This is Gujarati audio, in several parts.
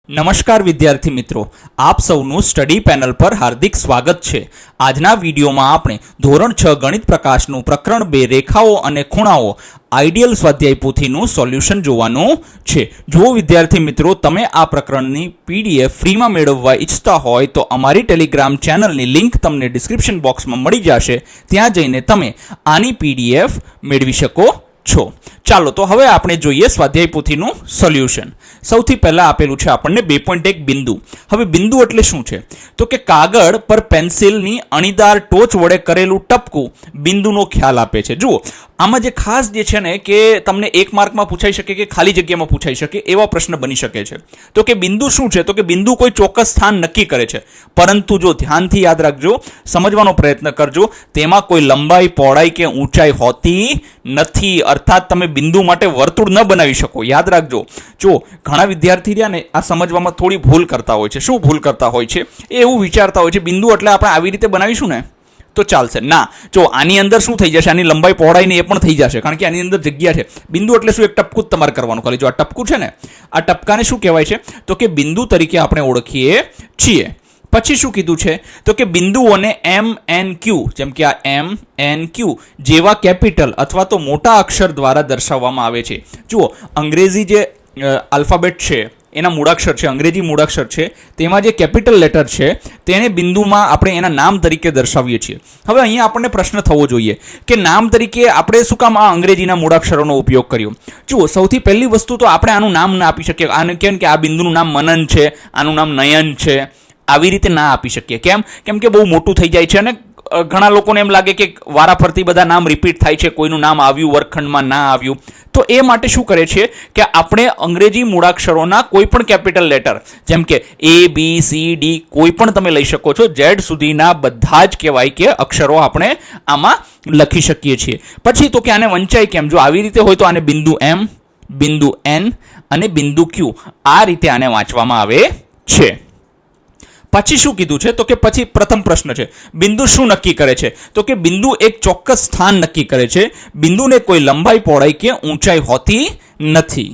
નમસ્કાર વિદ્યાર્થી મિત્રો, આપ સૌનું સ્ટડી પેનલ પર હાર્દિક સ્વાગત છે। આજના વિડીયોમાં આપણે ધોરણ 6 ગણિત પ્રકાશનું પ્રકરણ 2 રેખાઓ અને ખૂણાઓ આઈડિયલ સ્વાધ્યાય પોથીનું સોલ્યુશન જોવાનું છે। જો વિદ્યાર્થી મિત્રો તમે આ પ્રકરણની પીડીએફ ફ્રીમાં મેળવવા ઈચ્છતા હોય તો અમારી ટેલિગ્રામ ચેનલની લિંક તમને ડિસ્ક્રિપ્શન બોક્સમાં મળી જશે, ત્યાં જઈને તમે આની પીડીએફ મેળવી શકો છો। ચાલો તો હવે આપણે જોઈએ સ્વાધ્યાય પોથીનું સોલ્યુશન। સૌથી પહેલા આપેલું છે આપણને 2.1 બિંદુ। હવે બિંદુ એટલે શું છે તો કે કાગળ પર પેન્સિલની અણીદાર ટોચ વડે કરેલું ટપકું બિંદુનો ખ્યાલ આપે છે। જુઓ આમાં જે ખાસ જે છે ને કે તમને 1 માર્કમાં પૂછાઈ શકે કે ખાલી જગ્યામાં પૂછાઈ શકે એવા પ્રશ્ન બની શકે છે। તો કે બિંદુ શું છે તો કે બિંદુ કોઈ ચોક્કસ સ્થાન નક્કી કરે છે, પરંતુ જો ધ્યાનથી યાદ રાખજો, સમજવાનો પ્રયત્ન કરજો, તેમાં કોઈ લંબાઈ, પહોળાઈ કે ઊંચાઈ હોતી નથી। અર્થાત તમે બિંદુ માટે વર્તુળ ન બનાવી શકો। યાદ રાખજો, જો ઘણા વિદ્યાર્થી રહ્યા ને આ સમજવામાં થોડી ભૂલ કરતા હોય છે। શું ભૂલ કરતા હોય છે? એ એવું વિચારતા હોય છે બિંદુ એટલે આપણે આવી રીતે બનાવીશું ને તો ચાલશે। ના, જો આની અંદર શું થઈ જશે, આની લંબાઈ પહોળાઈ ને એ પણ થઈ જશે, કારણ કે આની અંદર જગ્યા છે। બિંદુ એટલે શું? એક ટપકું જ તમારે કરવાનું ખાલી। જો આ ટપકું છે ને, આ ટપકાને શું કહેવાય છે તો કે બિંદુ તરીકે આપણે ઓળખીએ છીએ। પછી શું કીધું છે તો કે બિંદુઓને MNQ, જેમ કે આ MNQ જેવા કેપિટલ અથવા તો મોટા અક્ષર દ્વારા દર્શાવવામાં આવે છે। જુઓ અંગ્રેજી જે આલ્ફાબેટ છે એના મૂળાક્ષર છે, અંગ્રેજી મૂળાક્ષર છે, તેમાં જે કેપિટલ લેટર છે તેને બિંદુમાં આપણે એના નામ તરીકે દર્શાવીએ છીએ। હવે અહીંયા આપણને પ્રશ્ન થવો જોઈએ કે નામ તરીકે આપણે શું કામ આ અંગ્રેજીના મૂળાક્ષરોનો ઉપયોગ કર્યો? જુઓ સૌથી પહેલી વસ્તુ તો આપણે આનું નામ ના આપી શકીએ। આને કેમ કે આ બિંદુનું નામ મનન છે, આનું નામ નયન છે, આવી રીતે ના આપી શકીએ। કેમ કે બહુ મોટું થઈ જાય છે અને ઘણા લોકોને એમ લાગે કે વારાફરતી બધા નામ રિપીટ થાય છે, કોઈનું નામ આવ્યું વર્ગખંડમાં ના આવ્યું, તો એ માટે શું કરે છે કે આપણે અંગ્રેજી મૂળાક્ષરોના કોઈ પણ કેપિટલ લેટર, જેમ કે ABCD કોઈ પણ તમે લઈ શકો છો, Z સુધીના બધા જ કહેવાય કે અક્ષરો આપણે આમાં લખી શકીએ છીએ। પછી તો કે આને વંચાય કેમ? જો આવી રીતે હોય તો આને બિંદુ M, બિંદુ N અને બિંદુ Q આ રીતે આને વાંચવામાં આવે છે। પછી શું કીધું છે તો કે પછી પ્રથમ પ્રશ્ન છે બિંદુ શું નક્કી કરે છે તો કે બિંદુ એક ચોક્કસ સ્થાન નક્કી કરે છે, બિંદુને કોઈ લંબાઈ, પહોળાઈ કે ઊંચાઈ હોતી નથી।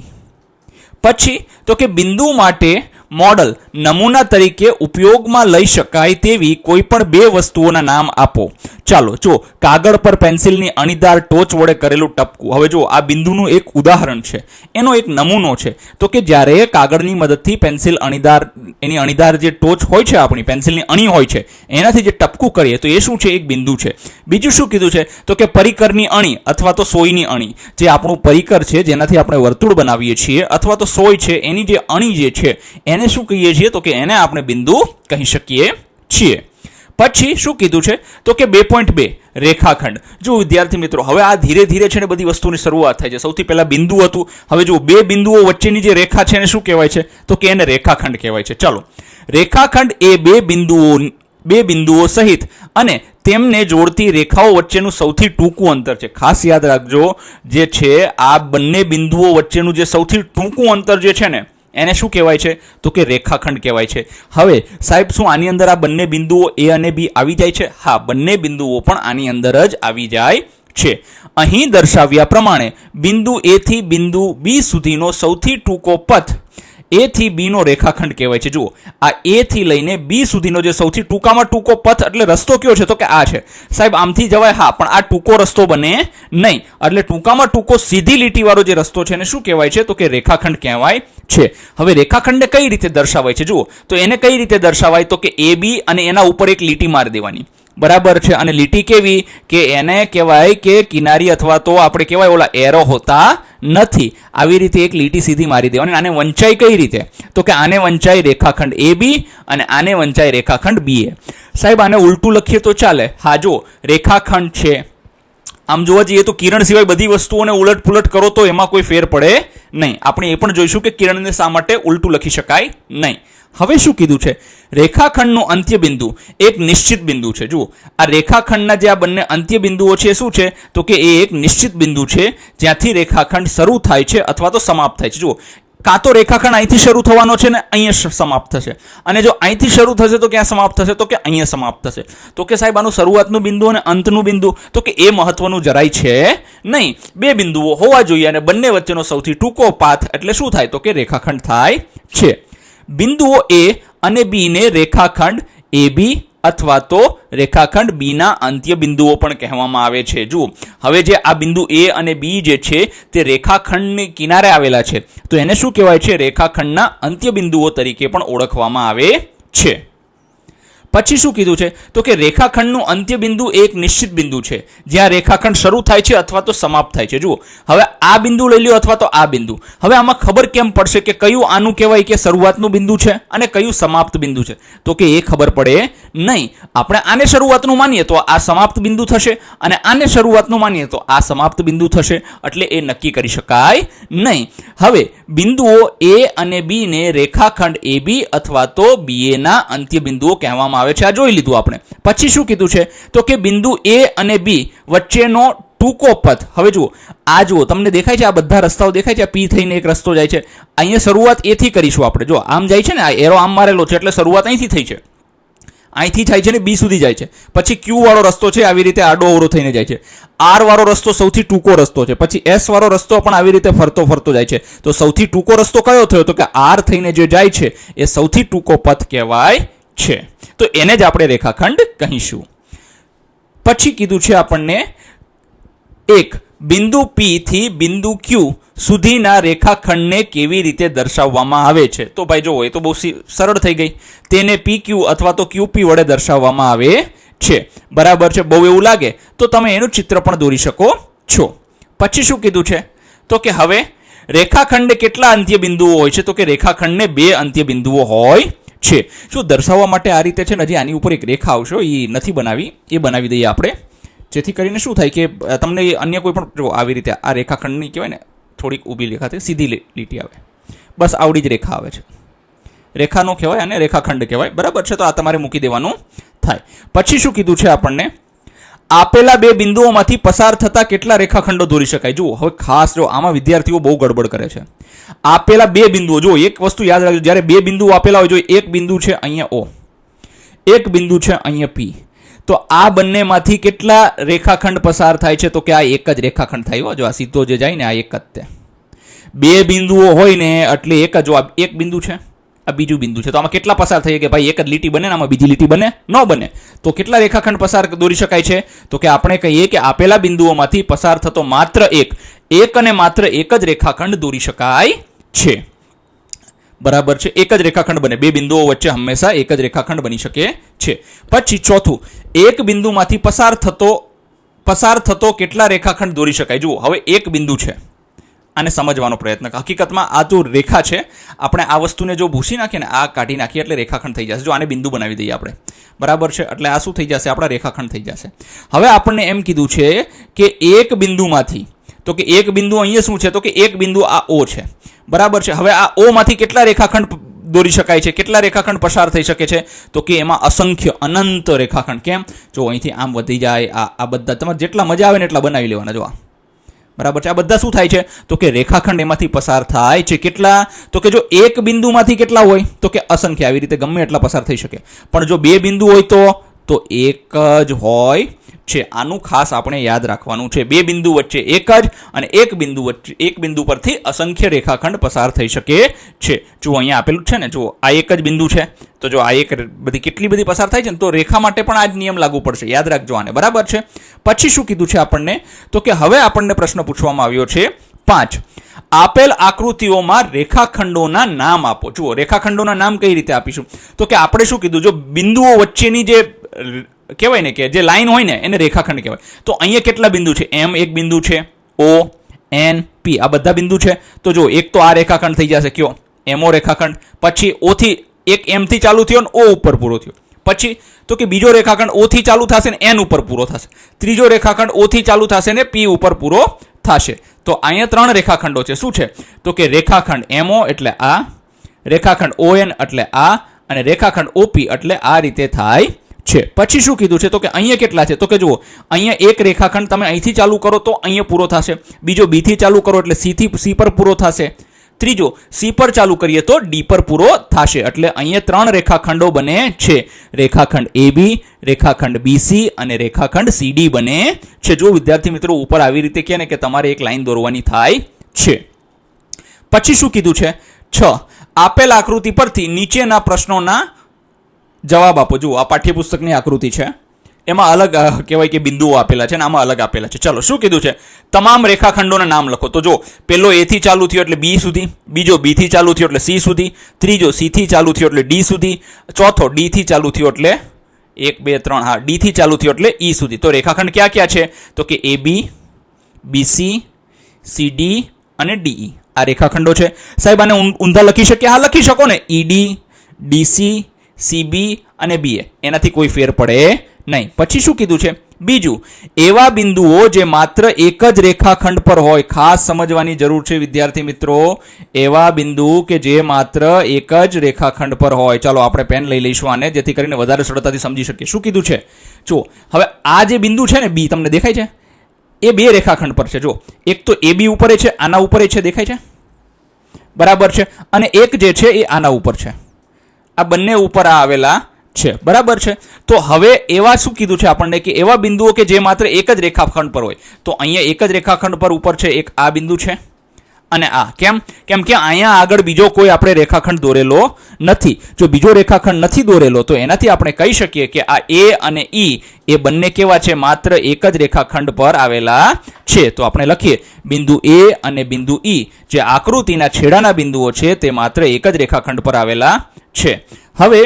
પછી તો કે બિંદુ માટે મોડલ, નમૂના તરીકે ઉપયોગમાં લઈ શકાય તેવી કોઈ પણ 2 વસ્તુઓના નામ આપો। ચાલો જો કાગળ પર પેન્સિલની અણીદાર ટોચ વડે કરેલું ટપકું, હવે જો આ બિંદુનું એક ઉદાહરણ છે, એનો એક નમૂનો છે તો કે જ્યારે કાગળની મદદથી પેન્સિલ અણીદાર, એની અણીદાર જે ટોચ હોય છે, આપણી પેન્સિલની અણી હોય છે, એનાથી જે ટપકું કરીએ તો એ શું છે? એક બિંદુ છે। બીજું શું કીધું છે તો કે પરિકરની અણી અથવા તો સોયની અણી, જે આપણું પરિકર છે જેનાથી આપણે વર્તુળ બનાવીએ છીએ, અથવા તો સોય છે એની જે અણી જે છે એને શું કહીએ છીએ તો કે એને આપણે બિંદુ કહી શકીએ છીએ। પછી શું કીધું છે તો કે 2.2 રેખાખંડ। જો વિદ્યાર્થી મિત્રો હવે આ ધીરે ધીરે છે ને બધી વસ્તુની શરૂઆત થાય છે। સૌથી પહેલા બિંદુ હતું, હવે જો 2 બિંદુઓ વચ્ચેની જે રેખા છે એને શું કહેવાય છે તો કે એને રેખાખંડ કહેવાય છે। ચાલો રેખાખંડ એ 2 બિંદુઓ સહિત અને તેમને જોડતી રેખાઓ વચ્ચેનું સૌથી ટૂંકું અંતર છે। ખાસ યાદ રાખજો, જે છે આ બંને બિંદુઓ વચ્ચેનું જે સૌથી ટૂંકું અંતર જે છે ને એને શું કહેવાય છે તો કે રેખાખંડ કહેવાય છે। હવે સાહેબ શું આની અંદર આ બંને બિંદુઓ A અને B આવી જાય છે? હા, બંને બિંદુઓ પણ આની અંદર જ આવી જાય છે। અહીં દર્શાવ્યા પ્રમાણે બિંદુ A થી બિંદુ B સુધીનો સૌથી ટૂંકો પથ A થી B નો રેખાખંડ કહેવાય છે। જુઓ આ A થી લઈને B સુધીનો જે સૌથી ટૂંકામાં ટૂંકો પથ, એટલે રસ્તો કયો છે તો કે આ છે। સાહેબ આમથી જવાય, હા, પણ આ ટૂંકો રસ્તો બને નહીં, એટલે ટૂંકામાં ટૂંકો સીધી લીટીવાળો જે રસ્તો છે એને શું કહેવાય છે તો કે રેખાખંડ કહેવાય છે। હવે રેખાખંડને કઈ રીતે દર્શાવાય છે? જુઓ તો એને કઈ રીતે દર્શાવાય તો કે AB અને એના ઉપર એક લીટી મારી દેવાની, બરાબર છે। અને લીટી કેવી કે એને કહેવાય કે કિનારી અથવા તો આપણે કહેવાય ઓલા એરો હોતા નથી, આવી રીતે એક લીટી સીધી મારી દેવાની। આને વંચાઈ કઈ રીતે તો કે આને વંચાઈ રેખાખંડ AB અને આને વંચાઈ રેખાખંડ BA। સાહેબ આને ઉલટું લખીએ તો ચાલે? હા, જો રેખાખંડ છે, આમ જોવા જઈએ તો કિરણ સિવાય બધી વસ્તુઓને ઉલટ પુલટ કરો તો એમાં કોઈ ફેર પડે નહીં। આપણે એ પણ જોઈશું કે કિરણને શા માટે ઉલટું લખી શકાય નહીં। હવે શું કીધું છે? રેખાખંડનું અંત્ય બિંદુ એક નિશ્ચિત બિંદુ છે। જુઓ આ રેખાખંડના જે આ બંને અંત્ય બિંદુઓ છે શું છે તો કે એ એક નિશ્ચિત બિંદુ છે જ્યાંથી રેખાખંડ શરૂ થાય છે અથવા તો સમાપ્ત થાય છે। જુઓ કાં તો રેખાખંડ અહીંથી શરૂ થવાનો છે ને અહીંયા સમાપ્ત થશે, અને જો અહીંથી શરૂ થશે તો ક્યાં સમાપ્ત થશે તો કે અહીંયા સમાપ્ત થશે। તો કે સાહેબ આનું શરૂઆતનું બિંદુ અને અંતનું બિંદુ તો કે એ મહત્વનું જરાય છે નહીં, 2 બિંદુઓ હોવા જોઈએ અને બંને વચ્ચેનો સૌથી ટૂંકો પાથ એટલે શું થાય તો કે રેખાખંડ થાય છે। બિંદુઓ A અને B ને રેખાખંડ AB અથવા તો રેખાખંડ B ના અંત્ય બિંદુઓ પણ કહેવામાં આવે છે. જુઓ, હવે જે આ બિંદુ A અને B જે છે તે રેખાખંડની કિનારે આવેલા છે, તો એને શું કહેવાય છે? રેખાખંડના અંત્ય બિંદુઓ તરીકે પણ ઓળખવામાં આવે છે. પછી શું કીધું છે? તો કે રેખાખંડનું અંત્ય બિંદુ એક નિશ્ચિત બિંદુ છે જ્યાં રેખાખંડ શરૂ થાય છે અથવા તો સમાપ્ત થાય છે. જુઓ, હવે આ બિંદુ લઈ લ્યો અથવા તો આ બિંદુ. હવે આમાં ખબર કેમ પડશે કે કયું આનું કહેવાય કે શરૂઆતનું બિંદુ છે અને કયું સમાપ્ત બિંદુ છે? તો કે એ ખબર પડે નહીં. આપણે આને શરૂઆતનું માનીએ તો આ સમાપ્ત બિંદુ થશે અને આને શરૂઆતનું માનીએ તો આ સમાપ્ત બિંદુ થશે, એટલે એ નક્કી કરી શકાય નહીં. હવે બિંદુઓ A અને B ને રેખાખંડ AB અથવા તો BA ના અંત્ય બિંદુઓ કહેવામાં આવે છે. આ જોઈ લીધું આપણે. પછી શું કીધું છે? તો કે બિંદુ A અને B વચ્ચેનો ટૂંકો પથ. હવે જુઓ, આ જુઓ, તમને દેખાય છે? આ બધા રસ્તાઓ દેખાય છે? P થઈને એક રસ્તો જાય છે. અહીંયા શરૂઆત A થી કરીશું આપણે. જો આમ જાય છે ને, આ એરો આમ મારેલો છે એટલે શરૂઆત અહીંથી થઈ છે. અહીંથી થાય છે ને B સુધી જાય છે. પછી Q વાળો રસ્તો છે, આવી રીતે આડો અવરો થઈને જાય છે. R વાળો રસ્તો સૌથી ટૂંકો રસ્તો છે. પછી S વાળો રસ્તો પણ આવી રીતે ફરતો ફરતો જાય છે. તો સૌથી ટૂંકો રસ્તો કયો થયો? તો કે R થઈને જે જાય છે એ સૌથી ટૂંકો પથ કહેવાય છે. તો એને જ આપણે રેખાખંડ કહીશું. પછી કીધું છે આપણને એક બિંદુ P થી બિંદુ Q સુધીના રેખાખંડને કેવી રીતે દર્શાવવામાં આવે છે? તો ભાઈ જો, એ તો બહુ સરળ થઈ ગઈ. તેને PQ અથવા તો QP વડે દર્શાવવામાં આવે છે. બરાબર છે? બહુ એવું લાગે તો તમે એનું ચિત્ર પણ દોરી શકો છો. પછી શું કીધું છે? તો કે હવે રેખાખંડને કેટલા અંત્ય બિંદુઓ હોય છે? તો કે રેખાખંડને 2 અંત્ય બિંદુઓ હોય છે. શું દર્શાવવા માટે આ રીતે છે ને, હજી આની ઉપર એક રેખા આવશે, એ નથી બનાવી, એ બનાવી દઈએ આપણે, જેથી કરીને શું થાય કે તમને અન્ય કોઈ પણ, જો આવી રીતે આ રેખાખંડની કહેવાય ને, થોડીક ઊભી રેખા થાય, સીધી લીટી આવે, બસ આવડી જ રેખા આવે છે. રેખાનો કહેવાય અને રેખાખંડ કહેવાય. બરાબર છે? તો આ તમારે મૂકી દેવાનું થાય. પછી શું કીધું છે આપણને? આપેલા 2 બિંદુઓમાંથી પસાર થતા કેટલા રેખાખંડો દોરી શકાય? જુઓ, હવે ખાસ જો, આમાં વિદ્યાર્થીઓ બહુ ગડબડ કરે છે. આપેલા 2 બિંદુઓ, જો એક વસ્તુ યાદ રાખજો, જ્યારે 2 બિંદુઓ આપેલા હોય, જો એક બિંદુ છે અહીંયા O, એક બિંદુ છે અહીંયા P, તો આ બંનેમાંથી કેટલા રેખાખંડ પસાર થાય છે? તો કે આ એક જ રેખાખંડ થાય. જો આ સીધો જે જાય ને, આ એક જ તે. 2 બિંદુઓ હોય ને એટલે એક જ. જો આ એક બિંદુ છે, આ બીજું બિંદુ છે, તો આમાં કેટલા પસાર થઈ કે ભાઈ? એક જ લીટી બને ને, આમાં બીજી લીટી બને? ન બને. તો કેટલા રેખાખંડ પસાર દોરી શકાય છે? તો કે આપણે કહીએ કે આપેલા બિંદુઓમાંથી પસાર થતો માત્ર એક અને માત્ર એક જ રેખાખંડ દોરી શકાય છે. બરાબર છે? એક જ રેખાખંડ બને. 2 બિંદુઓ વચ્ચે હંમેશા એક જ રેખાખંડ બની શકે છે. પછી ચોથું, એક બિંદુમાંથી પસાર થતો કેટલા રેખાખંડ દોરી શકાય? જુઓ, હવે એક બિંદુ છે, આને સમજવાનો પ્રયત્ન. હકીકતમાં આ જો રેખા છે, આપણે આ વસ્તુને જો ભૂસી નાખીએ ને, આ કાઢી નાખીએ એટલે રેખાખંડ થઈ જશે. જો આને બિંદુ બનાવી દઈએ આપણે. બરાબર છે? એટલે આ શું થઈ જશે? આપણા રેખાખંડ થઈ જશે. હવે આપણને એમ કીધું છે કે એક બિંદુમાંથી, તો કે એક બિંદુ અહીંયા શું છે? તો કે એક બિંદુ આ O છે. બરાબર છે? હવે આ O માંથી કેટલા રેખાખંડ દોરી શકાય છે? કેટલા રેખાખંડ પસાર થઈ શકે છે? તો કે એમાં અસંખ્ય, અનંત રેખાખંડ. કેમ? જો અહીંથી આમ વધી જાય, આ બધા તમારે જેટલા મજા આવે ને એટલા બનાવી લેવાના. જો બરાબર છે? આ બધા શું થાય છે? તો કે રેખાખંડ એમાંથી પસાર થાય છે. કેટલા? તો કે જો એક બિંદુમાંથી કેટલા હોય? તો કે અસંખ્ય, આવી રીતે ગમે એટલા પસાર થઈ શકે. પણ જો 2 બિંદુ હોય તો એક જ હોય છે. આનું ખાસ આપણે યાદ રાખવાનું છે. 2 બિંદુ વચ્ચે એક જ, અને એક બિંદુ પરથી અસંખ્ય રેખાખંડ પસાર થઈ શકે છે. જો અહીંયા આપેલું છે ને, જો આ એક જ બિંદુ છે, તો જો આ એક બધી કેટલી બધી પસાર થાય છે ને, તો રેખા માટે પણ આ જ નિયમ લાગુ પડશે. યાદ રાખજો આને. બરાબર છે? પછી શું કીધું છે આપણને? તો કે હવે આપણને પ્રશ્ન પૂછવામાં આવ્યો છે 5. આપેલ આકૃતિઓમાં રેખાખંડોના નામ આપો. જુઓ, રેખાખંડોના નામ કઈ રીતે આપીશું? તો કે આપણે શું કીધું? જો બિંદુઓ વચ્ચેની જે કહેવાય ને, કે જે લાઈન હોય ને, એને રેખાખંડ કહેવાય. તો અહીંયા કેટલા બિંદુ છે? M એક બિંદુ છે, O, N, P આ બધા બિંદુ છે. તો જો એક તો આ રેખાખંડ થઈ જશે, કયો? MO રેખાખંડ. પછી O થી, એક M થી ચાલુ થયો ને O ઉપર પૂરો થયો. પછી તો કે બીજો રેખાખંડ O થી ચાલુ થશે ને N ઉપર પૂરો થશે. ત્રીજો રેખાખંડ O થી ચાલુ થશે ને P ઉપર પૂરો થશે. તો અહીંયા 3 રેખાખંડો છે. શું છે? તો કે રેખાખંડ MO એટલે આ, રેખાખંડ ON એટલે આ, અને રેખાખંડ OP એટલે આ રીતે થાય છે. પછી શું કીધું છે? તો કે અહીંયા કેટલા છે? તો કે જુઓ, અહીંયા એક રેખાખંડ તમે અહીંથી ચાલુ કરો તો અહીંયા પૂરો થશે. બીજો B થી ચાલુ કરો એટલે C પર પૂરો થશે. ત્રીજો C પર ચાલુ કરીએ તો D પર પૂરો થશે. એટલે અહીંયા 3 રેખાખંડો બને છે. રેખાખંડ AB, રેખાખંડ BC અને રેખાખંડ CD બને છે. જો વિદ્યાર્થી મિત્રો, ઉપર આવી રીતે કહે ને કે તમારે એક લાઈન દોરવાની થાય છે. પછી શું કીધું છે? 6. આપેલ આકૃતિ પરથી નીચેના પ્રશ્નોના જવાબ આપો. જુઓ, આ પાઠ્યપુસ્તકની આકૃતિ છે, એમાં અલગ કહેવાય કે બિંદુઓ આપેલા છે અને આમાં અલગ આપેલા છે. ચલો, શું કીધું છે? તમામ રેખાખંડોના નામ લખો. તો જો, પેલો A થી ચાલુ થયો એટલે B સુધી, બીજો B થી ચાલુ થયો એટલે C સુધી, ત્રીજો C થી ચાલુ થયો એટલે D સુધી, ચોથો D થી ચાલુ થયો એટલે 1 2 3 હા D થી ચાલુ થયો એટલે E સુધી. તો રેખાખંડ ક્યાં ક્યાં છે? તો કે AB, BC, CD અને DE આ રેખાખંડો છે. સાહેબ, આને ઊંધા લખી શકીએ? હા, લખી શકો ને. ED, DC, CB અને BA, એનાથી કોઈ ફેર પડે નહીં. પછી શું કીધું છે? બીજું, એવા બિંદુઓ જે માત્ર એક જ રેખાખંડ પર હોય. ખાસ સમજવાની જરૂર છે વિદ્યાર્થી મિત્રો, એવા બિંદુ કે જે માત્ર એક જ રેખાખંડ પર હોય. ચાલો આપણે પેન લઈ લઈશું આને, જેથી કરીને વધારે સરળતાથી સમજી શકીએ. શું કીધું છે? જો, હવે આ જે બિંદુ છે ને B, તમને દેખાય છે? એ બે રેખાખંડ પર છે. જો, એક તો AB ઉપર છે, આના ઉપર છે, દેખાય છે? બરાબર છે. અને એક જે છે એ આના ઉપર છે. આ બંને ઉપર આવેલા છે. બરાબર છે. તો હવે એવા શું કીધું છે આપણને કે એવા બિંદુઓ કે જે માત્ર એક જ રેખાખંડ પર હોય. તો અહીંયા એક જ રેખાખંડ પર ઉપર છે એક આ બિંદુ છે અને આ. કેમ કે અહીંયા આગળ બીજો કોઈ આપણે રેખાખંડ દોરેલો નથી. જો બીજો રેખાખંડ નથી દોરેલો તો એનાથી આપણે કહી શકીએ કે આ A અને E એ બંને કેવા છે? માત્ર એક જ રેખાખંડ પર આવેલા છે. તો આપણે લખીએ બિંદુ A અને બિંદુ E જે આકૃતિના છેડાના બિંદુઓ છે તે માત્ર એક જ રેખાખંડ પર આવેલા છે. હવે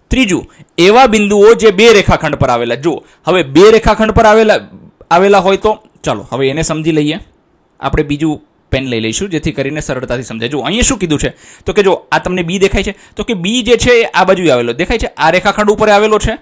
ત્રીજું, એવા બિંદુઓ જે બે રેખાખંડ પર આવેલા. જો, હવે બે રેખાખંડ પર આવેલા હોય તો ચાલો હવે એને સમજી લઈએ. આપણે બીજું પેન લઈ લઈશું જેથી કરીને સરળતાથી સમજાય. જો, અહીંયા શું કીધું છે? તો કે જો, આ તમને B દેખાય છે, તો કે B જે છે એ આ બાજુ આવેલો દેખાય છે, આ રેખાખંડ ઉપર આવેલો છે,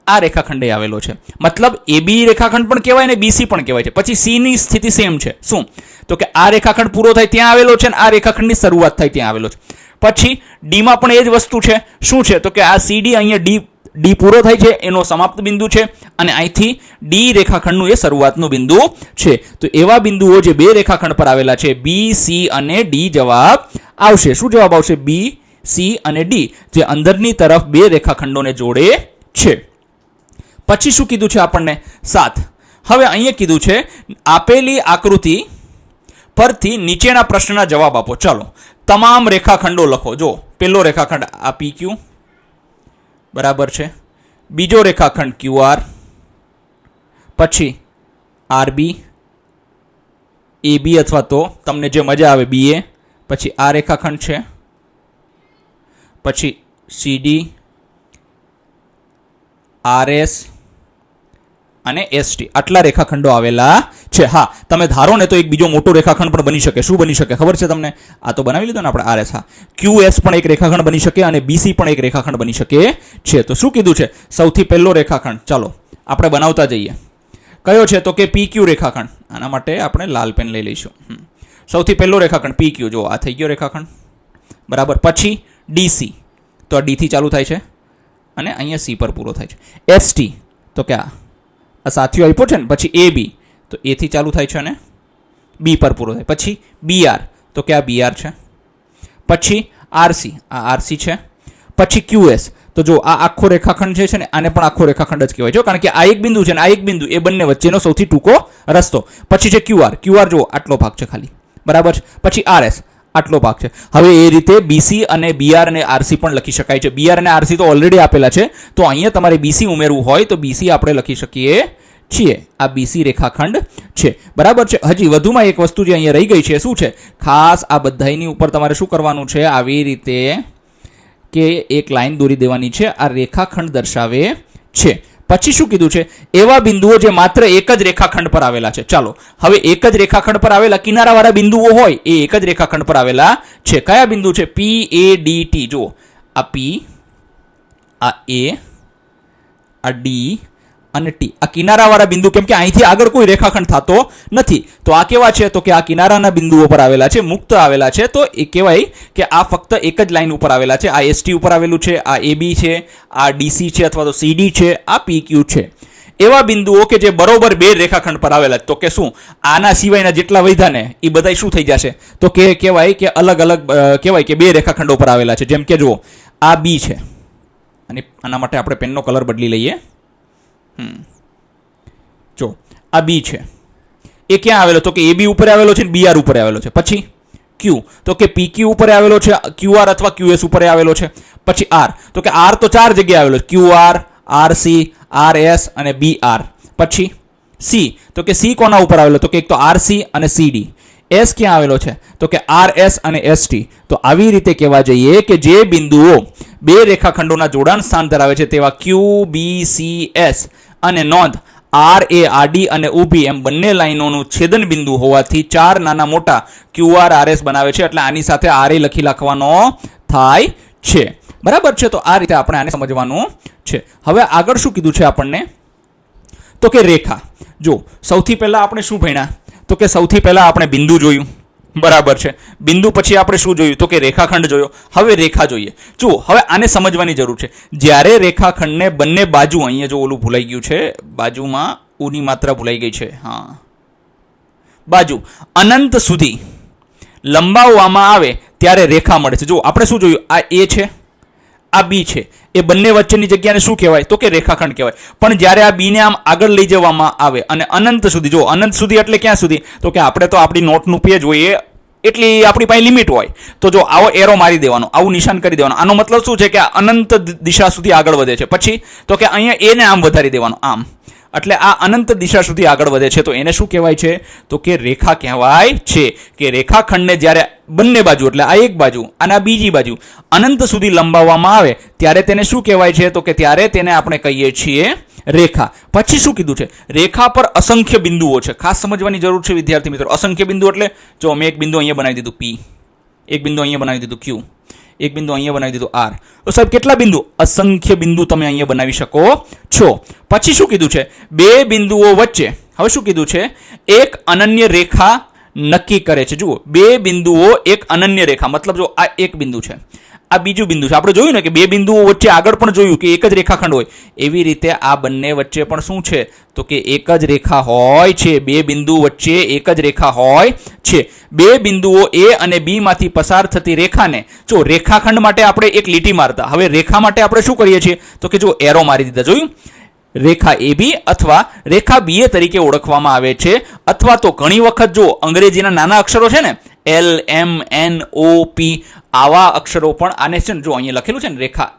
આ રેખાખંડે આવેલો છે. મતલબ AB રેખાખંડ પણ કહેવાય ને BC પણ કહેવાય છે. પછી C ની સ્થિતિ સેમ છે. શું? તો કે આ રેખાખંડ પૂરો થાય ત્યાં આવેલો છે અને આ રેખાખંડની શરૂઆત થાય ત્યાં આવેલો છે. પછી D માં પણ એ જ વસ્તુ છે. શું છે? તો કે આ CD અહીંયા D પૂરો થાય છે એનો સમાપ્ત બિંદુ છે અને અહીંથી D રેખાખંડનું એ શરૂઆતનું બિંદુ છે. તો એવા બિંદુઓ જે બે રેખાખંડ પર આવેલા છે B, C અને D જવાબ આવશે. શું જવાબ આવશે? B, C અને D જે અંદરની તરફ બે રેખાખંડોને જોડે છે. પછી શું કીધું છે આપણને? 7. હવે અહીંયા કીધું છે આપેલી આકૃતિ પરથી નીચેના પ્રશ્નના જવાબ આપો. ચાલો, તમામ રેખાખંડો લખો. જો, પેલો રેખાખંડ આ PQ બરાબર છે, બીજો રેખાખંડ QR, પછી RB, AB અથવા તો તમને જે મજા આવે BA, પછી આ રેખાખંડ છે, પછી CD, RS અને ST આટલા રેખાખંડો આવેલા છે. હા, તમે ધારો ને તો એક બીજો મોટો રેખાખંડ પણ બની શકે. શું બની શકે ખબર છે તમને? આ તો બનાવી લીધો ને આપણે RS. હા, QS પણ એક રેખાખંડ બની શકે અને BC પણ એક રેખાખંડ બની શકે છે. તો શું કીધું છે? સૌથી પહેલો રેખાખંડ ચાલો આપણે બનાવતા જઈએ. કયો છે? તો કે PQ રેખાખંડ. આના માટે આપણે લાલ પેન લઈ લઈશું. સૌથી પહેલો રેખાખંડ PQ. જો, આ થઈ ગયો રેખાખંડ બરાબર. પછી DC, તો આ D થી ચાલુ થાય છે અને અહીંયા C પર પૂરો થાય છે. ST, તો કે આ સાથીઓ આપ્યો છે ને. પછી AB, તો A થી ચાલુ થાય છે અને B પર પૂરો થાય. પછી BR, તો કે આ BR છે. પછી RC, આ RC છે. પછી QS, તો જો આ આખો રેખાખંડ છે ને, આને પણ આખો રેખાખંડ જ કહેવાય છે કારણ કે આ એક બિંદુ છે ને આ એક બિંદુ, એ બંને વચ્ચેનો સૌથી ટૂંકો રસ્તો. પછી છે QR, જો આટલો ભાગ છે ખાલી બરાબર છે. પછી RS, આટલો ભાગ છે. હવે એ રીતે BC અને BR અને RC પણ લખી શકાય છે. BR અને RC તો ઓલરેડી આપેલા છે, તો અહીંયા તમારે BC ઉમેરવું હોય તો BC આપણે લખી શકીએ છીએ. આ BC રેખાખંડ છે બરાબર છે. હજી વધુમાં એક વસ્તુ જે અહીંયા રહી ગઈ છે, શું છે? ખાસ આ બધાની ઉપર તમારે શું કરવાનું છે? આવી રીતે કે એક લાઈન દોરી દેવાની છે, આ રેખાખંડ દર્શાવે છે. પછી શું કીધું છે? એવા બિંદુઓ જે માત્ર એક જ રેખાખંડ પર આવેલા છે. ચાલો, હવે એક જ રેખાખંડ પર આવેલા કિનારાવાળા બિંદુઓ હોય એ એક જ રેખાખંડ પર આવેલા છે. કયા બિંદુ છે? P, A, D, T. જો, આ P, આ A, આ D અને T આ કિનારાવાળા બિંદુ. કેમ કે અહીંથી આગળ કોઈ રેખાખંડ થતો નથી. તો આ કેવા છે? તો કે આ કિનારાના બિંદુઓ પર આવેલા છે, મુક્ત આવેલા છે. તો એ કહેવાય કે આ ફક્ત એક જ લાઈન ઉપર આવેલા છે. આ ST ઉપર આવેલું છે, આ AB છે, આ DC છે અથવા તો CD છે, આ PQ છે. એવા બિંદુઓ કે જે બરોબર બે રેખાખંડ પર આવેલા. તો કે શું? આના સિવાયના જેટલા વૈધા ને એ બધા શું થઈ જશે? તો કે કહેવાય કે અલગ અલગ કહેવાય કે બે રેખાખંડો પર આવેલા છે. જેમ કે જુઓ, આ B છે અને આના માટે આપણે પેનનો કલર બદલી લઈએ. જો, આ B છે, એ ક્યાં આવેલો? તો કે AB ઉપર આવેલો છે ને BR ઉપર આવેલો છે. પછી ક્યુ, તો કે PQ ઉપર આવેલો છે, QR અથવા QS ઉપર આવેલો છે. પછી R, તો કે R તો 4 જગ્યાએ આવેલો છે, QR, RC, RS અને BR. પછી C, તો કે C કોના ઉપર આવેલો, તો કે એક તો RC અને CD. S ક્યાં આવેલો છે, તો કે RS અને ST. તો આવી રીતે કહેવા જઈએ કે જે બિંદુઓ બે રેખાખંડોના જોડાણ સ્થાન ધરાવે છે તેવા QBCS અને નોંધ RA આડી અને ઊભી એમ બંને લાઈનોનું છેદન બિંદુ હોવાથી 4 નાના મોટા QRRS બનાવે છે. એટલે આની સાથે RA લખવાનો થાય છે. બરાબર છે. તો આ રીતે આપણે આને સમજવાનું છે. હવે આગળ શું કીધું છે આપણને, તો કે રેખા. જો સૌથી પહેલા આપણે શું ભણ્યા, તો કે સૌથી પહેલા આપણે બિંદુ જોયું. બરાબર છે. બિંદુ પછી આપણે શું જોયું, તો કે રેખાખંડ જોયો. હવે રેખા જોઈએ. જુઓ, હવે આને સમજવાની જરૂર છે. જ્યારે રેખાખંડને બંને બાજુ, અહીંયા જો ઓલું ભૂલાઈ ગયું છે, બાજુમાં ઉની માત્રા ભૂલાઈ ગઈ છે, હા, બાજુ અનંત સુધી લંબાવવામાં આવે ત્યારે રેખા મળે છે. જો આપણે શું જોયું, આ A છે, આ B છે, એ બંને વચ્ચેની જગ્યાને શું કહેવાય, તો કે રેખાખંડ કહેવાય. પણ જ્યારે આ B ને આમ આગળ લઈ જવામાં આવે અને અનંત સુધી, જો અનંત સુધી એટલે ક્યાં સુધી, તો કે આપણે તો આપણી નોટનું પેજ હોય એટલી આપણી પાસે લિમિટ હોય, તો જો આવો એરો મારી દેવાનો, આવું નિશાન કરી દેવાનું. આનો મતલબ શું છે કે આ અનંત દિશા સુધી આગળ વધે છે. પછી તો કે અહીંયા A ને આમ વધારી દેવાનું, આમ, એટલે આ અનંત દિશા સુધી આગળ વધે છે. તો એને શું કહેવાય છે, તો કે રેખા કહેવાય છે. કે રેખાખંડને જ્યારે બંને બાજુ, એટલે આ એક બાજુ અને આ બીજી બાજુ અનંત સુધી લંબાવવામાં આવે ત્યારે તેને શું કહેવાય છે, તો કે ત્યારે તેને આપણે કહીએ છીએ રેખા. પછી શું કીધું છે, રેખા પર અસંખ્ય બિંદુઓ છે. ખાસ સમજવાની જરૂર છે વિદ્યાર્થી મિત્રો. અસંખ્ય બિંદુ એટલે જો મેં એક બિંદુ અહીંયા બનાવી દીધું P, એક બિંદુ અહીંયા બનાવી દીધું Q, એક બિંદુ અહીંયા બનાવી દીધું R. તો સાહેબ કેટલા બિંદુ, અસંખ્ય બિંદુ તમે અહીંયા બનાવી શકો છો. પછી શું કીધું છે, બે બિંદુઓ વચ્ચે, હવે શું કીધું છે, એક અનન્ય રેખા નક્કી કરે છે. જુઓ, બે બિંદુઓ એક અનન્ય રેખા, મતલબ જો આ એક બિંદુ છે, આ બીજું બિંદુ છે. આપણે જોયું ને કે બે બિંદુઓ વચ્ચે આગળ પણ જોયું કે એક જ રેખાખંડ હોય, એવી રીતે આ બંને વચ્ચે પણ શું છે, તો કે એક જ રેખા હોય છે. બે બિંદુ વચ્ચે એક જ રેખા હોય છે. બે બિંદુઓ A અને B માંથી પસાર થતી રેખાને, જો રેખાખંડ માટે આપણે એક લીટી મારતા, હવે રેખા માટે આપણે શું કરીએ છીએ, તો કે જો એરો મારી દીધા, જોયું, રેખા AB અથવા રેખા BA તરીકે ઓળખવામાં આવે છે. અથવા તો ઘણી વખત જો અંગ્રેજીના નાના અક્ષરો છે ને, L, M, N, O, P, આવા અક્ષરો પણ આને છે ને, જો અહીંયા લખેલું છે ને રેખા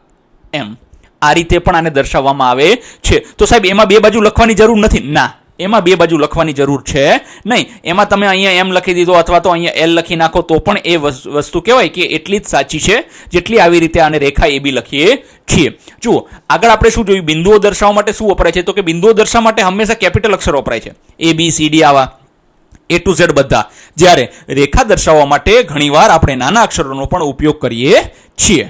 M, આ રીતે પણ આને દર્શાવવામાં આવે છે. તો સાહેબ એમાં બે બાજુ લખવાની જરૂર નથી, ના, એમાં બે બાજુ લખવાની જરૂર છે નહીં. એમાં તમે અહીંયા M લખી દીધો અથવા તો અહીંયા L લખી નાખો તો પણ એ વસ્તુ કહેવાય કે એટલી જ સાચી છે જેટલી આવી રીતે આને રેખા AB લખીએ છીએ. જુઓ, આગળ આપણે શું જોયું, બિંદુઓ દર્શાવવા માટે શું વપરાય છે, તો કે બિંદુઓ દર્શાવવા માટે હંમેશા કેપિટલ અક્ષરો વપરાય છે, A, B, C, D આવા A to Z બધા. જ્યારે રેખા દર્શાવવા માટે ઘણીવાર આપણે નાના અક્ષરોનો પણ ઉપયોગ કરીએ છીએ.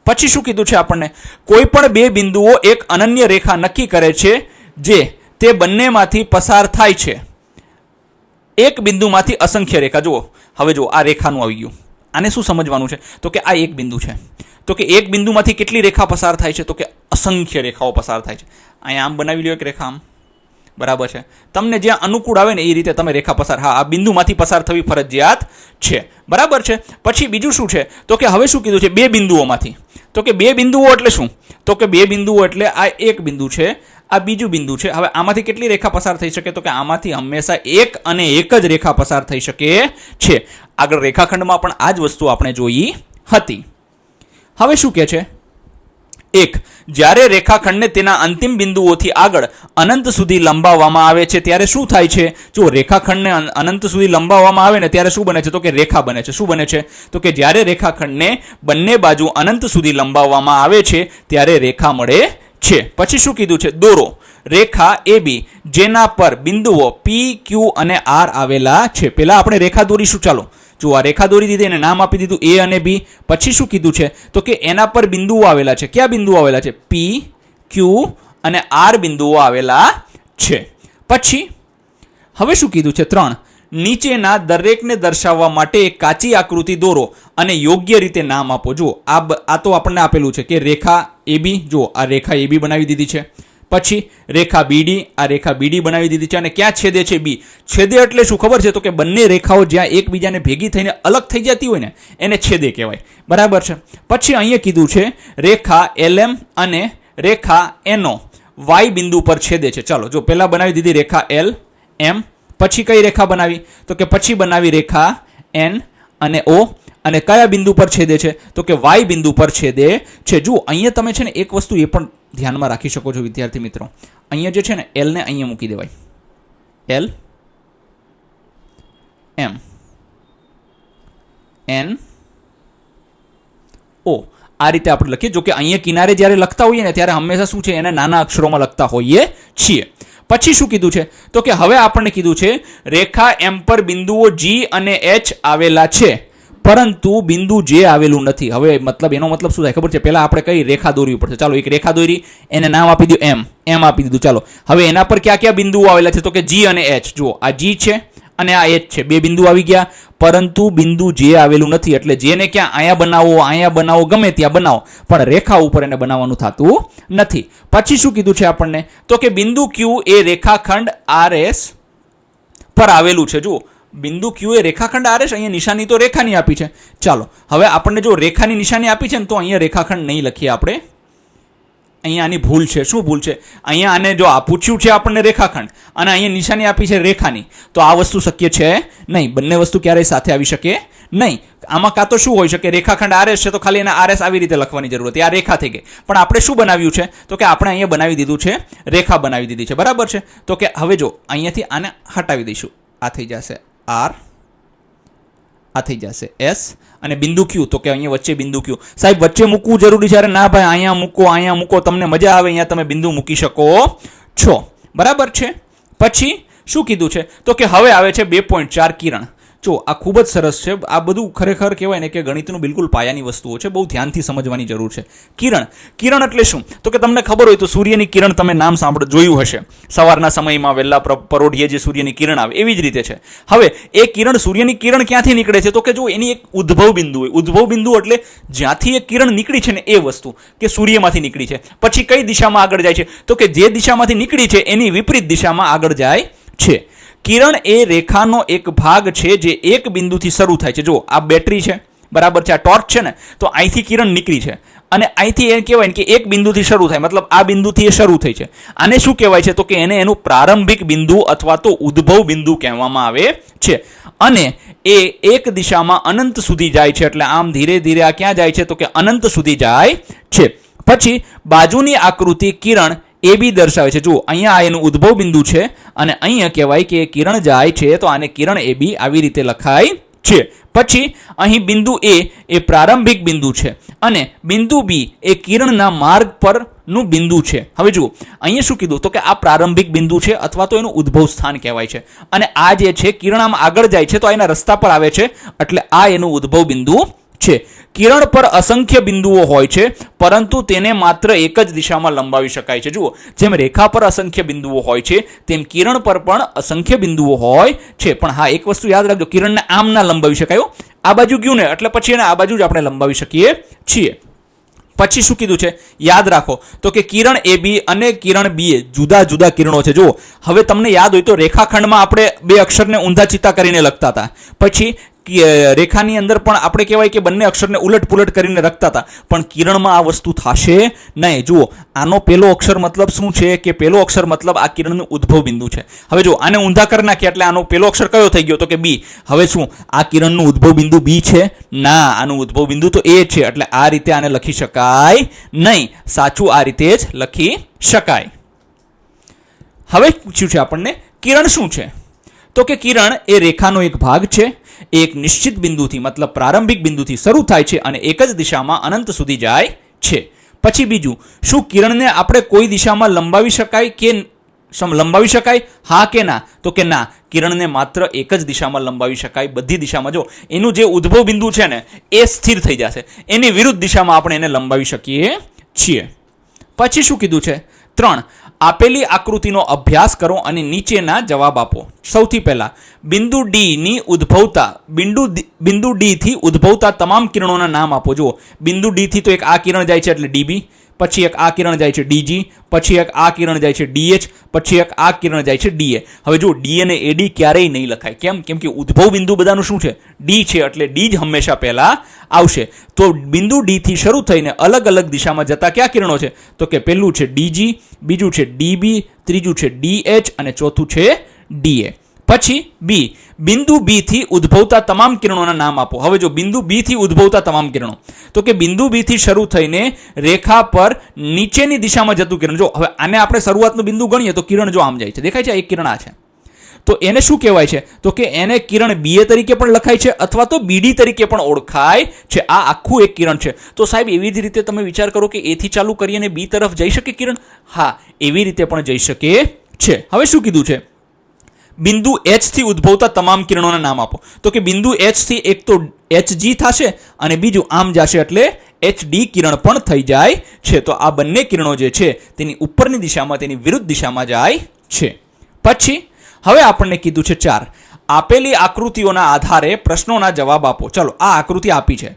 પછી શું કીધું છે આપણને, કોઈ પણ બે બિંદુઓ એક અનન્ય રેખા નક્કી કરે છે જે તે બંનેમાંથી પસાર થાય છે. એક બિંદુમાંથી અસંખ્ય રેખા. જુઓ, હવે જુઓ, આ રેખાનું આવી ગયું, આને શું સમજવાનું છે, તો કે આ એક બિંદુ છે, તો કે એક બિંદુમાંથી કેટલી રેખા પસાર થાય છે, તો કે અસંખ્ય રેખાઓ પસાર થાય છે. અહીંયા આમ બનાવી લ્યો એક રેખા, આમ, બરાબર છે. તમને જ્યાં અનુકૂળ આવે ને એ રીતે તમે રેખા પસાર, હા, આ બિંદુમાંથી પસાર થવી ફરજિયાત છે. બરાબર છે. પછી બીજું શું છે, તો કે હવે શું કીધું છે, બે બિંદુઓમાંથી, તો કે બે બિંદુઓ એટલે શું, તો કે બે બિંદુઓ એટલે આ એક બિંદુ છે, આ બીજું બિંદુ છે. હવે આમાંથી કેટલી રેખા પસાર થઈ શકે, તો કે આમાંથી હંમેશા એક અને એક જ રેખા પસાર થઈ શકે છે. આગળ રેખાખંડમાં પણ આ જ વસ્તુ આપણે જોઈ હતી. હવે શું કહે છે, એક, જ્યારે રેખાખંડને તેના અંતિમ બિંદુઓથી આગળ અનંત સુધી લંબાવવામાં આવે છે ત્યારે શું થાય છે, જો રેખાખંડને અનંત સુધી લંબાવવામાં આવે ને ત્યારે શું બને છે, તો કે રેખા બને છે. શું બને છે, તો કે જ્યારે રેખાખંડને બંને બાજુ અનંત સુધી લંબાવવામાં આવે છે ત્યારે રેખા મળે છે. પછી શું કીધું છે, દોરો રેખા AB જેના પર બિંદુઓ P, Q અને R આવેલા છે. પહેલા આપણે રેખા દોરીશું. ચાલો, જો આ રેખા દોરી દીધી, એને નામ આપી દીધું A અને B. પછી શું કીધું છે, તો કે એના પર બિંદુઓ આવેલા છે. ક્યાં બિંદુઓ આવેલા છે, P, Q અને R બિંદુઓ આવેલા છે. પછી હવે શું કીધું છે, 3, નીચેના દરેકને દર્શાવવા માટે એક કાચી આકૃતિ દોરો અને યોગ્ય રીતે નામ આપો. જુઓ, આ તો આપણને આપેલું છે કે રેખા AB, જો આ રેખા AB બનાવી દીધી છે. પછી રેખા BD, આ રેખા BD બનાવી દીધી છે. અને ક્યાં છેદે છે, B. છેદે એટલે શું ખબર છે, તો કે બંને રેખાઓ જ્યાં એકબીજાને ભેગી થઈને અલગ થઈ જતી હોય ને એને છેદે કહેવાય. બરાબર છે. પછી અહીંયા કીધું છે રેખા LM અને રેખા NO Y બિંદુ પર છેદે છે. ચાલો, જો પહેલા બનાવી દીધી રેખા LM, પછી કઈ રેખા બનાવી, તો કે પછી બનાવી રેખા N અને O અને કયા બિંદુ પર છેદે છે તો કે Y બિંદુ પર છેદે છે. જુઓ અહીંયા તમે છે ને એક વસ્તુ એ પણ ધ્યાનમાં રાખી શકો છો વિદ્યાર્થી મિત્રો, અહીંયા જે છે ને L ને અહીંયા મૂકી દેવાય, L M N O આ રીતે આપણે લખીએ. જો કે અહીંયા કિનારે જ્યારે લખતા હોઈએ ને ત્યારે હંમેશા શું છે એને નાના અક્ષરોમાં લખતા હોઈએ છીએ. પછી શું કીધું છે તો કે હવે આપણને કીધું છે રેખા M પર બિંદુઓ G અને H આવેલા છે પરંતુ બિંદુ J આવેલું નથી. હવે મતલબ એનો મતલબ શું થાય ખબર છે? પહેલા આપણે કઈ રેખા દોરવી પડશે. ચાલો એક રેખા દોરી, એને નામ આપી દો M આપી દીધું. ચાલો હવે એના પર કયા કયા બિંદુઓ આવેલા છે તો કે G અને H. જુઓ આ G છે અને આ H છે, બે બિંદુ આવી ગયા પરંતુ બિંદુ J આવેલું નથી. એટલે J ને ક્યાં અહીંયા બનાવો ગમે ત્યાં બનાવો પણ રેખા ઉપર એને બનાવવાનું થતું નથી. પછી શું કીધું છે આપણને તો કે બિંદુ Q એ રેખાખંડ RS પર આવેલું છે. જુઓ બિંદુ Q એ રેખાખંડ RS, અહીંયા નિશાની તો રેખાની આપી છે. ચાલો હવે આપણને જો રેખાની નિશાની આપી છે ને તો અહીંયા રેખાખંડ નહીં લખીએ આપણે, અહીંયા આની ભૂલ છે. શું ભૂલ છે? અહીંયા આને જો આ પૂછ્યું છે આપણને રેખાખંડ અને અહીંયા નિશાની આપી છે રેખાની, તો આ વસ્તુ શક્ય છે નહીં. બંને વસ્તુ ક્યારેય સાથે આવી શકે નહીં. આમાં કાં તો શું હોઈ શકે, રેખાખંડ RS છે તો ખાલી એને RS આવી રીતે લખવાની જરૂર હતી, આ રેખા થઈ ગઈ. પણ આપણે શું બનાવ્યું છે તો કે આપણે અહીંયા બનાવી દીધું છે રેખા બનાવી દીધી છે, બરાબર છે. તો કે હવે જો અહીંયાથી આને હટાવી દઈશું, આ થઈ જશે R, આ થઈ જશે S અને બિંદુ Q તો કે અહીંયા વચ્ચે બિંદુ Q. સાહેબ વચ્ચે મૂકવું જરૂરી છે? અરે ના ભાઈ, અહીંયા મૂકો, તમને મજા આવે અહીંયા તમે બિંદુ મૂકી શકો છો, બરાબર છે. પછી શું કીધું છે તો કે હવે આવે છે 2.4 કિરણ. જો આ ખૂબ જ સરસ છે. આ બધું ખરેખર કહેવાય ને કે ગણિતનું બિલકુલ પાયાની વસ્તુઓ છે, બહુ ધ્યાનથી સમજવાની જરૂર છે. કિરણ એટલે શું તો કે તમને ખબર હોય તો સૂર્યની કિરણ તમે નામ જોયું હશે, સવારના સમયમાં વહેલા પરોઢિયે જે સૂર્યની કિરણ આવે એવી જ રીતે છે. હવે એ કિરણ, સૂર્યની કિરણ ક્યાંથી નીકળે છે તો કે જો એની એક ઉદ્ભવ બિંદુ હોય. ઉદ્ભવ બિંદુ એટલે જ્યાંથી એ કિરણ નીકળી છે ને એ વસ્તુ કે સૂર્યમાંથી નીકળી છે, પછી કઈ દિશામાં આગળ જાય છે તો કે જે દિશામાંથી નીકળી છે એની વિપરીત દિશામાં આગળ જાય છે. કિરણ એ રેખાનો એક ભાગ છે જે એક બિંદુથી શરૂ થાય છે. જો આ બેટરી છે, બરાબર છે, આ ટોર્ચ છે ને, તો અહીંથી કિરણ નીકળી છે અને અહીંથી એ કહેવાય કે એક બિંદુથી શરૂ થાય, મતલબ આ બિંદુથી એ શરૂ થઈ છે. આને શું કહેવાય છે તો કે એને એનું પ્રારંભિક બિંદુ અથવા તો ઉદ્ભવ બિંદુ કહેવામાં આવે છે. અને એ એક દિશામાં અનંત સુધી જાય છે, એટલે આમ ધીરે ધીરે આ ક્યાં જાય છે તો કે અનંત સુધી જાય છે. પછી બાજુની આકૃતિ કિરણ AB દર્શાવે છે. જુઓ અહીંયા એનું ઉદ્ભવ બિંદુ છે અને અહીંયા કહેવાય કે કિરણ જાય છે તો આને કિરણ AB આવી રીતે લખાય છે. પછી અહીં બિંદુ A એ પ્રારંભિક બિંદુ છે અને બિંદુ B એ કિરણના માર્ગ પરનું બિંદુ છે. હવે જુઓ અહીંયા શું કીધું તો કે આ પ્રારંભિક બિંદુ છે અથવા તો એનું ઉદ્ભવ સ્થાન કહેવાય છે અને આ જે છે કિરણ આમ આગળ જાય છે તો એના રસ્તા પર આવે છે એટલે આ એનું ઉદ્ભવ બિંદુ છે. કિરણ પર અસંખ્ય બિંદુઓ હોય છે પરંતુ તેને માત્ર એક જ દિશામાં લંબાવી શકાય છે. જુઓ જેમ રેખા પર અસંખ્ય બિંદુઓ હોય છે તેમ કિરણ પર પણ અસંખ્ય બિંદુઓ હોય છે. પણ હા એક વસ્તુ યાદ રાખજો, કિરણને આમ ના લંબાવી શકાય, આ બાજુ ગયું ને એટલે પછી એને આ બાજુ જ આપણે લંબાવી શકીએ છીએ. પછી શું કીધું છે યાદ રાખો તો કે કિરણ AB અને કિરણ B જુદા જુદા કિરણો છે. જુઓ હવે તમને યાદ હોય તો રેખાખંડમાં આપણે બે અક્ષરને ઊંધા ચિત્તા કરીને લખતા હતા, પછી રેખાની અંદર પણ આપણે કહેવાય કે બંને અક્ષરને ઉલટ પુલટ કરીને લખતા હતા, પણ કિરણમાં આ વસ્તુ થશે નહીં. જુઓ આનો પેલો અક્ષર મતલબ શું છે કે પેલો અક્ષર મતલબ આ કિરણનું ઉદ્ભવ બિંદુ છે. હવે જો આને ઊંધા કરી નાખીએ એટલે આનો પેલો અક્ષર કયો થઈ ગયો તો કે B. હવે શું આ કિરણનું ઉદ્ભવ બિંદુ B છે? ના, આનું ઉદ્ભવ બિંદુ તો A છે, એટલે આ રીતે આને લખી શકાય નહીં. સાચું આ રીતે જ લખી શકાય. હવે પૂછ્યું છે આપણને કિરણ શું છે તો કે કિરણ એ રેખાનો એક ભાગ છે. એક નિશ્ચિત બિંદુથી મતલબ પ્રારંભિક બિંદુથી શરૂ થાય છે અને એક જ દિશામાં અનંત સુધી જાય છે. પછી બીજું, શું કિરણને આપણે કોઈ દિશામાં લંબાવી શકાય કે લંબાવી શકાય? હા કે ના તો કે ના, કિરણને માત્ર એક જ દિશામાં લંબાવી શકાય, બધી દિશામાં. જો એનું જે ઉદ્ભવ બિંદુ છે ને એ સ્થિર થઈ જશે, એની વિરુદ્ધ દિશામાં આપણે એને લંબાવી શકીએ છીએ. પછી શું કીધું છે 3, આપેલી આકૃતિનો અભ્યાસ કરો અને નીચેના જવાબ આપો. સૌથી પહેલા બિંદુ D ની ઉદ્ભવતા બિંદુ D થી ઉદ્ભવતા તમામ કિરણોના નામ આપો. જુઓ બિંદુ D થી તો એક આ કિરણ જાય છે એટલે DB, પછી એક આ કિરણ જાય છે DG, પછી એક આ કિરણ જાય છે DH, પછી એક આ કિરણ જાય છે DA. હવે જો D અને AD ક્યારેય નહીં લખાય. કેમ કે ઉદ્ભવ બિંદુ બધાનું શું છે D છે, એટલે D જ હંમેશા પહેલા આવશે. તો બિંદુ D થી શરૂ થઈને અલગ અલગ દિશામાં જતા કયા કિરણો છે તો કે પહેલું છે DG, બીજું છે DB, ત્રીજું છે DH અને ચોથું છે DA. પછી બી, બિંદુ બી થી ઉદ્ભવતા તમામ કિરણોના નામ આપો. હવે જો બિંદુ બી થી ઉદ્ભવતા તમામ કિરણો, તો કે બિંદુ બી થી શરૂ થઈને રેખા પર નીચેની દિશામાં જતું કિરણ. જો હવે આને આપણે શરૂઆતનું બિંદુ ગણીએ તો કિરણ જો આમ જાય છે, દેખાય છે એક કિરણ આ છે, તો એને શું કહેવાય છે? તો કે એને કિરણ બીએ તરીકે પણ લખાય છે અથવા તો બીડી તરીકે પણ ઓળખાય છે. આ આખું એક કિરણ છે. તો સાહેબ એવી જ રીતે તમે વિચાર કરો કે એ થી ચાલુ કરી અને બી તરફ જઈ શકે કિરણ? હા, એવી રીતે પણ જઈ શકે છે. હવે શું કીધું છે? બિંદુ એચ થી ઉદ્ભવતા તમામ કિરણોના નામ આપો. તો કે બિંદુ એચ થી એક તો HG થશે અને બીજું આમ જશે એટલે HD કિરણ પણ થઈ જાય છે. તો આ બંને કિરણો જે છે તેની ઉપરની દિશામાં, તેની વિરુદ્ધ દિશામાં જાય છે. પછી હવે આપણને કીધું છે 4, આપેલી આકૃતિઓના આધારે પ્રશ્નોના જવાબ આપો. ચલો, આ આકૃતિ આપી છે,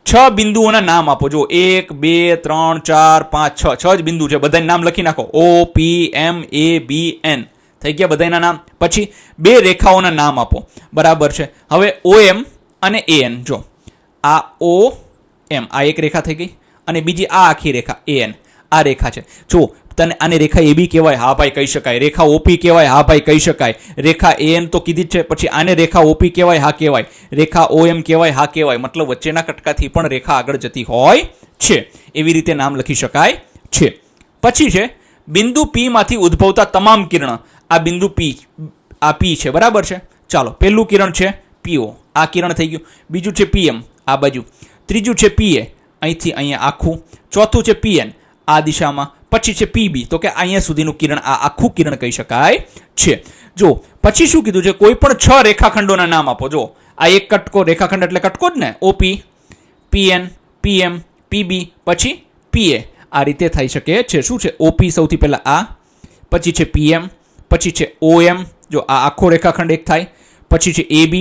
6 બિંદુઓના નામ આપો. જો 1 2 3 4 5 6 જ બિંદુ છે, બધાના નામ લખી નાખો. O P M A B N થઈ ગયા બધાના નામ. પછી 2 રેખાઓના નામ આપો. બરાબર છે. હવે OM અને AN, જો આ OM આ એક રેખા થઈ ગઈ અને બીજી આ આખી રેખા AN આ રેખા છે. જો તને આને રેખા AB કહેવાય, હા ભાઈ કહી શકાય. રેખા OP કહેવાય, હા ભાઈ કહી શકાય. રેખા AN તો કીધી જ છે. પછી આને રેખા OP કહેવાય, હા કહેવાય. રેખા OM કહેવાય, હા કહેવાય. મતલબ વચ્ચેના કટકાથી પણ રેખા આગળ જતી હોય છે. એવી રીતે નામ લખી શકાય છે. પછી છે બિંદુ P માંથી ઉદ્ભવતા તમામ કિરણ. આ બિંદુ P, આ P છે, બરાબર છે. ચાલો, પહેલું કિરણ છે PO, આ કિરણ થઈ ગયું. બીજું છે PM, આ બાજુ. ત્રીજું છે PA, અહીંથી અહીંયા આખું. ચોથું છે PN, આ દિશામાં. પછી છે PB, તો કે અહીંયા સુધીનું કિરણ, આ આખું કિરણ કહી શકાય છે. જો પછી શું કીધું છે? કોઈ પણ 6 રેખાખંડોના નામ આપો. જો આ એક કટકો, રેખાખંડ એટલે કટકો જ ને. OP, PN, PM, PB, પછી PA. આ રીતે થઈ શકે છે. શું છે? OP સૌથી પહેલા આ, પછી છે PM, પછી છે OM, જો આ આખો રેખાખંડ એક થાય. પછી છે AB,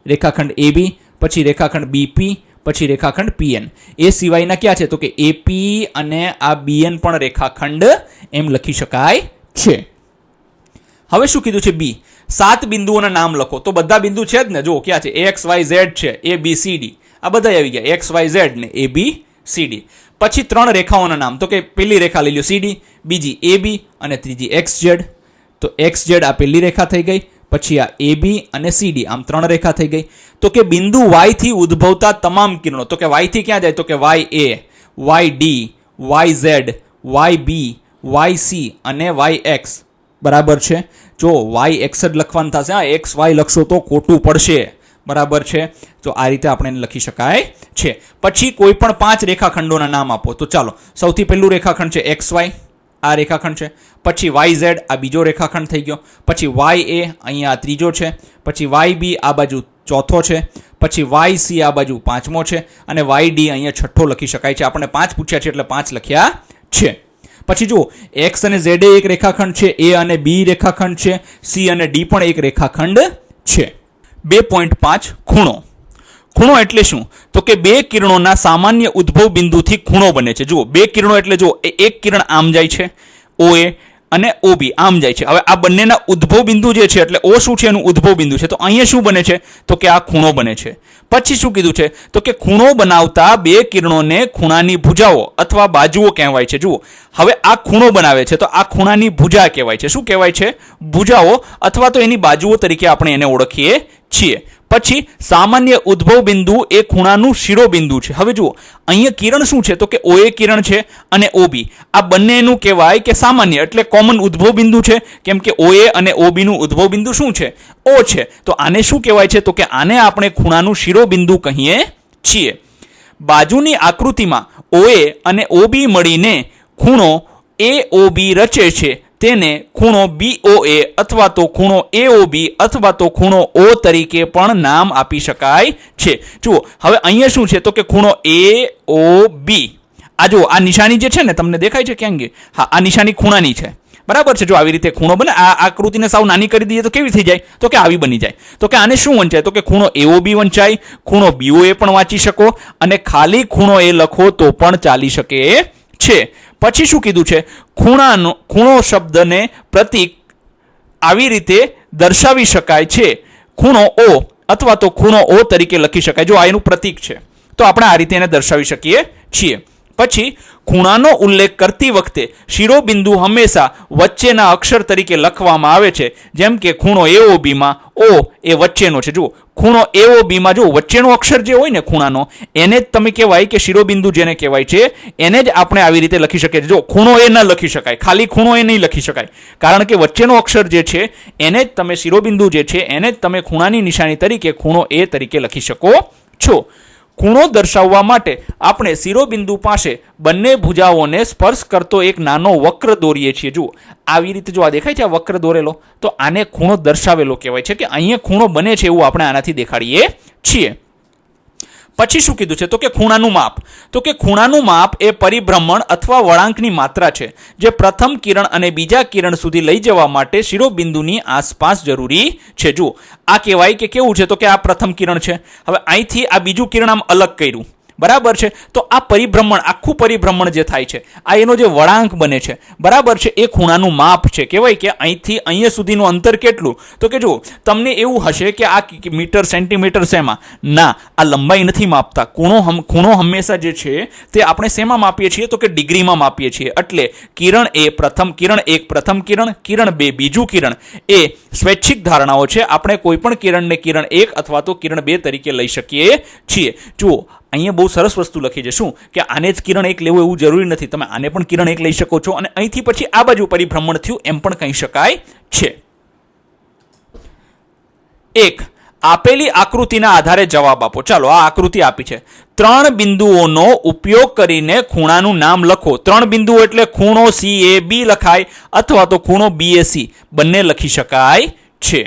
રેખાખંડ AB, પછી રેખાખંડ BP, પછી રેખાખંડ PN. એ સિવાયના ક્યાં છે? તો કે AP અને આ BN પણ રેખાખંડ એમ લખી શકાય છે. હવે શું કીધું છે? B, 7 બિંદુઓના નામ લખો. તો બધા બિંદુ છે જ ને. જો ક્યાં છે? XYZ છે, ABCD, આ બધા આવી ગયા. XYZ ને ABCD. પછી 3 રેખાઓના નામ. તો કે પહેલી રેખા લઈ લો CD, બીજી AB અને ત્રીજી XZ. તો XZ આ પહેલી રેખા થઈ ગઈ. પછી આ AB અને CD, આમ 3 રેખા થઈ ગઈ. તો કે બિંદુ Y થી ઉદ્ભવતા તમામ કિરણો. તો કે Y થી ક્યાં જાય? તો કે YA, YD, YZ, YB, YC અને YX. બરાબર છે. જો YX જ લખવાનું થશે, હા XY લખશો તો ખોટું પડશે. બરાબર છે. તો આ રીતે આપણે એને લખી શકાય છે. પછી કોઈ પણ 5 રેખાખંડોના નામ આપો. તો ચાલો, સૌથી પહેલું રેખાખંડ છે XY, આ રેખાખંડ છે. પછી YZ, આ બીજો રેખાખંડ થઈ ગયો. પછી YA, અહીંયા ત્રીજો છે. પછી YB, આ બાજુ ચોથો છે. પછી YC, આ બાજુ પાંચમો છે. અને YD અહીંયા છઠ્ઠો લખી શકાય છે. આપણે 5 પૂછ્યા છે એટલે 5 લખ્યા છે. પછી જુઓ, X અને Z એક રેખાખંડ છે, A અને B રેખાખંડ છે, C અને D પણ એક રેખાખંડ છે. 2.5 ખૂણો. ખૂણો એટલે શું? તો કે 2 કિરણોના સામાન્ય ઉદ્ભવ બિંદુથી ખૂણો બને છે. જુઓ, 2 કિરણો એટલે જો એક કિરણ આમ જાય છે, OA, અને OB આમ જાય છે. હવે આ બંનેના ઉદ્ભવ બિંદુ જે છે એટલે O શું છે? એનું ઉદ્ભવ બિંદુ છે. તો અહીંયા શું બને છે? તો કે આ ખૂણો બને છે. પછી શું કીધું છે? તો કે ખૂણો બનાવતા 2 કિરણોને ખૂણાની ભુજાઓ અથવા બાજુઓ કહેવાય છે. જુઓ, હવે આ ખૂણો બનાવે છે તો આ ખૂણાની ભુજા કહેવાય છે. શું કહેવાય છે? ભુજાઓ અથવા તો એની બાજુઓ તરીકે આપણે એને ઓળખીએ છીએ. પછી સામાન્ય ઉદ્ભવ બિંદુ એ ખૂણાનું શિરોબિંદુ છે. હવે જુઓ, અહીંયા કિરણ શું છે? તો કે OA કિરણ છે અને OB, આ બંનેનું કહેવાય કે સામાન્ય એટલે કોમન ઉદ્ભવ બિંદુ છે. કેમ કે OA અને OB નું ઉદ્ભવ બિંદુ શું છે? O છે. તો આને શું કહેવાય છે? તો કે આને આપણે ખૂણાનું શિરોબિંદુ કહીએ છીએ. બાજુની આકૃતિમાં OA અને OB મળીને ખૂણો AOB રચે છે. તેને ખૂણો BOA અથવા તો ખૂણો AOB અથવા તો ખૂણો O તરીકે પણ નામ આપી શકાય છે. જુઓ, હવે અહીંયા શું છે? તો કે ખૂણો AOB. આ જુઓ, આ નિશાની જે છે ને, તમને દેખાય છે ક્યાં ગઈ? હા, આ નિશાની ખૂણાની છે. બરાબર છે. જો આવી રીતે ખૂણો બને, આ આકૃતિને સાવ નાની કરી દઈએ તો કેવી થઈ જાય? તો કે આવી બની જાય. તો કે આને શું વંચાય? તો કે ખૂણો AOB વંચાય, ખૂણો BOA પણ વાંચી શકો અને ખાલી ખૂણો એ લખો તો પણ ચાલી શકે છે. પછી શું કીધું છે? ખૂણો શબ્દને પ્રતીક આવી રીતે દર્શાવી શકાય છે. ખૂણો O અથવા તો ખૂણો O તરીકે લખી શકાય. જો આ એનું પ્રતીક છે તો આપણે આ રીતે એને દર્શાવી શકીએ છીએ. પછી ખૂણાનો ઉલ્લેખ કરતી વખતે શિરોબિંદુ હંમેશા વચ્ચેના અક્ષર તરીકે લખવામાં આવે છે. જેમ કે ખૂણો AOB માં O એ વચ્ચેનો છે. જુઓ, ખૂણો AOB માં જો વચ્ચેનો અક્ષર જે હોય ને ખૂણાનો, એને જ તમે કહેવાય કે શિરોબિંદુ જેને કહેવાય છે, એને જ આપણે આવી રીતે લખી શકીએ. જો ખૂણો એ ન લખી શકાય, ખાલી ખૂણો એ નહીં લખી શકાય, કારણ કે વચ્ચેનો અક્ષર જે છે એને જ તમે શિરોબિંદુ જે છે એને જ તમે ખૂણાની નિશાની તરીકે ખૂણો A તરીકે લખી શકો છો. ખૂણો દર્શાવવા માટે આપણે શિરોબિંદુ પાસે બંને ભુજાઓને સ્પર્શ કરતો એક નાનો વક્ર દોરીએ છીએ. જુઓ, આવી રીતે જો આ દેખાય છે, આ વક્ર દોરેલો, તો આને ખૂણો દર્શાવેલો કહેવાય છે, કે અહીંયા ખૂણો બને છે એવું આપણે આનાથી દેખાડીએ છીએ. પછી શું કીધું છે? તો કે ખૂણાનું માપ. તો કે ખૂણાનું માપ એ પરિભ્રમણ અથવા વળાંકની માત્રા છે, જે પ્રથમ કિરણ અને બીજા કિરણ સુધી લઈ જવા માટે શિરોબિંદુની આસપાસ જરૂરી છે. જુઓ, આ કહેવાય કે કેવું છે? તો કે આ પ્રથમ કિરણ છે. હવે અહીંથી આ બીજું કિરણ આમ અલગ કર્યું, બરાબર છે? તો આ પરિભ્રમણ, આખું પરિભ્રમણ જે થાય છે, આ એનો જે વળાંક બને છે, બરાબર છે, એ ખૂણાનું માપ છે. કહેવાય કે અહીંથી અહીંયા સુધીનું અંતર કેટલું? તો કે જુઓ, તમને એવું હશે કે આ મીટર, સેન્ટીમીટર શેમાં? ના, આ લંબાઈ નથી માપતા. ખૂણો હંમેશા જે છે તે આપણે શેમાં માપીએ છીએ? તો કે ડિગ્રીમાં માપીએ છીએ. એટલે કિરણ એ પ્રથમ કિરણ, એક પ્રથમ કિરણ, કિરણ બે બીજું કિરણ, એ સ્વૈચ્છિક ધારણાઓ છે. આપણે કોઈ પણ કિરણને કિરણ 1 અથવા તો કિરણ 2 તરીકે લઈ શકીએ છીએ. જુઓ, અહીંયા બહુ સરસ વસ્તુ લખી છે. શું? કે આને જ કિરણ 1 લેવું એવું જરૂરી નથી. તમે આને પણ કિરણ 1 લઈ શકો છો, અને અહીંથી પછી આ બાજુ પરિભ્રમણ થયું એમ પણ કહી શકાય છે. એક, આપેલી આકૃતિના આધારે જવાબ આપો. ચાલો, આ આકૃતિ આપી છે. 3 બિંદુઓનો ઉપયોગ કરીને ખૂણાનું નામ લખો. 3 બિંદુઓ એટલે ખૂણો CAB લખાય, અથવા તો ખૂણો BAC, બંને લખી શકાય છે.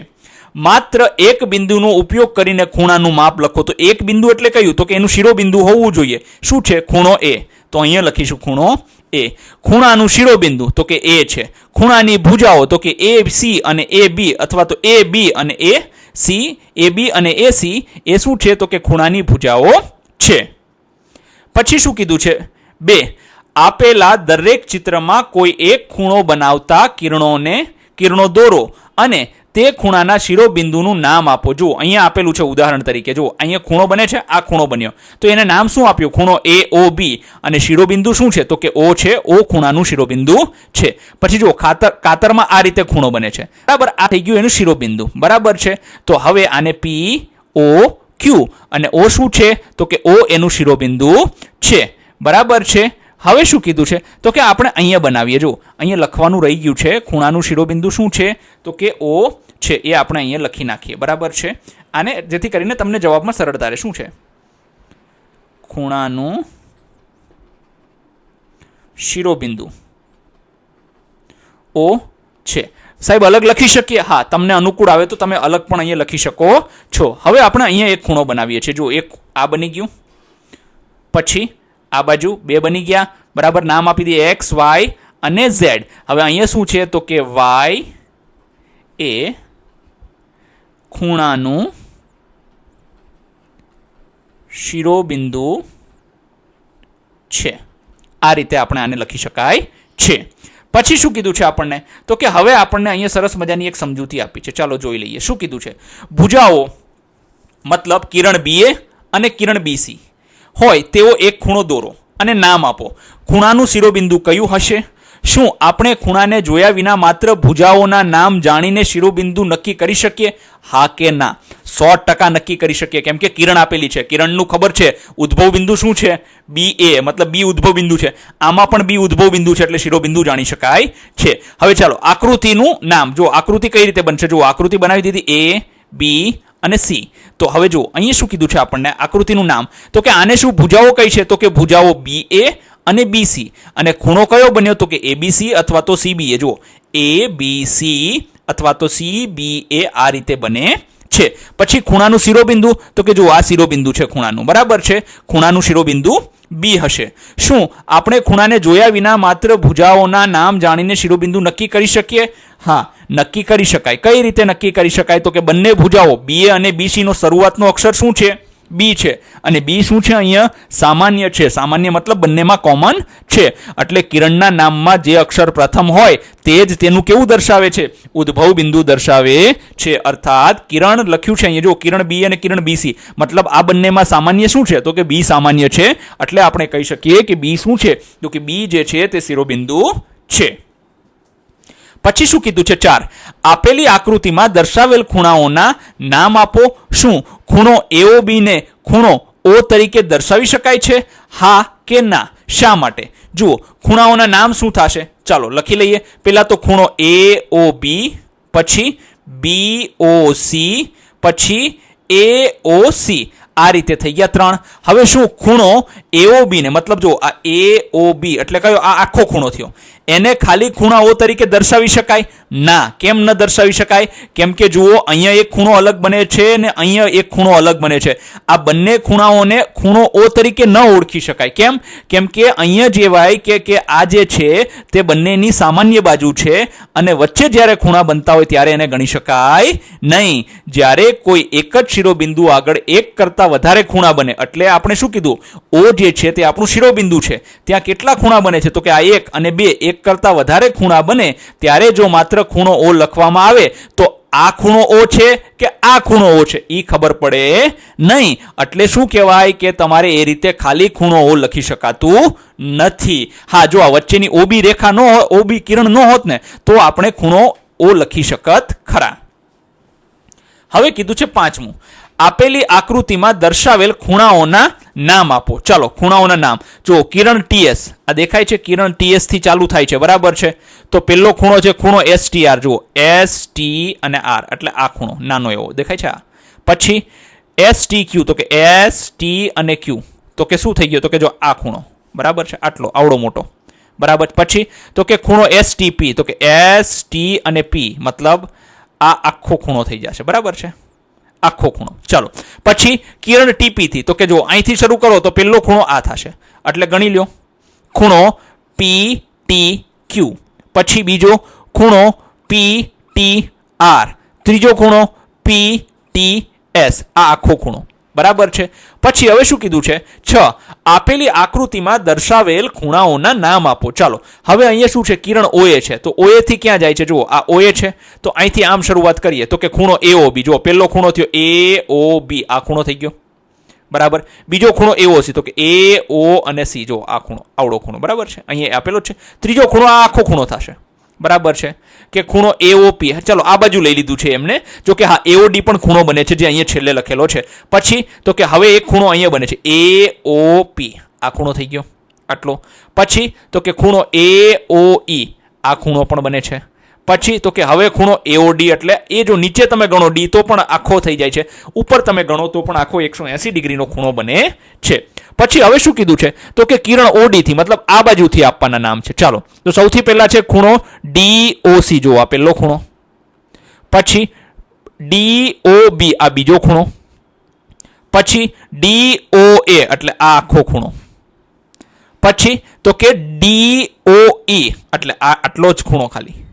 માત્ર એક બિંદુનો ઉપયોગ કરીને ખૂણાનું માપ લખો. તો એક બિંદુ એટલે કયું? તો કે એનું શિરોબિંદુ હોવું જોઈએ. શું છે? ખૂણો A. તો અહીંયા લખીશું ખૂણો A. ખૂણાનું શિરોબિંદુ તો કે A છે. ખૂણાની ભુજાઓ તો કે AC અને AB, અથવા તો AB અને AC, AB અને AC એ શું છે? તો કે ખૂણાની ભુજાઓ છે. પછી શું કીધું છે? 2, આપેલા દરેક ચિત્રમાં કોઈ એક ખૂણો બનાવતા કિરણો દોરો અને તે ખૂણાના શિરોબિંદુનું નામ આપો. જુઓ, અહીંયા આપેલું છે ઉદાહરણ તરીકે. જુઓ, અહીંયા ખૂણો બને છે, આ ખૂણો બન્યો, તો એને નામ શું આપ્યું? ખૂણો AOB. અને શિરોબિંદુ શું છે? તો કે O છે. O ખૂણાનું શિરોબિંદુ છે. પછી જુઓ, કાતરમાં આ રીતે ખૂણો બને છે, બરાબર. આ થઈ ગયું એનું શિરોબિંદુ, બરાબર છે. તો હવે આને POQ, અને O શું છે? તો કે O એનું શિરોબિંદુ છે, બરાબર છે. હવે શું કીધું છે? તો કે આપણે અહીંયા બનાવીએ. જો અહીંયા લખવાનું રહી ગયું છે. ખૂણાનું શિરોબિંદુ શું છે? તો કે O છે. એ આપણે અહીંયા લખી નાખીએ, બરાબર છે. આને જેથી કરીને તમને જવાબમાં સરળતા રહે. શું છે? ખૂણાનું શિરોબિંદુ O છે. સાહેબ, અલગ લખી શકીએ? હા, તમને અનુકૂળ આવે તો તમે અલગ પણ અહીંયા લખી શકો છો. હવે આપણે અહીંયા એક ખૂણો બનાવીએ છીએ. જો, એક આ બની ગયું, પછી આ બાજુ 2 બની ગયા, બરાબર. નામ આપી દઈએ X, Y અને Z. હવે અહીંયા શું છે? તો કે Y એ ખૂણાનું શિરોબિંદુ છે. આ રીતે આપણે આને લખી શકાય છે. પછી શું કીધું છે આપણને? તો કે હવે આપણને અહીંયા સરસ મજાની એક સમજૂતી આપી છે. ચાલો જોઈ લઈએ. શું કીધું છે? ભુજાઓ મતલબ કિરણ BA અને કિરણ BC હોય તેવો એક ખૂણો દોરો અને નામ આપો. ખૂણાનું શિરોબિંદુ કયું હશે? શું આપણે ખૂણાને જોયા વિના માત્ર ભુજાઓના નામ જાણીને શિરોબિંદુ નક્કી કરી શકીએ? હા કે ના? 100% નક્કી કરી શકીએ, કેમ કે કિરણ આપેલી છે. કિરણનું ખબર છે ઉદ્ભવ બિંદુ શું છે? BA, મતલબ B ઉદ્ભવ બિંદુ છે. આમાં પણ B ઉદ્ભવ બિંદુ છે, એટલે શિરોબિંદુ જાણી શકાય છે. હવે ચાલો આકૃતિનું નામ. જો આકૃતિ કઈ રીતે બનશે? જો આકૃતિ બનાવી દીધી A, B અને C. તો હવે જો અહીંયા શું કીધું છે આપણને? આકૃતિનું નામ. તો કે આને શું ભુજાઓ કઈ છે? તો કે ભુજાઓ BA અને BC. અને ખૂણો કયો બન્યો? તો કે ABC અથવા તો CBA. જુઓ, ABC અથવા તો CBA આ રીતે બને છે. પછી ખૂણાનું શિરોબિંદુ. તો કે જો આ શિરોબિંદુ છે ખૂણાનું, બરાબર છે. ખૂણાનું શિરોબિંદુ B હશે. શું આપણે ખૂણાને જોયા વિના માત્ર ભુજાઓના નામ જાણીને શિરોબિંદુ નક્કી કરી શકીએ? હા, નક્કી કરી શકાય. કઈ રીતે નક્કી કરી શકાય? તો કે બંને ભુજાઓ BA અને BC નો શરૂઆતનો અક્ષર શું છે? બી છે અને બી શું છે અહીંયા સામાન્ય છે. સામાન્ય મતલબ બંનેમાં કોમન છે. એટલે કિરણના નામમાં જે અક્ષર પ્રથમ હોય તે જ તેનું કેવું દર્શાવે છે? ઉદ્ભવ બિંદુ દર્શાવે છે. અર્થાત કિરણ લખ્યું છે અહીંયા જો કિરણ બી અને કિરણ બીસી મતલબ આ બંનેમાં સામાન્ય શું છે? તો કે બી સામાન્ય છે. એટલે આપણે કહી શકીએ કે બી શું છે? તો કે બી જે છે તે શિરોબિંદુ છે. પછી શું કીધું છે? 4 આપેલી આકૃતિમાં દર્શાવેલ ખૂણાઓના નામ આપો. શું ખૂણો AOB ને ખૂણો O તરીકે દર્શાવી શકાય છે? હા કે ના? શા માટે? જુઓ ખૂણાઓના નામ શું થશે? ચાલો લખી લઈએ. પહેલા તો ખૂણો AOB, પછી BOC, પછી AOC. આ રીતે થઈ ગયા 3. હવે શું ખૂણો AOB ને મતલબ જો આ AOB એટલે કયો? આ આખો ખૂણો થયો. એને ખાલી ખૂણા O તરીકે દર્શાવી શકાય? ના. કેમ ન દર્શાવી શકાય? કેમ કે જુઓ અહીંયા એક ખૂણો અલગ બને છે ને અહીંયા એક ખૂણો અલગ બને છે. આ બંને ખૂણાઓને ખૂણો O તરીકે ન ઓળખી શકાય. કેમ? કેમ કે અહીંયા જેવાય કે આ જે છે તે બંનેની સામાન્ય બાજુ છે અને વચ્ચે જ્યારે ખૂણા બનતા હોય ત્યારે એને ગણી શકાય નહીં. જ્યારે કોઈ એક જ શિરોબિંદુ આગળ એક કરતા વધારે ખૂણા બને એટલે આપણે શું કીધું? O જે છે તે આપણું શિરોબિંદુ છે. ત્યાં કેટલા ખૂણા બને છે? તો કે આ 1 અને 2 એક કરતા વધારે ખૂણા બને ત્યારે જો માત્ર ખૂણો O લખવામાં આવે તો આ ખૂણો O છે કે આ ખૂણો O છે એ ખબર પડે નહીં. એટલે શું કહેવાય કે તમારે એ રીતે ખાલી ખૂણો O લખી શકાતું નથી. હા જો આ વચ્ચેની OB રેખા નો OB કિરણ ન હોત ને તો આપણે ખૂણો O લખી શકત ખરા. હવે કીધું છે 5મું આપેલી આકૃતિમાં દર્શાવેલ ખૂણાઓના નામ આપો. ચાલો ખૂણાઓના નામ જો કિરણ TS આ દેખાય છે કિરણ TS થી ચાલુ થાય છે બરાબર છે. તો પહેલો ખૂણો છે ખૂણો STR જુઓ ST અને R એટલે આ ખૂણો નાનો એવો દેખાય છે. આ પછી STQ તો કે ST અને Q તો કે શું થઈ ગયો? તો કે જો આ ખૂણો બરાબર છે આટલો આવડો મોટો બરાબર. પછી તો કે ખૂણો STP તો કે ST અને P મતલબ આ આખો ખૂણો થઈ જશે બરાબર છે આખો ખૂણો. ચાલો પછી કિરણ TP થી તો કે જો અહીંથી શરૂ કરો તો પહેલો ખૂણો આ થશે એટલે ગણી લ્યો ખૂણો PTQ. પછી બીજો ખૂણો PTR, ત્રીજો ખૂણો PTS આ આખો ખૂણો બરાબર છે. પછી હવે શું કીધું છે? 6 આપેલી આકૃતિમાં દર્શાવેલ ખૂણાઓના નામ આપો. ચાલો હવે અહીંયા શું છે? કિરણ OA છે તો OA થી ક્યાં જાય છે? જુઓ આ OA છે તો અહીંથી આમ શરૂઆત કરીએ તો કે ખૂણો AOB જુઓ પહેલો ખૂણો થયો AOB આ ખૂણો થઈ ગયો બરાબર. બીજો ખૂણો AOC તો કે AO અને C જો આ ખૂણો આવડો ખૂણો બરાબર છે અહીંયા આપેલો છે. ત્રીજો ખૂણો આ આખો ખૂણો થશે બરાબર છે કે ખૂણો AOP. ચલો આ બાજુ લઈ લીધું છે એમને જો કે હા AOD પણ ખૂણો બને છે જે અહીંયા છેલ્લે લખેલો છે. પછી તો કે હવે એક ખૂણો અહીંયા બને છે AOP આ ખૂણો થઈ ગયો આટલો. પછી તો કે ખૂણો AOE આ ખૂણો પણ બને છે. પછી તો કે હવે ખૂણો AOD એટલે એ જો નીચે તમે ગણો D તો પણ આખો થઈ જાય છે, ઉપર તમે ગણો તો પણ આખો 180 ડિગ્રીનો ખૂણો બને છે. પછી હવે શું કીધું છે તો કે કિરણ OD થી મતલબ આ બાજુથી આપવાના નામ છે. ચાલો તો સૌથી પહેલા છે ખૂણો DOC જો આ પહેલો ખૂણો, પછી DOB આ બીજો ખૂણો, પછી DOA એટલે આ આખો ખૂણો, પછી તો કે DOE એટલે આ આટલો જ ખૂણો ખાલી,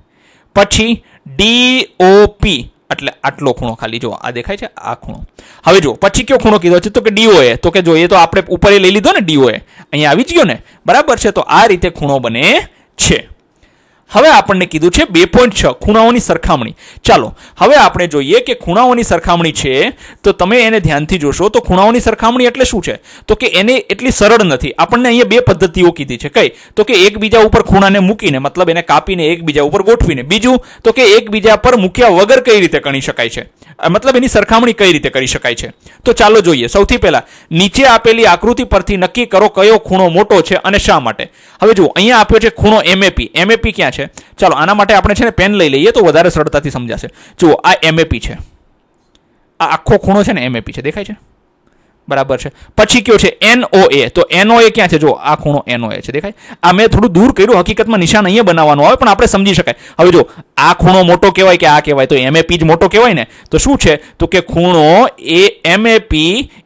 પછી DOP એટલે આટલો ખૂણો ખાલી જો આ દેખાય છે આ ખૂણો. હવે જો પછી કયો ખૂણો કીધો છે તો કે DOA તો કે જો એ તો આપણે ઉપર લઈ લીધો ને DOA અહીંયા આવી જ ગયો ને બરાબર છે. તો આ રીતે ખૂણો બને છે. હવે આપણને કીધું છે 2.6 ખૂણાઓની સરખામણી. ચાલો હવે આપણે જોઈએ કે ખૂણાઓની સરખામણી છે તો તમે એને ધ્યાનથી જોશો તો ખૂણાઓની સરખામણી એટલે શું છે તો કે એને એટલી સરળ નથી. આપણને અહીંયા બે પદ્ધતિઓ કીધી છે. કઈ તો કે એકબીજા ઉપર ખૂણાને મૂકીને મતલબ એને કાપીને એકબીજા ઉપર ગોઠવીને, બીજું તો કે એકબીજા પર મૂક્યા વગર કઈ રીતે ગણી શકાય છે મતલબ એની સરખામણી કઈ રીતે કરી શકાય છે. તો ચાલો જોઈએ. સૌથી પહેલા નીચે આપેલી આકૃતિ પરથી નક્કી કરો કયો ખૂણો મોટો છે અને શા માટે. હવે જુઓ અહીંયા આપ્યો છે ખૂણો MAP. MAP ક્યાં છે? ચાલો આના માટે આપણે છે ને પેન લઈ લઈએ તો વધારે સરળતાથી સમજાશે. જુઓ આ MAP છે, આ આખો ખૂણો છે ને MAP છે દેખાય છે બરાબર છે. પછી કયો છે NOA તો NOA ક્યાં છે? જો આ ખૂણો NOA છે દેખાય. આ મેં થોડું દૂર કર્યું, હકીકતમાં નિશાન અહીંયા બનાવવાનું આવે પણ આપણે સમજી શકાય. હવે જો આ ખૂણો મોટો કહેવાય કે આ કહેવાય? તો MAP જ મોટો કહેવાય ને. તો શું છે તો કે ખૂણો MAP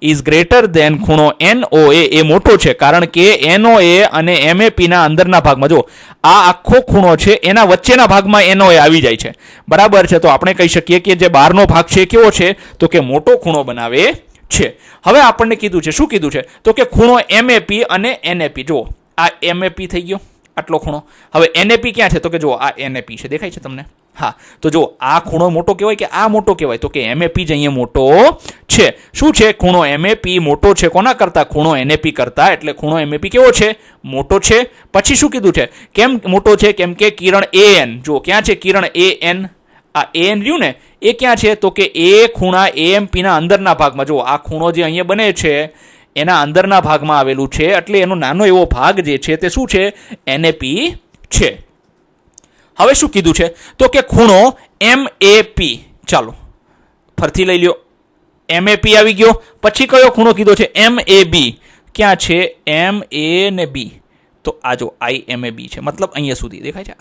ઇઝ ગ્રેટર ધેન ખૂણો NOA એ મોટો છે કારણ કે NOA અને MAP ના અંદરના ભાગમાં જો આ આખો ખૂણો છે એના વચ્ચેના ભાગમાં NOA આવી જાય છે બરાબર છે. તો આપણે કહી શકીએ કે જે બહારનો ભાગ છે કેવો છે તો કે મોટો ખૂણો બનાવે છે. હવે આપણને કીધું છે, શું કીધું છે? તો કે ખૂણો MAP અને NAP. જુઓ, આ MAP થઈ ગયો, આટલો ખૂણો. હવે NAP ક્યાં છે? તો કે જુઓ, આ NAP છે, દેખાય છે તમને? હા, તો જો આ ખૂણો મોટો કહેવાય કે આ મોટો કહેવાય? તો કે MAP જ અહીંયા મોટો છે. શું છે? ખૂણો MAP મોટો છે કોના કરતા? ખૂણો NAP કરતા. એટલે ખૂણો MAP કેવો છે? મોટો છે. પછી શું કીધું છે? કેમ મોટો છે? કેમ કે કિરણ AN, જો ક્યાં છે કિરણ AN? આ AN રહ્યું ને, એ ક્યાં છે? તો કે એ ખૂણા AMP ના અંદરના ભાગમાં. જો આ ખૂણો જે અહીંયા બને છે એના અંદરના ભાગમાં આવેલું છે. એટલે એનો નાનો એવો ભાગ જે છે તે શું છે? NAP છે. હવે શું કીધું છે? તો કે ખૂણો MAP. ચાલો ફરીથી લઈ લ્યો, MAP આવી ગયો. પછી કયો ખૂણો કીધો છે? MAB. ક્યાં છે? MA ને B. તો આ જો IMAB છે, મતલબ અહીંયા સુધી દેખાય છે.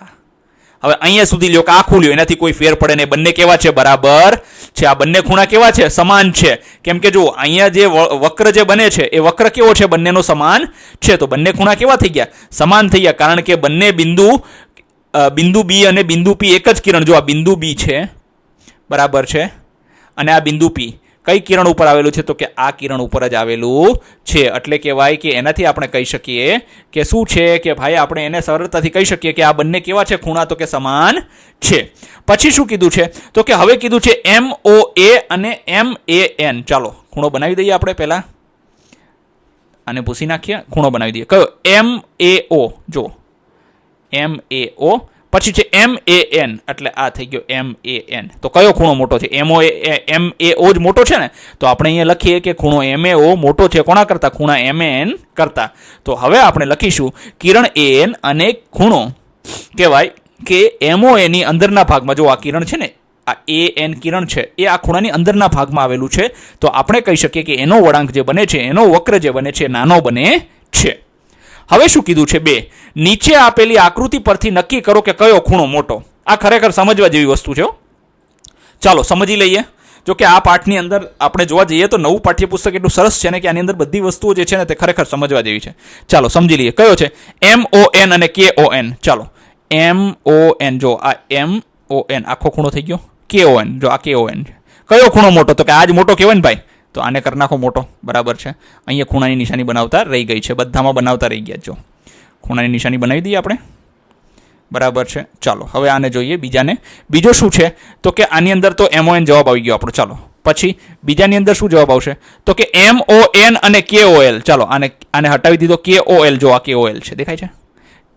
હવે અહીંયા સુધી લ્યો કે આખું લ્યો, એનાથી કોઈ ફેર પડે નહીં. બંને કેવા છે? બરાબર છે. આ બંને ખૂણા કેવા છે? સમાન છે. કેમ કે જો અહીંયા જે વક્ર જે બને છે એ વક્ર કેવો છે? બંનેનો સમાન છે. તો બંને ખૂણા કેવા થઈ ગયા? સમાન થઈ ગયા. કારણ કે બંને બિંદુ B અને બિંદુ P એક જ કિરણ. જો આ બિંદુ B છે, બરાબર છે, અને આ બિંદુ P કઈ કિરણ ઉપર આવેલું છે? તો કે આ કિરણ ઉપર જ આવેલું છે. એટલે કહેવાય કે એનાથી આપણે કહી શકીએ કે શું છે કે ભાઈ આપણે એને સરળતાથી કહી શકીએ કે આ બંને કેવા છે ખૂણા? તો કે સમાન છે. પછી શું કીધું છે? તો કે હવે કીધું છે MOA અને MAN. ચાલો ખૂણો બનાવી દઈએ આપણે પહેલા, આને ભૂસી નાખીએ, ખૂણો બનાવી દઈએ. કયો? MAO. જો MAO. પછી છે MAN, એટલે આ થઈ ગયો MAN. તો કયો ખૂણો મોટો છે? MAO જ મોટો છે ને. તો આપણે અહીંયા લખીએ કે ખૂણો MAO મોટો છે કોના કરતા? ખૂણા MAN કરતા. તો હવે આપણે લખીશું કિરણ AN અને ખૂણો કહેવાય કે MOA ની અંદરના ભાગમાં. જો આ કિરણ છે ને, આ AN કિરણ છે, એ આ ખૂણાની અંદરના ભાગમાં આવેલું છે. તો આપણે કહી શકીએ કે એનો વળાંક જે બને છે, એનો વક્ર જે બને છે, નાનો બને છે. હવે શું કીધું છે? 2. નીચે આપેલી આકૃતિ પરથી નક્કી કરો કે કયો ખૂણો મોટો. આ ખરેખર સમજવા જેવી વસ્તુ છે. ચાલો સમજી લઈએ. જો કે આ પાઠની અંદર આપણે જોવા જઈએ તો નવું પાઠ્યપુસ્તક એટલું સરસ છે ને કે આની અંદર બધી વસ્તુઓ જે છે ને તે ખરેખર સમજવા જેવી છે. ચાલો સમજી લઈએ. કયો છે? MON અને KON. ચાલો MON. જો આ MON આખો ખૂણો થઈ ગયો. KON. જો આ KON છે. કયો ખૂણો મોટો? તો કે આ જ મોટો કહેવાય ને ભાઈ. તો આને કરી નાખો મોટો, બરાબર છે. અહીંયા ખૂણાની નિશાની બનાવતા રહી ગઈ છે, બધામાં બનાવતા રહી ગયા. જો ખૂણાની નિશાની બનાવી દઈએ આપણે, બરાબર છે. ચાલો હવે આને જોઈએ બીજાને. બીજો શું છે? તો કે આની અંદર તો MON જવાબ આવી ગયો આપણો. ચાલો પછી બીજાની અંદર શું જવાબ આવશે? તો કે MON અને KOL. ચાલો આને હટાવી દીધો. KOL. જો આ KOL છે, દેખાય છે?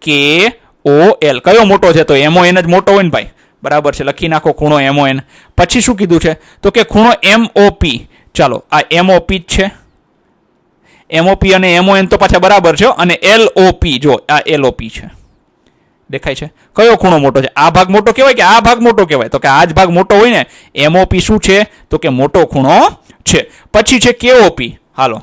KOL કયો મોટો છે? તો MON જ મોટો હોય ને ભાઈ, બરાબર છે. લખી નાખો ખૂણો MON. પછી શું કીધું છે? તો કે ખૂણો MOP. ચાલો આ MOP જ છે. MOP અને MON તો પાછા બરાબર છે. અને LOP. જો આ LOP છે, દેખાય છે? કયો ખૂણો મોટો છે? આ ભાગ મોટો કહેવાય કે આ ભાગ મોટો કહેવાય? તો કે આ જ ભાગ મોટો હોય ને. MOP શું છે? તો કે મોટો ખૂણો છે. પછી છે KOP. હાલો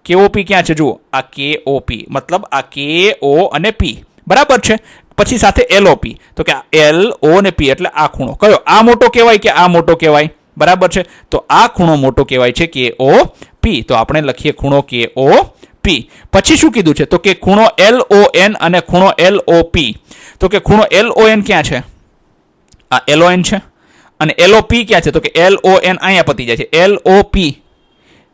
KOP ક્યાં છે? જુઓ આ KOP, મતલબ આ KO અને P, બરાબર છે. પછી સાથે LOP. તો કે LO અને P એટલે આ ખૂણો કયો? આ મોટો કહેવાય કે આ મોટો કહેવાય? બરાબર છે. તો આ ખૂણો મોટો કહેવાય છે KOP. તો આપણે લખીએ ખૂણો KOP. પછી શું કીધું છે? તો કે ખૂણો LON અને ખૂણો LOP. તો કે ખૂણો LON ક્યાં છે? આ LON છે. અને LOP ક્યાં છે? તો કે LON અહીંયા પતી જાય છે. LOP,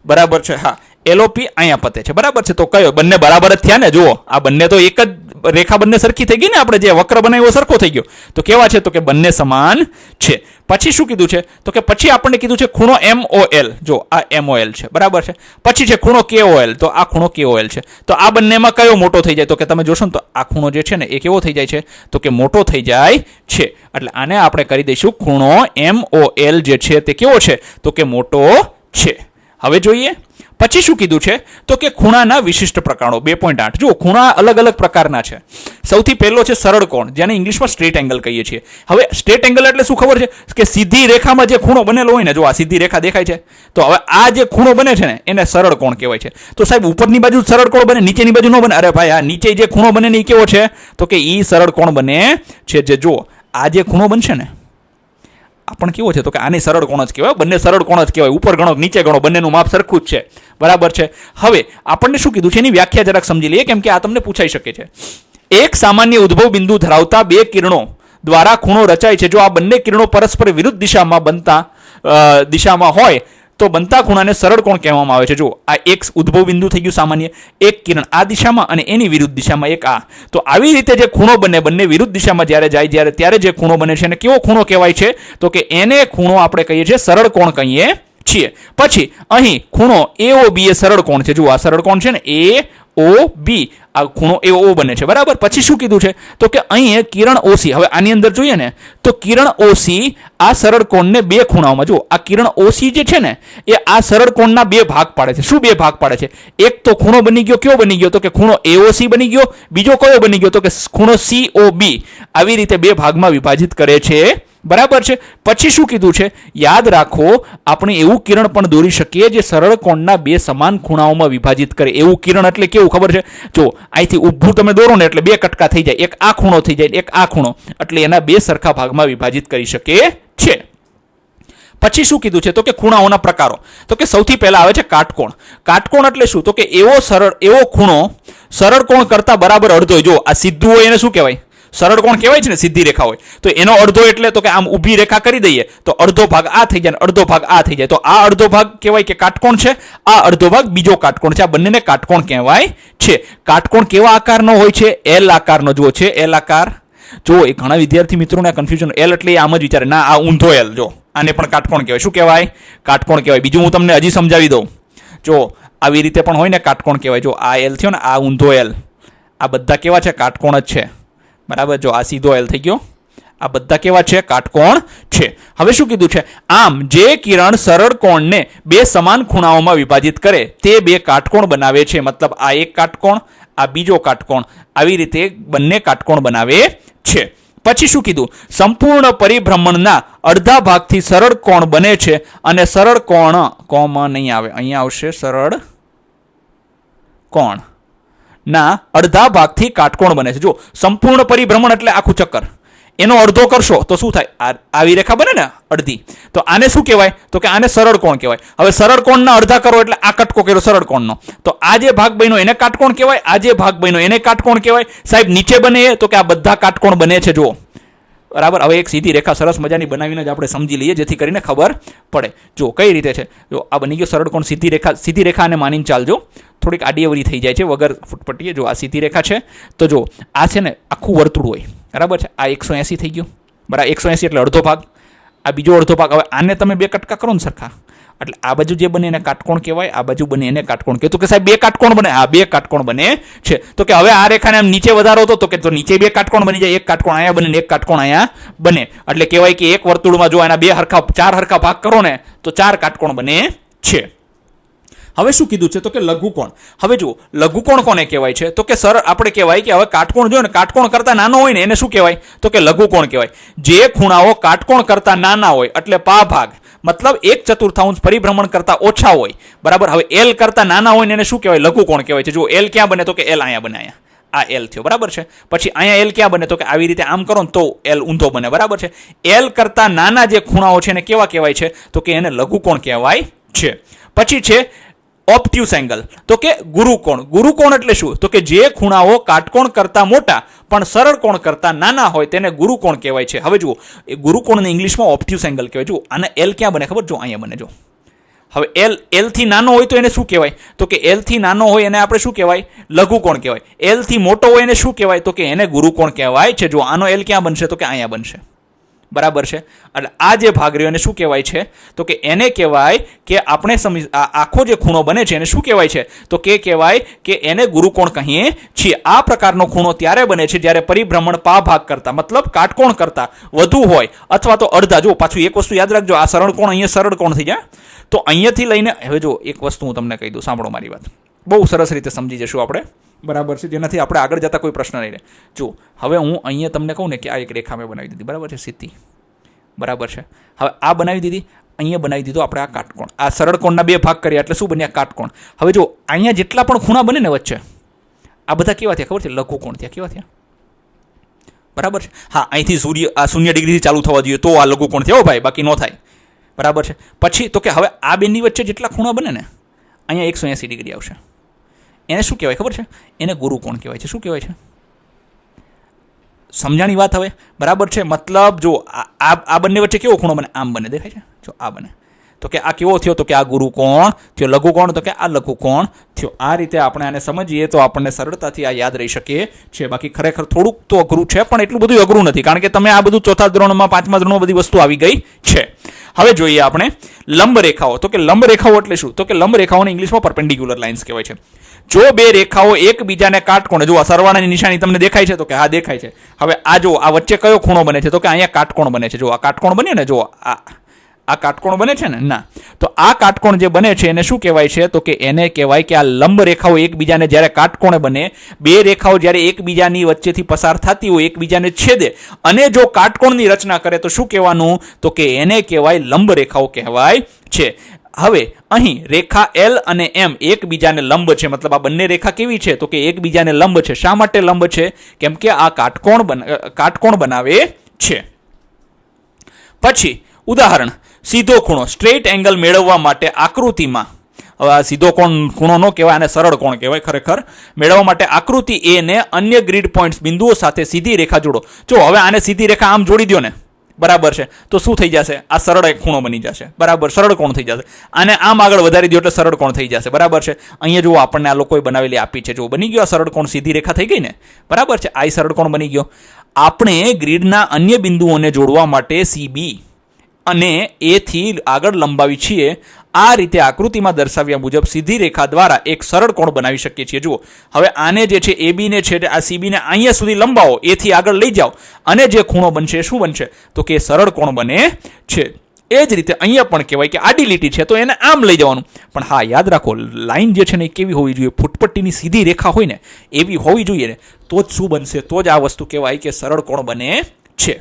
બરાબર છે. હા, LOP અહીંયા પતે છે, બરાબર છે. તો કયો? બંને બરાબર જ થયા ને. જુઓ આ બંને તો એક જ રેખા બંને સરખી થઈ ગઈ ને. આપણે જે વક્ર બનાવ્યો સરખો થઈ ગયો. તો કેવા છે? તો કે બંને સમાન છે. પછી શું કીધું છે? તો કે પછી આપણને કીધું છે ખૂણો MOL. જો આ MOL છે, બરાબર છે. પછી છે ખૂણો KOL. તો આ ખૂણો KOL છે. તો આ બંનેમાં કયો મોટો થઈ જાય? તો કે તમે જોશો ને તો આ ખૂણો જે છે ને એ કેવો થઈ જાય છે? તો કે મોટો થઈ જાય છે. એટલે આને આપણે કરી દઈશું ખૂણો MOL જે છે તે કેવો છે? તો કે મોટો છે. હવે જોઈએ પછી શું કીધું છે? તો કે ખૂણાના વિશિષ્ટ પ્રકારો. 2.8. જુઓ ખૂણા અલગ અલગ પ્રકારના છે. સૌથી પહેલો છે સરળ કોણ, જેને ઇંગ્લિશમાં સ્ટ્રેટ એંગલ કહીએ છીએ. હવે સ્ટ્રેટ એંગલ એટલે શું ખબર છે? કે સીધી રેખામાં જે ખૂણો બનેલો હોય ને, જો આ સીધી રેખા દેખાય છે, તો હવે આ જે ખૂણો બને છે ને એને સરળ કોણ કહેવાય છે. તો સાહેબ ઉપરની બાજુ સરળ કોણ બને, નીચેની બાજુ ન બને? અરે ભાઈ આ નીચે જે ખૂણો બને ને એ કેવો છે? તો કે ઈ સરળ કોણ બને છે. જે જુઓ આ જે ખૂણો બનશે ને આ પણ કેવો છે? તો કે આની સરળ કોણ જ કહેવાય. બંને સરળ કોણ જ કહેવાય. ઉપર ગણો નીચે ગણો બંનેનું માપ સરખું જ છે, બરાબર છે. હવે આપણને શું કીધું છે એની વ્યાખ્યા જરાક સમજી લઈએ, કેમ કે આ તમને પૂછાઈ શકે છે. એક સામાન્ય ઉદ્ભવ બિંદુ ધરાવતા બે કિરણો દ્વારા ખૂણો રચાય છે. જો આ બંને કિરણો પરસ્પર વિરુદ્ધ દિશામાં હોય તો બનતા ખૂણાને સરળ કોણ કહેવામાં આવે છે. જો આ એક ઉદ્ભવ બિંદુ થઈ ગયું સામાન્ય, એક કિરણ આ દિશામાં અને એની વિરુદ્ધ દિશામાં એક આ. તો આવી રીતે જે ખૂણો બને, બંને વિરુદ્ધ દિશામાં જ્યારે જાય ત્યારે જે ખૂણો બને છે એને કેવો ખૂણો કહેવાય છે? તો કે એને ખૂણો આપણે કહીએ છીએ સરળ કોણ કહીએ છીએ. પછી અહીં ખૂણો AOB એ સરળ કોણ છે. જુઓ આ સરળ કોણ છે ને, AOB આ ખૂણો AO બને છે, બરાબર. પછી શું કીધું છે? તો કે અહીં કિરણ OC, હવે આની અંદર જોઈએ ને તો કિરણ OC આ સરળ કોણને બે ખૂણાઓમાં, જો આ કિરણ OC જે છે ને એ આ સરળ કોણના બે ભાગ પાડે છે. શું બે ભાગ પાડે છે? એક તો ખૂણો બની ગયો, કયો બની ગયો? તો કે ખૂણો AOC બની ગયો. બીજો કયો બની ગયો? તો કે ખૂણો COB. આવી રીતે બે ભાગમાં વિભાજિત કરે છે, બરાબર છે. પછી શું કીધું છે? યાદ રાખો, આપણે એવું કિરણ પણ દોરી શકીએ જે સરળ કોણના બે સમાન ખૂણાઓમાં વિભાજિત કરે. એવું કિરણ એટલે કેવું ખબર છે? જો અહીંથી ઊભું તમે દોરો ને એટલે બે કટકા થઈ જાય, એક આ ખૂણો થઈ જાય, એક આ ખૂણો, એટલે એના બે સરખા ભાગમાં વિભાજિત કરી શકે છે. પછી શું કીધું છે? તો કે ખૂણાઓના પ્રકારો. તો કે સૌથી પહેલા આવે છે કાટકોણ. કાટકોણ એટલે શું? તો કે એવો ખૂણો સરળ કોણ કરતા બરાબર અડધો. જો આ સીધું હોય એને શું કહેવાય? સરળ કોણ કહેવાય છે ને, સીધી રેખા હોય તો એનો અડધો એટલે તો કે આમ ઊભી રેખા કરી દઈએ તો અડધો ભાગ આ થઈ જાય, અડધો ભાગ આ થઈ જાય. તો આ અડધો ભાગ કહેવાય કે કાટકોણ છે, આ અડધો ભાગ બીજો કાટકોણ છે. આ બંનેને કાટકોણ કહેવાય છે. કાટકોણ કેવા આકારનો હોય છે? L આકારનો. જુઓ છે L આકાર. જો એ ઘણા વિદ્યાર્થી મિત્રોને કન્ફ્યુઝન, L એટલે આમ જ વિચારે, ના આ ઊંધો L. જો આને પણ કાટકોણ કહેવાય. શું કહેવાય? કાટકોણ કહેવાય. બીજું હું તમને હજી સમજાવી દઉં. જો આવી રીતે પણ હોય ને, કાટકોણ કહેવાય. જો આ L થયો ને, આ ઊંધો L, આ બધા કેવા છે? કાટકોણ જ છે, બરાબર. જો આ સીધો L થઈ ગયો, આ બધા કેવા છે? કાટકોણ છે. હવે શું કીધું છે? આમ જે કિરણ સરળ કોણને બે સમાન ખૂણાઓમાં વિભાજિત કરે તે બે કાટકોણ બનાવે છે. મતલબ આ એક કાટકોણ, આ બીજો કાટકોણ, આવી રીતે બંને કાટકોણ બનાવે છે. પછી શું કીધું? સંપૂર્ણ પરિભ્રમણના અડધા ભાગથી સરળ કોણ બને છે અને સરળ કોણ, કોમ નહીં આવે, અહીંયા આવશે સરળ કોણ ના અડધા ભાગથી કાટકોણ બને છે. જો સંપૂર્ણ પરિભ્રમણ એટલે આખું ચક્કર, એનો અડધો કરશો તો શું થાય? આવી રેખા બને ને અડધી, તો આને શું કહેવાય? તો કે આને સરળ કોણ કહેવાય. હવે સરળ કોણના અડધા કરો એટલે આ કટકો કર્યો સરળ કોણનો, તો આ જે ભાગ બન્યો એને કાટકોણ કહેવાય, આ જે ભાગ બન્યો એને કાટકોણ કહેવાય. સાહેબ નીચે બને તો કે આ બધા કાટકોણ બને છે. જુઓ, બરાબર. હવે એક સીધી રેખા સરસ મજાની બનાવીને જ આપણે સમજી લઈએ જેથી કરીને ખબર પડે. જો કઈ રીતે છે. જો આ બની ગયો સરળ કોણ, સીધી રેખા અને માનીને ચાલજો, થોડીક આડી અવળી થઈ જાય છે વગર ફૂટપટ્ટીએ. જો આ સીધી રેખા છે તો જો આ છે ને આખું વર્તુળ હોય, બરાબર છે. આ 180 થઈ ગયું, બરાબર. 180 એટલે અડધો ભાગ, આ બીજો અડધો ભાગ. હવે આને તમે બે કટકા કરો ને સરખા, એટલે આ બાજુ જે બને એને કાટકોણ કહેવાય, આ બાજુ બને એને કાટકોણ કહેવાય. તો કે સાહેબ બે કાટકોણ બને? હા, બે કાટકોણ બને છે. તો કે હવે આ રેખાને આમ નીચે વધારો તો કે તો નીચે બે કાટકોણ બની જાય, એક કાટકોણ અહીંયા બને ને એક કાટકોણ અહીંયા બને. એટલે કહેવાય કે એક વર્તુળમાં જો એના ચાર હરખા ભાગ કરો ને તો ચાર કાટકોણ બને છે. હવે શું કીધું છે? તો કે લઘુકોણ. હવે જુઓ, લઘુકોણ કોને કહેવાય છે? તો કે સર આપણે કહેવાય કે હવે કાટકોણ જો ને કાટકોણ કરતા નાનો હોય ને એને શું કહેવાય? તો કે લઘુકોણ કહેવાય. જે ખૂણાઓ કાટકોણ કરતા નાના હોય એટલે પા ભાગ, મતલબ 1/4 પરિભ્રમણ કરતા ઓછા હોય, બરાબર. હવે L કરતા નાના હોય ને એને શું કહેવાય? લઘુકોણ કહેવાય છે. જો L ક્યાં બને? તો કે L અહીંયા બને, અહીંયા આ L થયો, બરાબર છે. પછી અહીંયા L ક્યાં બને? તો કે આવી રીતે આમ કરો ને તો L ઊંધો બને, બરાબર છે. L કરતા નાના જે ખૂણાઓ છે એને કેવા કહેવાય છે? તો કે એને લઘુકોણ કહેવાય છે. પછી છે ઓબ્ટ્યુસ એંગલ, તો કે ગુરુકોણ. ગુરુકોણ એટલે શું? તો કે જે ખૂણાઓ કાટકોણ કરતા મોટા પણ સરળ કોણ કરતા નાના હોય તેને ગુરુકોણ કહેવાય છે. હવે જુઓ, એ ગુરુકોણને ઇંગ્લિશમાં ઓબ્ટ્યુસ એંગલ કહેવાય. જુઓ આને L ક્યાં બને ખબર? જો અહીંયા બને. જો હવે L થી નાનો હોય તો એને શું કહેવાય? તો કે L થી નાનો હોય એને આપણે શું કહેવાય? લઘુકોણ કહેવાય. L થી મોટો હોય એને શું કહેવાય? તો કે એને ગુરુકોણ કહેવાય છે. જો આનો L ક્યાં બનશે? તો કે અહીંયા બનશે, બરાબર છે. એટલે આ જે ભાગ રહ્યો એને શું કહેવાય છે? તો કે એને કહેવાય કે આપણે આખો જે ખૂણો બને છે એને શું કહેવાય છે? તો કે કહેવાય કે એને ગુરુકોણ કહીએ છીએ. આ પ્રકારનો ખૂણો ત્યારે બને છે જ્યારે પરિભ્રમણ પા ભાગ કરતા, મતલબ કાટકોણ કરતા વધુ હોય અથવા તો અડધા. જો પાછું એક વસ્તુ યાદ રાખજો, આ સરળ કોણ અહીંયા સરળ કોણ થઈ જાય. તો અહીંયાથી લઈને હવે જો એક વસ્તુ હું તમને કહી દઉં, સાંભળો મારી વાત, બહુ સરસ રીતે સમજી જશું આપણે, બરાબર છે, જેનાથી આપણે આગળ જતા કોઈ પ્રશ્ન નહીં રહે. જો હવે હું અહીંયા તમને કહું ને કે આ એક રેખા મેં બનાવી દીધી, બરાબર છે, સીધી, બરાબર છે. હવે આ બનાવી દીધી, અહીંયા બનાવી દીધો આપણે આ કાટકોણ. આ સરળ કોણના બે ભાગ કર્યા એટલે શું બન્યા? કાટકોણ. હવે જો અહીંયા જેટલા પણ ખૂણા બને ને વચ્ચે, આ બધા કેવા થયા ખબર છે? લઘુકોણ થયા. કેવા થયા? બરાબર છે. હા, અહીંથી આ 0 ડિગ્રીથી ચાલુ થવા જોઈએ તો આ લઘુકોણ થયો ભાઈ, બાકી ન થાય, બરાબર છે. પછી તો કે હવે આ બેની વચ્ચે જેટલા ખૂણા બને ને, અહીંયા 180 ડિગ્રી આવશે, એને શું કહેવાય ખબર છે? એને ગુરુકોણ કહેવાય છે. શું કહેવાય છે? સમજાણી વાત હવે, બરાબર છે. મતલબ જો આ બંને વચ્ચે કેવો ખૂણો બને? આમ બને, દેખાય છે? જો આ બને તો કે આ કેવો થયો? તો કે આ ગુરુકોણ થયો. લઘુકોણ? તો કે આ લઘુકોણ થયો. આ રીતે આપણે આને સમજીએ તો આપણને સરળતાથી આ યાદ રહી શકે છે. બાકી ખરેખર થોડુંક તો અઘરું છે, પણ એટલું બધું અઘરું નથી, કારણ કે તમે આ બધું ચોથા ધોરણમાં, પાંચમા ધોરણમાં બધી વસ્તુ આવી ગઈ છે. હવે જોઈએ આપણે લંબ રેખાઓ. તો કે લંબ રેખાઓ એટલે શું? તો કે લંબ રેખાઓને ઇંગ્લિશમાં પરપેન્ડિક્યુલર લાઇન્સ કહેવાય છે. જો બે રેખાઓ એકબીજાને કાટકોણે, જો આ સરવાળાની નિશાની તમને દેખાય છે? તો કે હા દેખાય છે. હવે આ જો આ વચ્ચે કયો ખૂણો બને છે? તો કે અહીંયા કાટકોણ બને છે. જો આ કાટકોણ બને ને, જો આ કાટકોણ બને છે ને, ના, તો આ કાટકોણ જે બને છે એને શું કહેવાય છે? તો કે એને કહેવાય કે આ લંબ રેખાઓ એકબીજાને જ્યારે કાટકોણે બને, બે રેખાઓ જ્યારે એકબીજાની વચ્ચેથી પસાર થતી હોય, એકબીજાને છેદે અને જો કાટકોણની રચના કરે તો શું કહેવાનું? તો કે એને કહેવાય લંબ રેખાઓ કહેવાય છે. હવે અહીં રેખા L અને M એકબીજાને લંબ છે, મતલબ આ બંને રેખા કેવી છે? તો કે એકબીજાને લંબ છે. શા માટે લંબ છે? કેમ કે આ કાટકોણ બનાવે છે. પછી ઉદાહરણ, સીધો ખૂણો, સ્ટ્રેટ એંગલ મેળવવા માટે આકૃતિમાં, હવે આ સીધો ખૂણો નો કહેવાય, આને સરળ કોણ કહેવાય ખરેખર, મેળવવા માટે આકૃતિ A ને અન્ય ગ્રીડ પોઈન્ટ્સ બિંદુઓ સાથે સીધી રેખા જોડો. જો હવે આને સીધી રેખા આમ જોડી દો ને, બરાબર છે, તો શું થઈ જશે? આ સરળ એક ખૂણો બની જશે, બરાબર, સરળ કોણ થઈ જશે. આને આમ આગળ વધારી દો એટલે સરળ કોણ થઈ જશે, બરાબર છે. અહીંયા જુઓ આપણને આ લોકોએ બનાવેલી આપી છે, જો બની ગયો આ સરળ કોણ, સીધી રેખા થઈ ગઈ ને, બરાબર છે. આ સરળ કોણ બની ગયો. આપણે ગ્રીડના અન્ય બિંદુઓને જોડવા માટે CB અને A થી આગળ લંબાવી છીએ. આ રીતે આકૃતિમાં દર્શાવ્યા મુજબ સીધી રેખા દ્વારા એક સરળ કોણ બનાવી શકીએ છીએ. જુઓ હવે આને જે છે AB ને છે, આ CB ને અહીંયા સુધી લંબાવો, A થી આગળ લઈ જાઓ અને જે ખૂણો બનશે શું બનશે? તો કે સરળ કોણ બને છે. એ જ રીતે અહીંયા પણ કહેવાય કે આડી લીટી છે તો એને આમ લઈ જવાનું. પણ હા, યાદ રાખો, લાઈન જે છે ને એ કેવી હોવી જોઈએ? ફૂટપટ્ટીની સીધી રેખા હોય ને એવી હોવી જોઈએ ને, તો જ શું બનશે? તો જ આ વસ્તુ કહેવાય કે સરળ કોણ બને છે.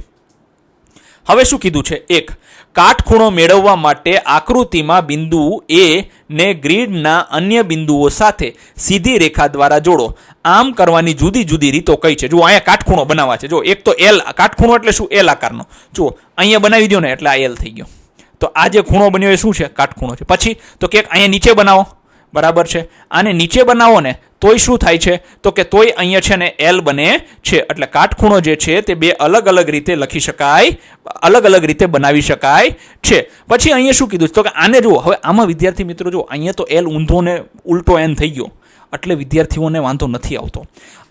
હવે શું કીધું છે? એક, કાટખૂણો મેળવવા માટે આકૃતિમાં બિંદુ A ને ગ્રીડના અન્ય બિંદુઓ સાથે સીધી રેખા દ્વારા જોડો. આમ કરવાની જુદી જુદી રીતો કઈ છે? જો અહીંયા કાટખૂણો બનાવવા છે. જો એક તો L, કાટખૂણો એટલે શું? L આકારનો. જો અહીંયા બનાવી દો ને એટલે આ L થઈ ગયો. તો આ જે ખૂણો બન્યો એ શું છે? કાટખૂણો છે. પછી તો કે અહીંયા નીચે બનાવો, બરાબર છે. આને નીચે બનાવો ને તોય શું થાય છે? તો કે તોય અહીંયા છે ને L બને છે. એટલે કાટખૂણો જે છે તે બે અલગ અલગ રીતે લખી શકાય, અલગ અલગ રીતે બનાવી શકાય છે. પછી અહીંયા શું કીધું? તો કે આને જુઓ, હવે આમાં વિદ્યાર્થી મિત્રો જો અહીંયા તો L ઊંધો ને ઉલટો N થઈ ગયો, એટલે વિદ્યાર્થીઓને વાંધો નથી આવતો.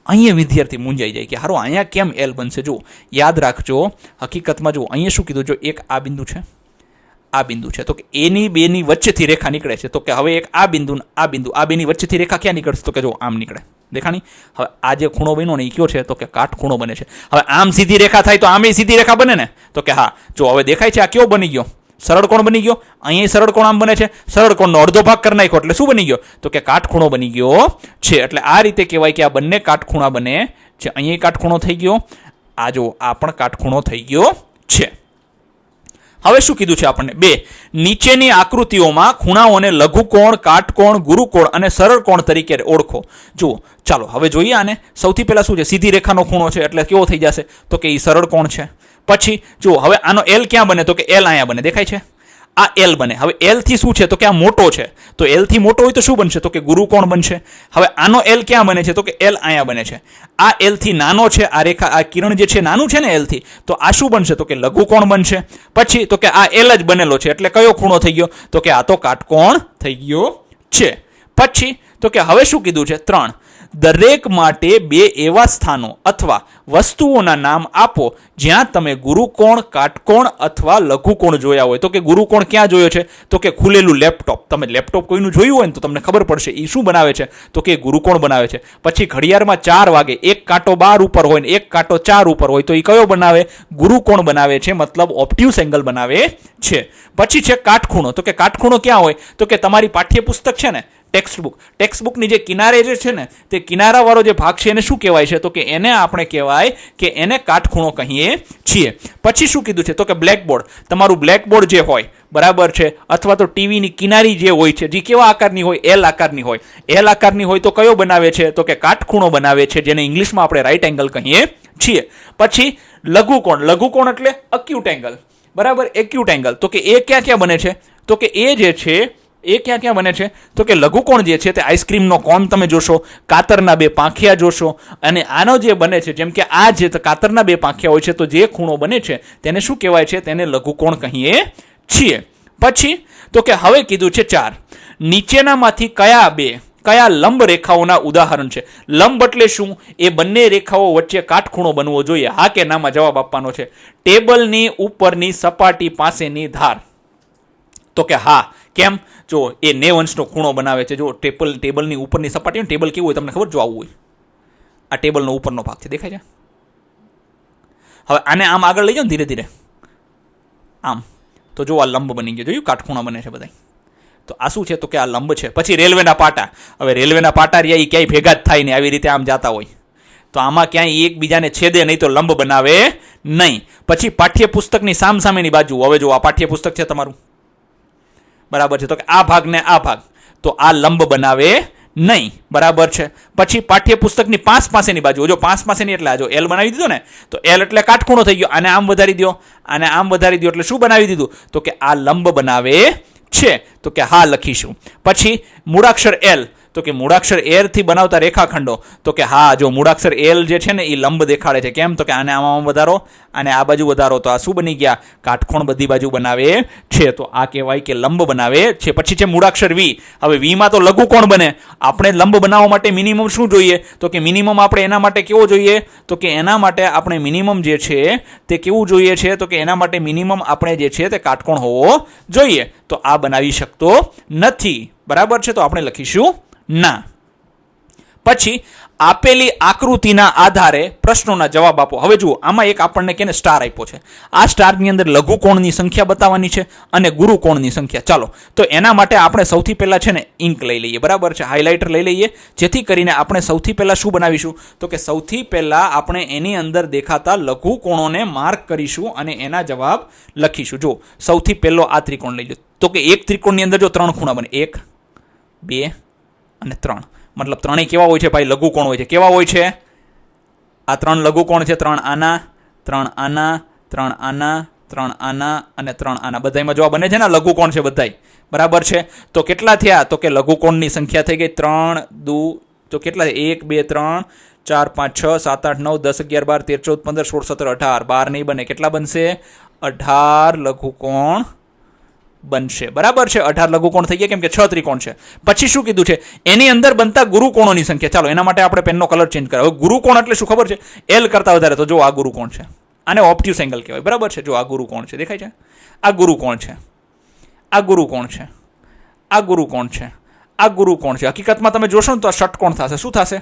અહીંયા વિદ્યાર્થી મૂંઝાઈ જાય કે હારો અહીંયા કેમ L બનશે? જુઓ યાદ રાખજો, હકીકતમાં જુઓ અહીંયા શું કીધું? જો એક આ બિંદુ છે, આ બિંદુ છે, તો કે એની બેની વચ્ચેથી રેખા નીકળે છે. તો કે હવે એક આ બિંદુ, આ બિંદુ, આ બેની વચ્ચેથી રેખા ક્યાં નીકળશે? તો કે જો આમ નીકળે, દેખાણી. હવે આ જે ખૂણો બન્યો ને એ કયો છે? તો કે કાટખૂણો બને છે. હવે આમ સીધી રેખા થાય તો આમ સીધી રેખા બને ને? તો કે હા. જો હવે દેખાય છે આ કેવો બની ગયો? સરળ કોણ બની ગયો. અહીંયા સરળ કોણ આમ બને છે, સરળ કોણનો અડધો ભાગ કરી નાખ્યો એટલે શું બની ગયો? તો કે કાટખૂણો બની ગયો છે. એટલે આ રીતે કહેવાય કે આ બંને કાટખૂણા બને છે. અહીંયા કાટખૂણો થઈ ગયો, આ જો આ પણ કાટખૂણો થઈ ગયો છે. હવે શું કીધું છે આપણને? બે, નીચેની આકૃતિઓમાં ખૂણાઓને લઘુકોણ, કાટકોણ, ગુરુકોણ અને સરળ કોણ તરીકે ઓળખો. જુઓ ચાલો હવે જોઈએ આને. સૌથી પહેલા શું છે? સીધી રેખાનો ખૂણો છે એટલે કેવો થઈ જશે? તો કે એ સરળ કોણ છે. પછી જુઓ હવે આનો L ક્યાં બને? તો કે L અહીંયા બને, દેખાય છે? આ L બને. હવે L થી શું છે? તો કે આ મોટો છે, તો L થી મોટો હોય તો શું બનશે? તો કે ગુરુકોણ બનશે. હવે આનો L ક્યાં બને છે? તો કે L અહીંયા બને છે. આ L થી નાનો છે, આ રેખા, આ કિરણ જે છે નાનું છે ને L થી, તો આ શું બનશે? તો કે લઘુકોણ બનશે. પછી તો કે આ L જ બનેલો છે એટલે કયો ખૂણો થઈ ગયો? તો કે આ તો કાટકોણ થઈ ગયો છે. પછી તો કે હવે શું કીધું છે? 3, દરેક માટે બે એવા સ્થાનો અથવા વસ્તુઓના નામ આપો જ્યાં તમે ગુરુકોણ, કાટકોણ અથવા લઘુકોણ જોયા હોય. તો કે ગુરુકોણ ક્યાં જોયો છે? તો કે ખુલેલું લેપટોપ. તમે લેપટોપ કોઈનું જોયું હોય ને તો તમને ખબર પડશે એ શું બનાવે છે? તો કે ગુરુકોણ બનાવે છે. પછી ઘડિયાળમાં 4 વાગે એક કાંટો 12 ઉપર હોય ને એક કાંટો 4 ઉપર હોય તો એ કયો બનાવે? ગુરુકોણ બનાવે છે, મતલબ ઓબ્ટ્યુસ એંગલ બનાવે છે. પછી છે કાટખૂણો. તો કે કાટખૂણો ક્યાં હોય? તો કે તમારી પાઠ્યપુસ્તક છે ને, ટેક્સ્ટબુકની જે કિનારે જે છે ને તે કિનારાવાળો જે ભાગ છે એને શું કહેવાય છે? તો કે એને આપણે કહેવાય કે એને કાટખૂણો કહીએ છીએ. પછી શું કીધું છે? તો કે બ્લેકબોર્ડ. તમારું બ્લેકબોર્ડ જે હોય, બરાબર છે, અથવા તો ટીવીની કિનારી જે હોય છે, જે કેવા આકારની હોય? L આકારની હોય. L આકારની હોય તો કયો બનાવે છે? તો કે કાટખૂણો બનાવે છે, જેને ઇંગ્લિશમાં આપણે રાઈટ એંગલ કહીએ છીએ. પછી લઘુકોણ. લઘુકોણ એટલે અક્યુટ એંગલ, બરાબર, એક્યુટ એંગલ. તો કે એ ક્યાં ક્યાં બને છે? તો કે એ જે છે એ ક્યાં ક્યાં બને છે? તો કે લઘુકોણ જે છે તે આઈસ્ક્રીમનો કોન તમે જોશો, કાતરના બે પાંખિયા જોશો, અને આનો જે બને છે, જેમ કે આ જે કાતરના બે પાંખિયા હોય છે તો જે ખૂણો બને છે તેને શું કહેવાય છે? તેને લઘુકોણ કહીએ છીએ. પછી તો કે હવે કીધું છે 4. નીચેનામાંથી કયા લંબ રેખાઓના ઉદાહરણ છે? લંબ એટલે શું? એ બંને રેખાઓ વચ્ચે કાટખૂણો બનવો જોઈએ. હા કે નામાં જવાબ આપવાનો છે. ટેબલની ઉપરની સપાટી પાસેની ધાર. તો કે હા. કેમ? જો એ 90 અંશનો ખૂણો બનાવે છે. જો ટેબલની ઉપરની સપાટી હોય, ટેબલ કેવું હોય તમને ખબર? જો આવું હોય. આ ટેબલનો ઉપરનો ભાગ છે, દેખાય છે? હવે આને આમ આગળ લઈ જાઓ ધીરે ધીરે, આમ તો જો આ લંબ બની ગયો. જોયું કાટખૂણા બને છે બધા. તો આ શું છે? તો કે આ લંબ છે. પછી રેલવેના પાટા. હવે રેલવેના પાટા રહ્યા એ ક્યાંય ભેગા જ થાય નહીં, આવી રીતે આમ જતા હોય. તો આમાં ક્યાંય એકબીજાને છેદે નહીં, તો લંબ બનાવે નહીં. પછી પાઠ્યપુસ્તકની સામસામેની બાજુ. હવે જો આ પાઠ્યપુસ્તક છે તમારું, બરાબર છે? તો કે આ ભાગ ને આ ભાગ, તો આ લંબ બનાવે નહીં, બરાબર છે? પછી પાઠ્યપુસ્તકની પાસેની બાજુ. જો પાસેની એટલે આ જો એલ બનાવી દીધો ને, તો એલ એટલે કાટખૂણો થઈ ગયો. આને આમ વધારી દો, આને આમ વધારી દો, એટલે શું બનાવી દીધું? તો કે આ લંબ બનાવે છે. તો કે હા લખીશું. પછી મૂળાક્ષર એલ. તો કે મૂળાક્ષર એલ થી બનાવતા રેખાખંડો. તો કે હા, જો મૂળાક્ષર એલ જે છે ને એ લંબ દેખાડે છે. કેમ? તો કે આને આમાં વધારો, અને આ બાજુ વધારો, તો આ શું બની ગયા? કાટખૂણ બધી બાજુ બનાવે છે. તો આ કહેવાય કે લંબ બનાવે છે. પછી છે મૂળાક્ષર વી. હવે વીમાં તો લઘુકોણ બને. આપણે લંબ બનાવવા માટે મિનિમમ શું જોઈએ? તો કે મિનિમમ આપણે એના માટે કેવો જોઈએ? તો કે એના માટે આપણે મિનિમમ જે છે તે કેવું જોઈએ છે? તો કે એના માટે મિનિમમ આપણે જે છે તે કાટકોણ હોવો જોઈએ. તો આ બનાવી શકતો નથી, બરાબર છે? તો આપણે લખીશું ના. પછી આપેલી આકૃતિના આધારે પ્રશ્નોના જવાબ આપો. હવે જુઓ, આમાં એક આપણને કેને સ્ટાર આપ્યો છે. આ સ્ટારની અંદર લઘુકોણની સંખ્યા બતાવવાની છે અને ગુરુકોણની સંખ્યા. ચાલો, તો એના માટે આપણે સૌથી પહેલા છે ને ઇંક લઈ લઈએ, બરાબર છે? હાઇલાઇટર લઈ લઈએ, જેથી કરીને આપણે સૌથી પહેલા શું બનાવીશું? તો કે સૌથી પહેલા આપણે એની અંદર દેખાતા લઘુકોણોને માર્ક કરીશું અને એના જવાબ લખીશું. જો સૌથી પહેલો આ ત્રિકોણ લઈ લો. તો કે એક ત્રિકોણની અંદર જો 3 ખૂણા બને, 1, 2 અને 3. મતલબ ત્રણેય કેવા હોય છે ભાઈ? લઘુકોણ હોય છે. કેવા હોય છે? આ 3 લઘુકોણ છે. 3 આના, 3 આના, 3 આના, 3 આના અને 3 આના. બધામાં જોવા બને છે ને લઘુકોણ છે બધાય, બરાબર છે? તો કેટલા થયા? તો કે લઘુકોણની સંખ્યા થઈ ગઈ 3 દુ, તો કેટલા? 1 2 3 4 5 6 7 8 9 10 11 12 13 14 15 16 17 18. 12 નહીં બને. કેટલા બનશે? 18 લઘુકોણ બનશે, બરાબર છે? 18 લઘુકોણ થઈ ગયા, કેમ કે 6 ત્રિકોણ છે. પછી શું કીધું છે? એની અંદર બનતા ગુરુકોણોની સંખ્યા. ચાલો, એના માટે આપણે પેનનો કલર ચેન્જ કરાવો. ગુરુકોણ એટલે શું ખબર છે? એલ કરતા વધારે. તો જો આ ગુરુકોણ છે, આને ઓબ્ટ્યુસ એંગલ કહેવાય, બરાબર છે? જો આ ગુરુકોણ છે, દેખાય છે? આ ગુરુકોણ છે, આ ગુરુકોણ છે, આ ગુરુકોણ છે, આ ગુરુકોણ છે. હકીકતમાં તમે જોશો ને તો આ ષટકોણ થશે. શું થશે?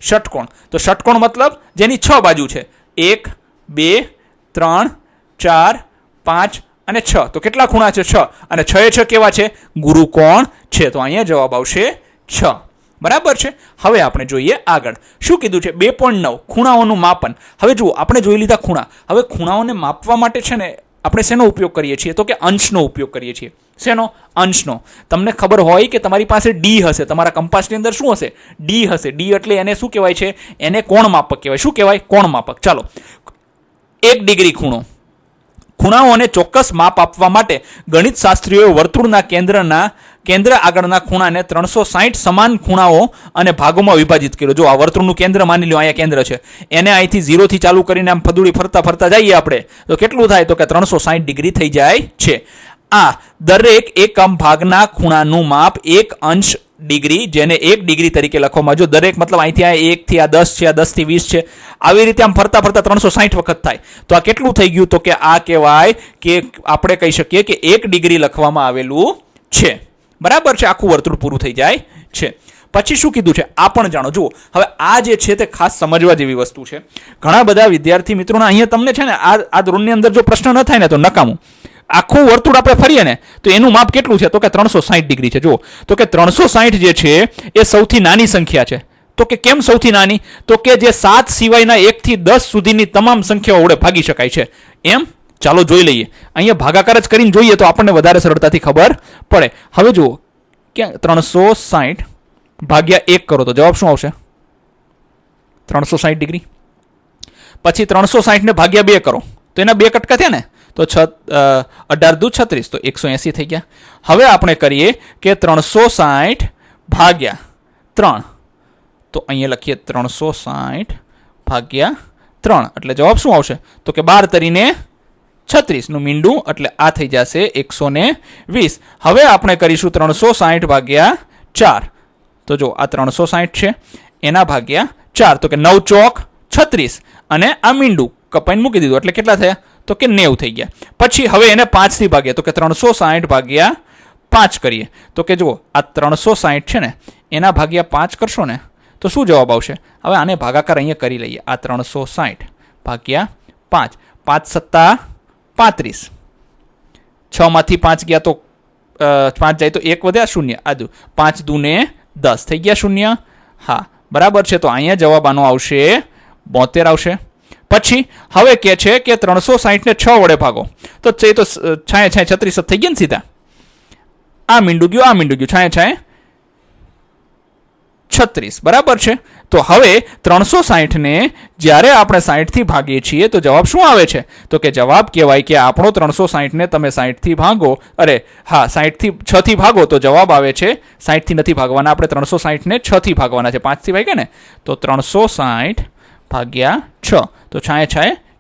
ષટકોણ. તો ષટકોણ મતલબ જેની 6 બાજુ છે. 1 2 3 4 5 અને 6. તો કેટલા ખૂણા છે? 6. અને 6 એ 6 કેવા છે? ગુરુકોણ છે. તો અહીંયા જવાબ આવશે 6, બરાબર છે? હવે આપણે જોઈએ આગળ શું કીધું છે. 2.9 ખૂણાઓનું માપન. હવે જુઓ, આપણે જોઈ લીધા ખૂણા. હવે ખૂણાઓને માપવા માટે છે ને આપણે શેનો ઉપયોગ કરીએ છીએ? તો કે અંશનો ઉપયોગ કરીએ છીએ. શેનો? અંશનો. તમને ખબર હોય કે તમારી પાસે ડી હશે, તમારા કંપાસની અંદર શું હશે? ડી હશે. ડી એટલે એને શું કહેવાય છે? એને કોણ માપક કહેવાય. શું કહેવાય? કોણ માપક. ચાલો, 1 ડિગ્રી ખૂણો. ખૂણાઓને ચોક્કસ માપ આપવા માટે ગણિત શાસ્ત્રીઓએ વર્તુળના કેન્દ્ર આગળના ખૂણાને 360 સમાન ખૂણાઓ અને ભાગોમાં વિભાજિત કર્યો. જો આ વર્તુળનું કેન્દ્ર માની લો, અહીંયા કેન્દ્ર છે, એને અહીંથી 0 થી ચાલુ કરીને આમ ફદુડી ફરતા જઈએ આપણે, તો કેટલું થાય? તો કે 360 ડિગ્રી થઈ જાય છે. આ દરેક એકમ ભાગના ખૂણાનું માપ 1 અંશ ડિગ્રી, જેને 1 ડિગ્રી તરીકે લખવામાં. જો દરેક મતલબ અહીંથી આ 1 થી આ 10 છે, આ 10 થી 20 છે, આવી રીતે આમ ફરતા 360 વખત થાય. તો આ કેટલું થઈ ગયું? તો કે આ કહેવાય કે આપણે કહી શકીએ કે 1 ડિગ્રી લખવામાં આવેલું છે, બરાબર છે? આખું વર્તુળ પૂરું થઈ જાય છે. પછી શું કીધું છે? આ પણ જાણો. જુઓ, હવે આ જે છે તે ખાસ સમજવા જેવી વસ્તુ છે. ઘણા બધા વિદ્યાર્થી મિત્રોના અહીંયા તમને છે ને આ ધોરણની અંદર જો પ્રશ્ન ન થાય ને તો નકામું. આખું વર્તુળ આપણે ફરીએ ને તો એનું માપ કેટલું છે? તો કે 360 ડિગ્રી છે. જુઓ, તો કે 360 જે છે એ સૌથી નાની સંખ્યા છે. તો કે કેમ સૌથી નાની? તો કે જે 7 સિવાયના 1 થી 10 સુધીની તમામ સંખ્યાઓ વડે ભાગી શકાય છે. એમ? ચાલો જોઈ લઈએ. અહીંયા ભાગાકાર જ કરીને જોઈએ તો આપણને વધારે સરળતાથી ખબર પડે. હવે જુઓ, ક્યાં 360 ભાગ્યા 1 કરો તો જવાબ શું આવશે? 360 ડિગ્રી. પછી 360 ને ભાગ્યા 2 કરો તો એના 2 કટકા થયા ને, તો 18 દુ 36, તો 180 થઈ ગયા. હવે આપણે કરીએ કે 360 ભાગ્યા 3, તો અહીંયા લખીએ 360 ભાગ્યા 3, એટલે જવાબ શું આવશે? તો કે 12 તરીને 36 નું મીંડું એટલે આ થઈ જશે 120. હવે આપણે કરીશું 360 ભાગ્યા 4. તો જો આ 360 છે એના ભાગ્યા 4, તો કે 9 ચોક 36 અને આ મીંડું કપાઈને મૂકી દીધું એટલે કેટલા થયા? તો કે 90 થઈ ગયા. પછી હવે એને 5 થી ભાગ્યા, તો કે 360 ભાગ્યા 5 કરીએ. તો કે જુઓ આ 360 છે ને એના ભાગ્યા 5 કરશો ને તો શું જવાબ આવશે? હવે આને ભાગાકાર અહીંયા કરી લઈએ. આ 360 ભાગ્યા 5, 5 સત્તા 35, 6 માંથી 5 ગયા તો 5 જાય તો 1 વધ્યા, 0 આજુ 5 દૂને 10 થઈ ગયા 0. હા બરાબર છે. તો અહીંયા જવાબ આનો આવશે 72 આવશે. પછી હવે કે છે કે 360 ને 6 વડે ભાગો, તો એ તો 36 થઈ ગયા ને સીધા. આ મીંડું ગયું, આ મીંડું ગયું, 36 બરાબર છે. તો હવે 360 ને જ્યારે આપણે 60 થી ભાગીએ છીએ તો જવાબ શું આવે છે? તો કે જવાબ કહેવાય કે આપણો 360 ને તમે 60 થી ભાગો, અરે હા 60 થી 6 થી ભાગો તો જવાબ આવે છે 60 થી નથી ભાગવાના, આપણે 360 ને 6 થી ભાગવાના છે. 5 થી ભાગ્યા ને તો 360 ભાગ્યા 6, તો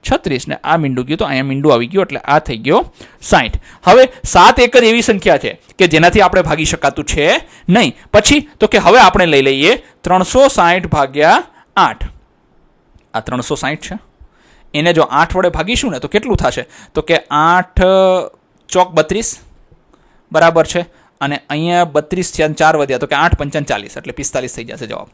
36 ને આ મીંડું ગયું તો અહીંયા મીંડું આવી ગયું એટલે આ થઈ ગયો 60. હવે 7 એક જ એવી સંખ્યા છે કે જેનાથી આપણે ભાગી શકાતું છે નહીં. પછી તો કે હવે આપણે લઈ લઈએ 360 ભાગ્યા 8. આ 360 છે એને જો 8 વડે ભાગીશું ને તો કેટલું થશે? તો કે 8 ચોક 32 બરાબર છે. અને અહીંયા 32 4 વધ્યા તો કે 8 55 40 એટલે 45 થઈ જશે જવાબ.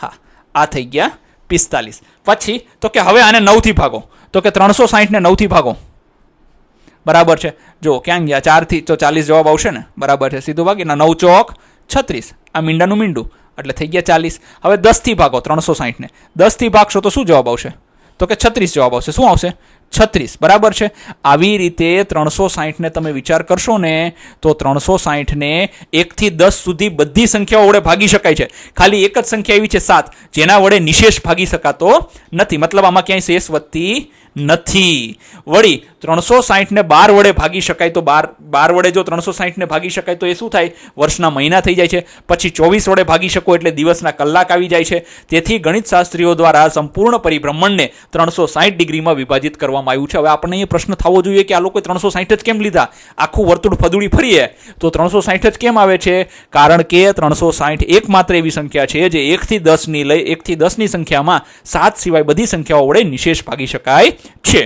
હા આ થઈ ગયા 45. પછી તો કે હવે આને 9 થી ભાગો, તો કે 360 ને 9 થી ભાગો બરાબર છે. જો ક્યાં ગયા? 4 થી તો 40 જવાબ આવશે ને બરાબર છે. સીધું ભાગી 9 ચોક 36, આ મીંડાનું મીંડું એટલે થઈ ગયા 40. હવે 10 થી ભાગો 360 ને, 10 થી ભાગશો તો શું જવાબ આવશે? તો કે 36 જવાબ આવશે. શું આવશે? 36 બરાબર છે. આવી રીતે 360 ને તમે વિચાર કરશો ને તો 360 ને 1 થી 10 સુધી બધી સંખ્યાઓ વડે ભાગી શકાય છે. ખાલી એક જ સંખ્યા એવી છે 7 જેના વડે નિશેષ ભાગી શકાતો નથી, મતલબ આમાં ક્યાંય શેષ વધતી નથી. વળી 360 ને 12 વડે ભાગી શકાય તો 12 વડે જો 360 ને ભાગી શકાય તો એ શું થાય? વર્ષના મહિના થઈ જાય છે. પછી 24 વડે ભાગી શકો એટલે દિવસના કલાક આવી જાય છે. તેથી ગણિત શાસ્ત્રીઓ દ્વારા સંપૂર્ણ પરિભ્રમણને 360 ડિગ્રીમાં વિભાજિત કરવામાં આવ્યું છે. હવે આપણને એ પ્રશ્ન થવો જોઈએ કે આ લોકોએ 360 જ કેમ લીધા? આખું વર્તુળ ફદુડી ફરીએ તો 360 જ કેમ આવે છે? કારણ કે 360 એકમાત્ર એવી સંખ્યા છે જે 1 થી 10 ની લઈ 1 થી 10 ની સંખ્યામાં 7 સિવાય બધી સંખ્યાઓ વડે નિશેષ ભાગી શકાય છે.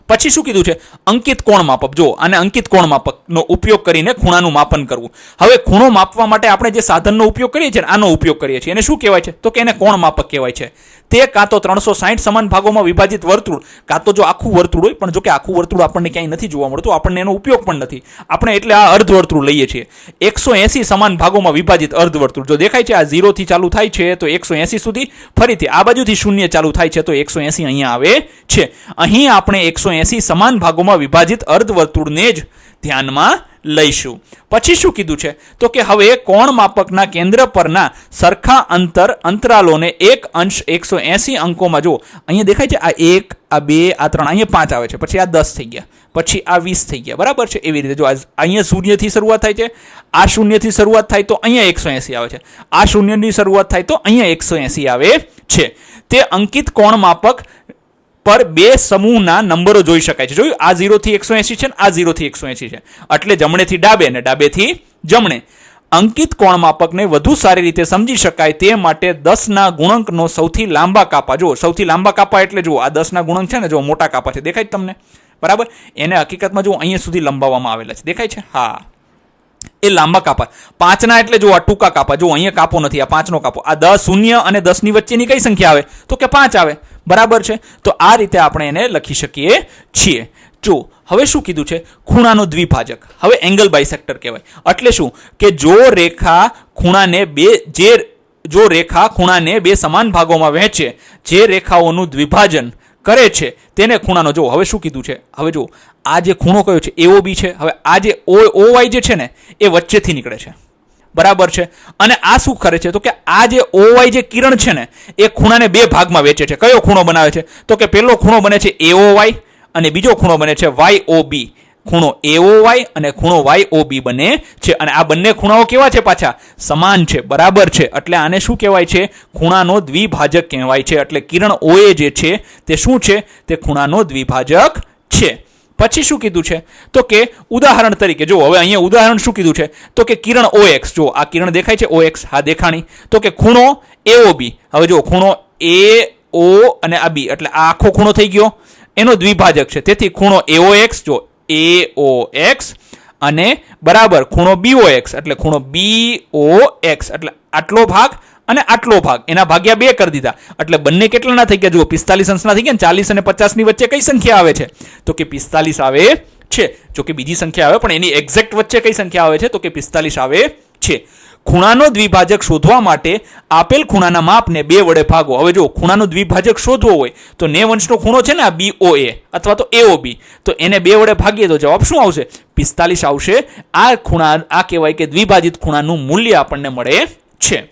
પછી શું કીધું છે? અંકિત કોણ માપક. જો આને અંકિત કોણ માપકનો ઉપયોગ કરીને ખૂણાનું માપન કરવું. હવે ખૂણો માપવા માટે આપણે જે સાધનનો ઉપયોગ કરીએ છીએ આનો ઉપયોગ કરીએ છીએ એને શું કહેવાય છે? તો કે એને કોણ માપક કહેવાય છે. તે કાં તો 360 સમાન ભાગોમાં વિભાજિત વર્તુળ, કાં તો જો આખું વર્તુળ હોય, પણ જો કે આખું વર્તુળ આપણને ક્યાંય નથી જોવા મળતું, આપણને એનો ઉપયોગ પણ નથી, આપણે એટલે આ અર્ધવર્તુળ લઈએ છીએ. 180 સમાન ભાગોમાં વિભાજિત અર્ધવર્તુળ. જો દેખાય છે આ 0 થી ચાલુ થાય છે તો 180 સુધી, ફરીથી આ બાજુથી 0 ચાલુ થાય છે તો 180 અહીંયા આવે છે. અહીં આપણે 180 સમાન ભાગોમાં વિભાજિત અર્ધવર્તુળને જ ધ્યાનમાં લઈશું. પછી શું કીધું છે? તો કે હવે કોણ માપકના કેન્દ્ર પરના સરખા અંતરાલોને એક અંશ 180 અંકોમાં, જો અહીંયા દેખાય છે આ 1, આ 2, આ 3, અહીંયા 5 આવે છે, પછી આ 10 થઈ ગયા, પછી આ 20 થઈ ગયા બરાબર છે. એવી રીતે જો અહીંયા 0 થી શરૂઆત થાય છે, આ 0 થી શરૂઆત થાય તો અહીંયા 180 આવે છે, આ 0 ની શરૂઆત થાય તો અહીંયા 180 આવે છે. તે અંકિત કોણ માપક પર બે સમૂહના નંબરો જોઈ શકાય છે. જોયું? આ 0 થી 180 છે ને આ 0 થી 180 છે, એટલે જમણેથી ડાબે અને ડાબેથી જમણે. અંકિત કોણ માપકને વધુ સારી રીતે સમજી શકાય તે માટે 10ના ગુણકનો સૌથી લાંબા કાપા, જો સૌથી લાંબા કાપા એટલે જો આ 10ના ગુણક છે ને, જો મોટા કાપા છે, દેખાય તમને બરાબર? એને હકીકતમાં જો અહીંયા સુધી લંબાવવામાં આવેલા છે, દેખાય છે? હા એ લાંબા કાપા. 5ના એટલે જો આ ટૂંકા કાપા, જો અહીંયા કાપો નથી, આ 5નો કાપો. આ 10 0 અને 10 ની વચ્ચેની કઈ સંખ્યા આવે? તો કે 5 આવે બરાબર છે. તો આ રીતે આપણે એને લખી શકીએ છીએ. જો હવે શું કીધું છે? ખૂણાનો દ્વિભાજક. હવે એંગલ બાયસેક્ટર કહેવાય. એટલે શું કે જો રેખા ખૂણાને બે સમાન ભાગોમાં વહેંચે, જે રેખાઓનું દ્વિભાજન કરે છે તેને ખૂણાનો. જો હવે શું કીધું છે? હવે જો આ જે ખૂણો કયો છે? AOB છે. હવે આ જે OY જે છે ને એ વચ્ચેથી નીકળે છે બરાબર છે. અને આ શું કરે છે? તો કે આ જે OY જે કિરણ છે ને એ ખૂણાને બે ભાગમાં વહેંચે છે. કયો ખૂણો બનાવે છે? તો કે પહેલો ખૂણો બને છે AOY અને બીજો ખૂણો બને છે YOB. ખૂણો AOY અને ખૂણો YOB બને છે. અને આ બંને ખૂણાઓ કેવા છે? પાછા સમાન છે બરાબર છે. એટલે આને શું કહેવાય છે? ખૂણાનો દ્વિભાજક કહેવાય છે. એટલે કિરણ OA જે છે તે શું છે? તે ખૂણાનો દ્વિભાજક છે. પછી શું કીધું છે તો કે ઉદાહરણ તરીકે જો હવે અહીંયા ઉદાહરણ શું કીધું છે તો કે કિરણ OX, જો આ કિરણ દેખાય છે OX, હા દેખાણી, તો કે ખૂણો AOB, હવે જો ખૂણો AO અને આ B એટલે આ આખો ખૂણો થઈ ગયો, એનો દ્વિભાજક છે, તેથી ખૂણો AOX, જો AOX અને બરાબર ખૂણો BOX એટલે ખૂણો BOX એટલે આટલો ભાગ અને આટલો ભાગ એના ભાગ્યા 2 કરી દીધા એટલે બંને કેટલાના થઈ ગયા, જુઓ 45 અંશના થઈ ગયા ને 40 અને 50 ની વચ્ચે કઈ સંખ્યા આવે છે તો કે 45 આવે છે. જો કે બીજી સંખ્યા આવે પણ એની એક્ઝેક્ટ વચ્ચે કઈ સંખ્યા આવે છે તો કે 45 આવે છે. ખૂણાનો દ્વિભાજક શોધવા માટે આપેલ ખૂણાના માપને 2 વડે ભાગો. હવે જો ખૂણાનો દ્વિભાજક શોધવો હોય તો 90 અંશનો ખૂણો છે ને આ BOA અથવા તો AOB, તો એને 2 વડે ભાગીએ તો જવાબ શું આવશે 45 આવશે. આ ખૂણા આ કહેવાય કે દ્વિભાજિત ખૂણાનું મૂલ્ય આપણને મળે છે.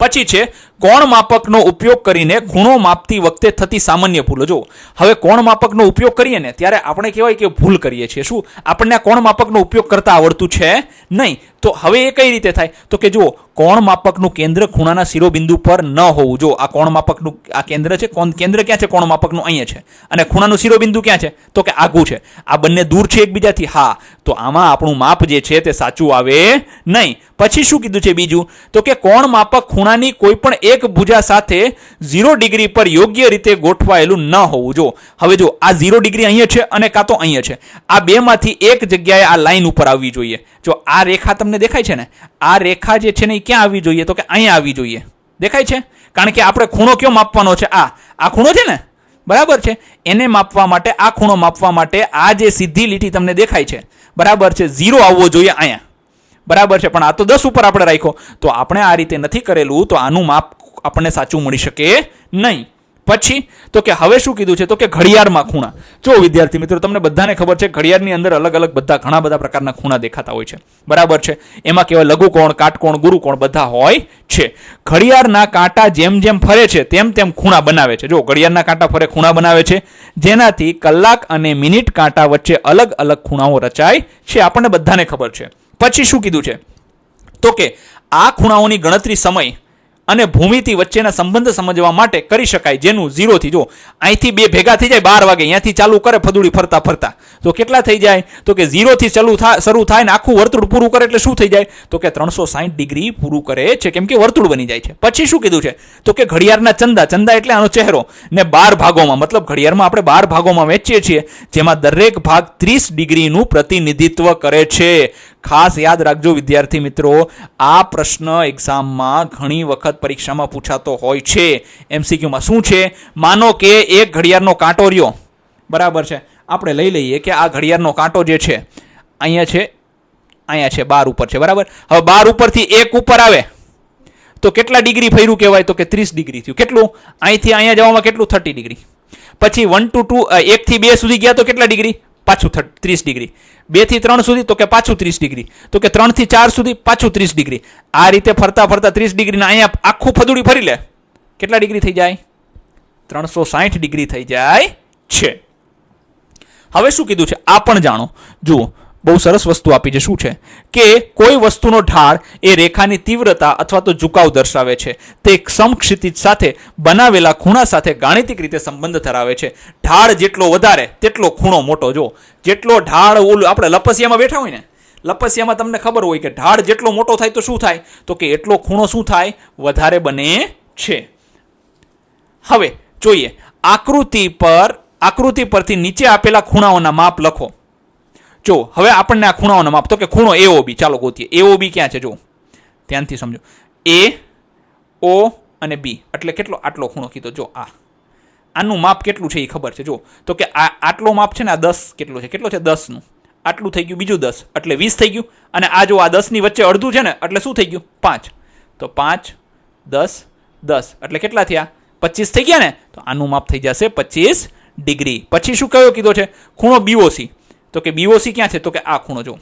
પછી છે કોણ માપકનો ઉપયોગ કરીને ખૂણો માપતી વખતે થતી સામાન્ય ભૂલો. જો હવે કોણ માપકનો ઉપયોગ કરીએ ને ત્યારે આપણે કહેવાય કે ભૂલ કરીએ છીએ. શું આપણને કોણ માપકનો ઉપયોગ કરતા આવડતું છે નહીં, તો હવે એ કઈ રીતે થાય તો કે જો કોણ માપકનું કેન્દ્ર ખૂણાના શિરોબિંદુ પર ન હોવું. જો આ કોણ માપકનું આ કેન્દ્ર છે, કેન્દ્ર ક્યાં છે કોણ માપકનું અહીંયા છે, અને ખૂણાનું શિરોબિંદુ ક્યાં છે તો કે આઘું છે. આ બંને દૂર છે એકબીજાથી, હા, તો આમાં આપણું માપ જે છે તે સાચું આવે નહીં. પછી શું કીધું છે બીજું તો કે કોણ માપક ખૂણાની કોઈ પણ એક ભુજા સાથે 0 ડિગ્રી પર યોગ્ય રીતે ગોઠવાયેલું ન હોવું. જો હવે જો આ 0 ડિગ્રી અહીંયા છે અને કાં તો અહીંયા છે, આ બેમાંથી એક જગ્યાએ આ લાઈન ઉપર આવવી જોઈએ. જો આ રેખા તમને દેખાય છે ને, આ રેખા જે છે ને એ ક્યાં આવવી જોઈએ તો કે અહીંયા આવવી જોઈએ. દેખાય છે? કારણ કે આપણે ખૂણો કયો માપવાનો છે, આ ખૂણો છે ને, બરાબર છે, એને માપવા માટે આ ખૂણો માપવા માટે આ જે સીધી લીટી તમને દેખાય છે બરાબર છે 0 આવવો જોઈએ અહીંયા, બરાબર છે, પણ આ તો 10 ઉપર આપણે રાખ્યો, તો આપણે આ રીતે નથી કરેલું તો આનું માપ આપણને સાચું મળી શકે નહીં. પછી તો કે હવે શું કીધું છે તો કે ઘડિયાળમાં ખૂણા. જો વિદ્યાર્થી મિત્રો તમને બધાને ખબર છે ઘડિયાળની અંદર અલગ અલગ ઘણા બધા પ્રકારના ખૂણા દેખાતા હોય છે, બરાબર છે. એમાં કેવાય લઘુકોણ, કાટકોણ, ગુરુકોણ બધા હોય છે. ઘડિયાળના કાંટા જેમ જેમ ફરે છે તેમ તેમ ખૂણા બનાવે છે. જો ઘડિયાળના કાંટા ફરે ખૂણા બનાવે છે, જેનાથી કલાક અને મિનિટ કાંટા વચ્ચે અલગ અલગ ખૂણાઓ રચાય છે, આપણને બધાને ખબર છે. પછી શું કીધું છે તો કે આ ખૂણાઓની ગણતરી સમય અને ભૂમિતિ વચ્ચેના સંબંધ સમજવા માટે કરી શકાય, જેનું 0 થી, જો અહીંથી 2 ભેગા થઈ જાય 12 વાગે, અહીંયાથી ચાલુ કરે ફદુડી ફરતા ફરતા તો કેટલા થઈ જાય તો કે 0 થી શરૂ થાય ને આખું વર્તુળ પૂરું કરે એટલે શું થઈ જાય તો કે 360 ડિગ્રી પૂરું કરે છે, કેમ કે વર્તુળ બની જાય છે. પછી શું કીધું છે તો કે ઘડિયાળના ચંદા એટલે આનો ચહેરો ને 12 ભાગોમાં, મતલબ ઘડિયાળમાં આપણે 12 ભાગોમાં વહેંચીએ છીએ, જેમાં દરેક ભાગ 30 ડિગ્રીનું પ્રતિનિધિત્વ કરે છે. ખાસ યાદ રાખજો વિદ્યાર્થી મિત્રો, આ પ્રશ્ન એક્ઝામમાં ઘણી વખત પરીક્ષામાં પૂછાતો હોય છે. MCQમાં શું છે, માનો કે એક ઘડિયાળનો કાંટો રહ્યો, બરાબર છે, આપણે લઈ લઈએ કે આ ઘડિયાળનો કાંટો જે છે અહીંયા છે 12 ઉપર છે, બરાબર. હવે 12 ઉપરથી 1 ઉપર આવે તો કેટલા ડિગ્રી ફર્યું કહેવાય તો કે 30 ડિગ્રી થયું. કેટલું અહીંથી અહીંયા જવામાં કેટલું 30 ડિગ્રી. પછી 1 થી 2 સુધી ગયા તો કેટલા ડિગ્રી પાછું 30 ડિગ્રી. 2 થી 3 સુધી તો કે પાછું 30 ડિગ્રી, તો કે 3 થી 4 સુધી પાછું 30 ડિગ્રી. આ રીતે ફરતા 30 ડિગ્રીના અહીંયા આખું ફદુડી ફરી લે કેટલા ડિગ્રી થઈ જાય 360 ડિગ્રી થઈ જાય છે. હવે શું કીધું છે આ પણ જાણો. જુઓ બહુ સરસ વસ્તુ આપી છે. શું છે કે કોઈ વસ્તુનો ઢાળ એ રેખાની તીવ્રતા અથવા તો ઝુકાવ દર્શાવે છે. તે સમક્ષિતિજ સાથે બનાવેલા ખૂણા સાથે ગાણિતિક રીતે સંબંધ ધરાવે છે. ઢાળ જેટલો વધારે તેટલો ખૂણો મોટો. જો જેટલો ઢાળ ઓલું આપણે લપસિયામાં બેઠા હોય ને, લપસિયામાં તમને ખબર હોય કે ઢાળ જેટલો મોટો થાય તો શું થાય તો કે એટલો ખૂણો શું થાય વધારે બને છે. હવે જોઈએ આકૃતિ પરથી નીચે આપેલા ખૂણાઓના માપ લખો. જો હવે આપણને આ ખૂણાઓના માપ તો કે ખૂણો AOB ચાલો ગોતીએ. AOB ક્યાં છે જો ધ્યાનથી સમજો. A O અને B એટલે કેટલો આટલો ખૂણો કીધો. જો આનું માપ કેટલું છે એ ખબર છે. જો તો કે આટલો માપ છે ને આ 10 કેટલો છે 10 નું આટલું થઈ ગયું, બીજું 10 એટલે 20 થઈ ગયું, અને આ જો આ 10 ની વચ્ચે અડધું છે ને એટલે શું થઈ ગયું 5. તો 5 10 10 એટલે કેટલા થયા 25 થઈ ગયા ને, તો આનું માપ થઈ જશે 25 ડિગ્રી. પછી શું કયો કીધો છે ખૂણો BOC. તો કે BOC ક્યાં છે તો કે આ ખૂણો જો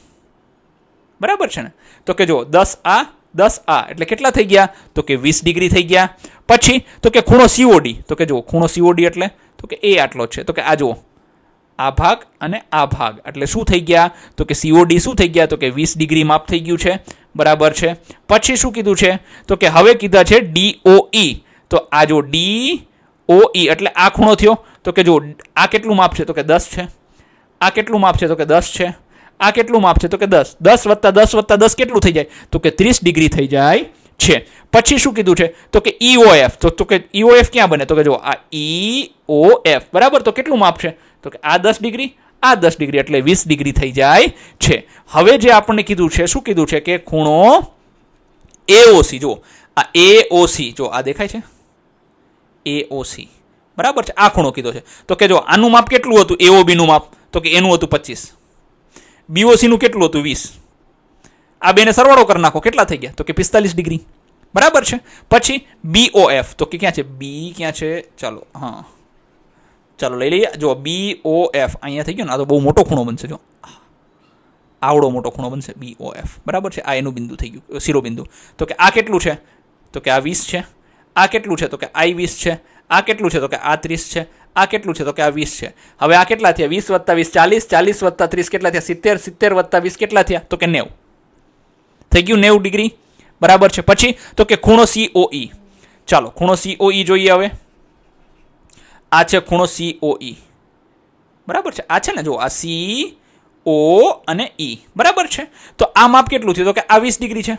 બરાબર છે ને, તો કે જો 10 આ એટલે કેટલા થઈ ગયા તો કે 20 ડિગ્રી થઈ ગયા. પછી તો કે ખૂણો COD. તો કે જો ખૂણો COD એટલે તો કે એ આટલો છે. તો કે આ જો આ ભાગ અને આ ભાગ એટલે શું થઈ ગયા તો કે COD શું થઈ ગયા તો કે 20 ડિગ્રી માપ થઈ ગયું છે, બરાબર છે. પછી શું કીધું છે તો કે હવે કીધા છે DOE. તો આ જો DOE એટલે આ ખૂણો થયો. તો કે જો આ કેટલું માપ છે તો કે 10 છે, આ કેટલું માપ છે? તો કે 10 છે. આ કેટલું માપ છે? તો કે 10. 10 વત્તા 10 વત્તા 10 કેટલું થઈ જાય? તો કે 30 ડિગ્રી થઈ જાય છે. પછી શું કીધું છે? તો કે EOF. તો કે EOF ક્યાં બને? તો કે જો આ EOF બરાબર. તો કેટલું માપ છે? તો કે આ 10 ડિગ્રી, આ 10 ડિગ્રી એટલે 20 ડિગ્રી થઈ જાય છે. હવે જે આપણને કીધું છે, શું કીધું છે? કે ખૂણો AOC, જો આ AOC, જો આ દેખાય છે AOC બરાબર છે. આ ખૂણો કીધો છે. તો કે જો આનું માપ કેટલું હતું? AOB નું માપ. તો કે એનું હતું 25. BOC નું કેટલું હતું? 20. આ બેને સરવાળો કરી નાખો, કેટલા થઈ ગયા? તો કે 45 ડિગ્રી બરાબર છે. પછી BOF, તો કે ક્યાં છે? B ક્યાં છે? ચાલો હા, ચાલો લઈ લઈએ. જો BOF અહીંયા થઈ ગયો ને. આ તો બહુ મોટો ખૂણો બનશે. જો આવડો મોટો ખૂણો બનશે BOF બરાબર છે. આ એનું બિંદુ થઈ ગયું, શિરોબિંદુ. તો કે આ કેટલું છે? તો કે આ 20 છે. આ કેટલું છે? તો કે આ 20 છે. આ કેટલું છે? તો કે આ 30 છે. આ કેટલું છે? તો કે આ 20 છે. હવે આ કેટલા થયા? 20 વત્તા 20 40, 40 વત્તા 30 કેટલા થયા? 70, 70 વત્તા 20 કેટલા થયા? તો કે 90 થઈ ગયું, 90 ડિગ્રી બરાબર છે. પછી તો કે ખૂણો COE. ચાલો ખૂણો COE જોઈએ. હવે આ છે ખૂણો COE બરાબર છે. આ છે ને, જો આ CO અને E બરાબર છે. તો આ માપ કેટલું થયું? તો કે આ 20 ડિગ્રી છે,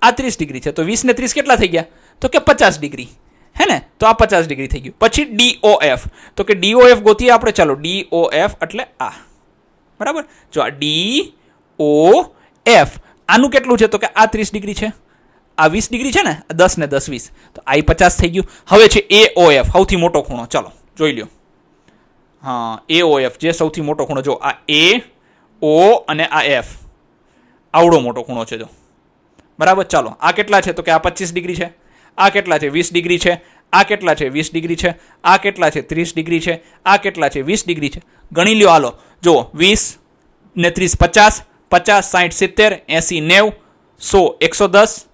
આ 30 ડિગ્રી છે. તો 20 ને 30 કેટલા થઈ ગયા? તો કે 50 ડિગ્રી હે ને. તો આ 50 ડિગ્રી થઈ ગયું. પછી DOF, તો કે DOF ગોતીએ આપણે. ચાલો DOF એટલે આ બરાબર. જો આ DOF આનું કેટલું છે? તો કે આ 30 ડિગ્રી છે, આ 20 ડિગ્રી છે ને, 10 ને 10 20, તો આ 50 થઈ ગયું. હવે છે AOF, સૌથી મોટો ખૂણો. ચાલો જોઈ લ્યો. હા, AOF જે સૌથી મોટો ખૂણો. જો આ AO અને આ F આવડો મોટો ખૂણો છે જો બરાબર. ચાલો આ કેટલા છે? તો કે આ 25 ડિગ્રી છે. આ કેટલા છે? 20 ડિગ્રી છે. આ કેટલા છે? 20 ડિગ્રી છે. આ કેટલા છે? 30 ડિગ્રી છે. આ કેટલા છે? 20 ડિગ્રી છે. ગણી લ્યો હાલો. જો 20 ને 30 50, 50 60 70 80 90 100 110